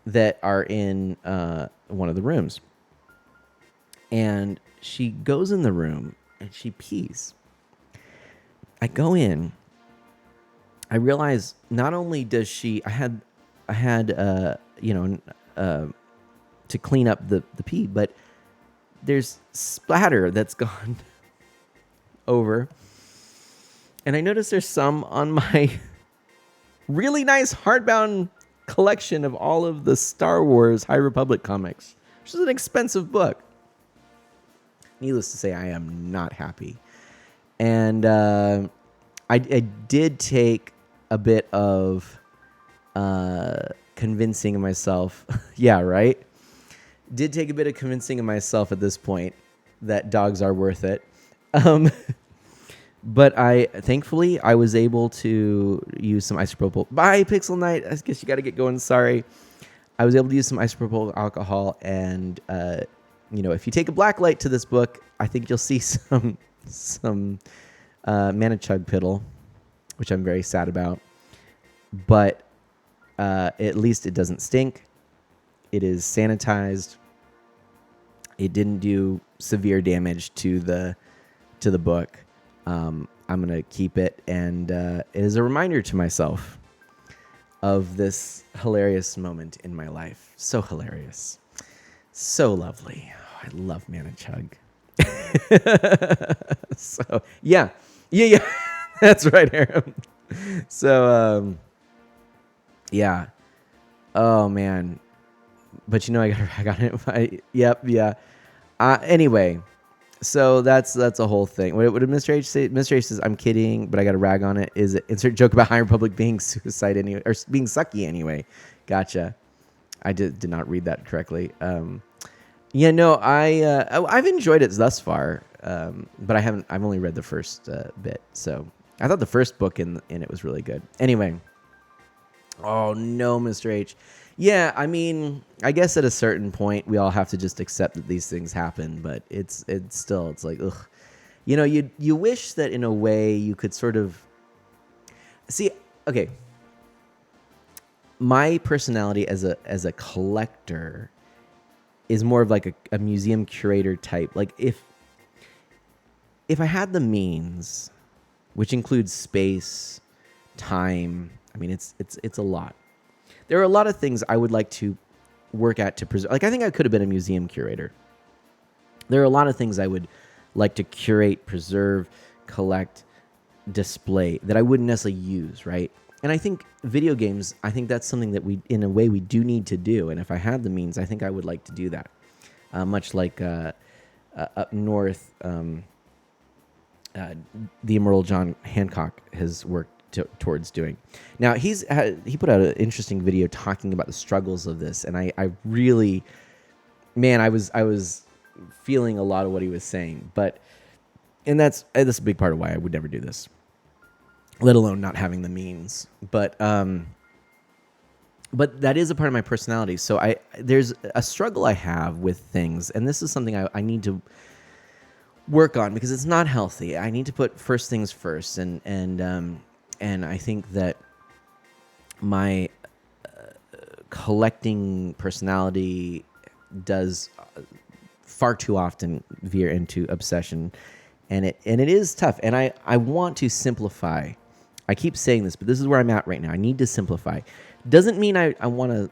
that are in one of the rooms. And she goes in the room and she pees. I go in. I realize not only does she, I had to clean up the pee, but there's splatter that's gone over. And I noticed there's some on my really nice hardbound collection of all of the Star Wars High Republic comics, which is an expensive book. Needless to say, I am not happy. And I did take a bit of convincing myself. Yeah, right? Did take a bit of convincing of myself at this point that dogs are worth it. But thankfully, I was able to use some isopropyl. Bye, Pixel Knight. I guess you got to get going. Sorry. I was able to use some isopropyl alcohol, and if you take a black light to this book, I think you'll see some Mana Chug piddle, which I'm very sad about. But at least it doesn't stink. It is sanitized. It didn't do severe damage to the book. I'm going to keep it, and it is a reminder to myself of this hilarious moment in my life. So hilarious. So lovely. Oh, I love Mana Chug. So, yeah. That's right, Aaron. So, yeah. Oh, man. But I got it. Yep, yeah. Anyway, So that's a whole thing. What did Mr. H say? Mr. H says, "I'm kidding, but I got to rag on it." Is it insert joke about High Republic being suicide anyway, or being sucky anyway? Gotcha. I did not read that correctly. Yeah, no, I've enjoyed it thus far, but I've only read the first bit, so I thought the first book in it was really good. Anyway, oh no, Mr. H. Yeah, I mean, I guess at a certain point we all have to just accept that these things happen, but it's like, ugh. You know, you wish that in a way you could sort of see. Okay, my personality as a collector is more of like a museum curator type. Like if I had the means, which includes space, time, I mean it's a lot. There are a lot of things I would like to work at to preserve. Like I think I could have been a museum curator. There are a lot of things I would like to curate, preserve, collect, display that I wouldn't necessarily use, right? And I think video games, I think that's something that we, in a way, we do need to do. And if I had the means, I think I would like to do that. Much like up north, the Emerald John Hancock has worked towards doing. Now, he put out an interesting video talking about the struggles of this. And I really, man, I was feeling a lot of what he was saying. And that's a big part of why I would never do this, let alone not having the means. But that is a part of my personality. So there's a struggle I have with things, and this is something I need to work on because it's not healthy. I need to put first things first, and I think that my collecting personality does far too often veer into obsession, and it is tough. And I want to simplify. I keep saying this, but this is where I'm at right now. I need to simplify. Doesn't mean I want to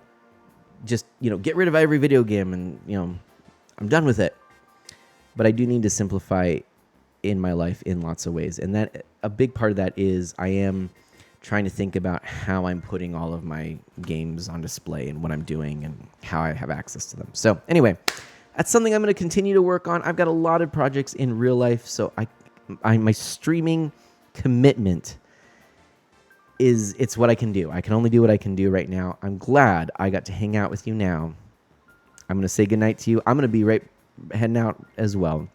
just, get rid of every video game and, I'm done with it. But I do need to simplify in my life in lots of ways. And that a big part of that is I am trying to think about how I'm putting all of my games on display and what I'm doing and how I have access to them. So anyway, that's something I'm going to continue to work on. I've got a lot of projects in real life. So my streaming commitment it's what I can do. I can only do what I can do right now. I'm glad I got to hang out with you now. I'm going to say goodnight to you. I'm going to be heading out as well.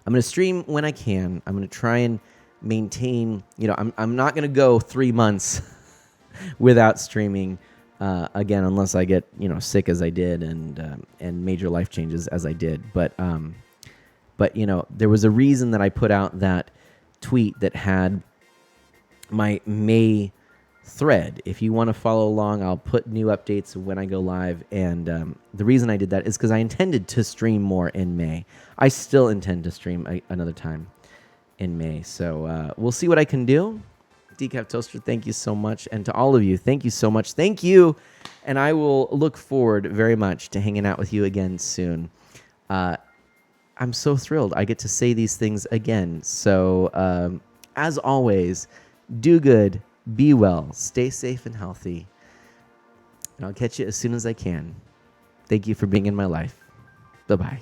I'm going to stream when I can. I'm going to try and maintain, I'm not going to go 3 months without streaming again, unless I get, sick as I did and major life changes as I did. But there was a reason that I put out that tweet that had my May thread. If you want to follow along, I'll put new updates when I go live. And the reason I did that is because I intended to stream more in May. I still intend to stream another time in May. So we'll see what I can do. Decaf Toaster, thank you so much. And to all of you, thank you so much. Thank you. And I will look forward very much to hanging out with you again soon. I'm so thrilled I get to say these things again. So as always, do good, be well, stay safe and healthy, and I'll catch you as soon as I can. Thank you for being in my life. Bye-bye.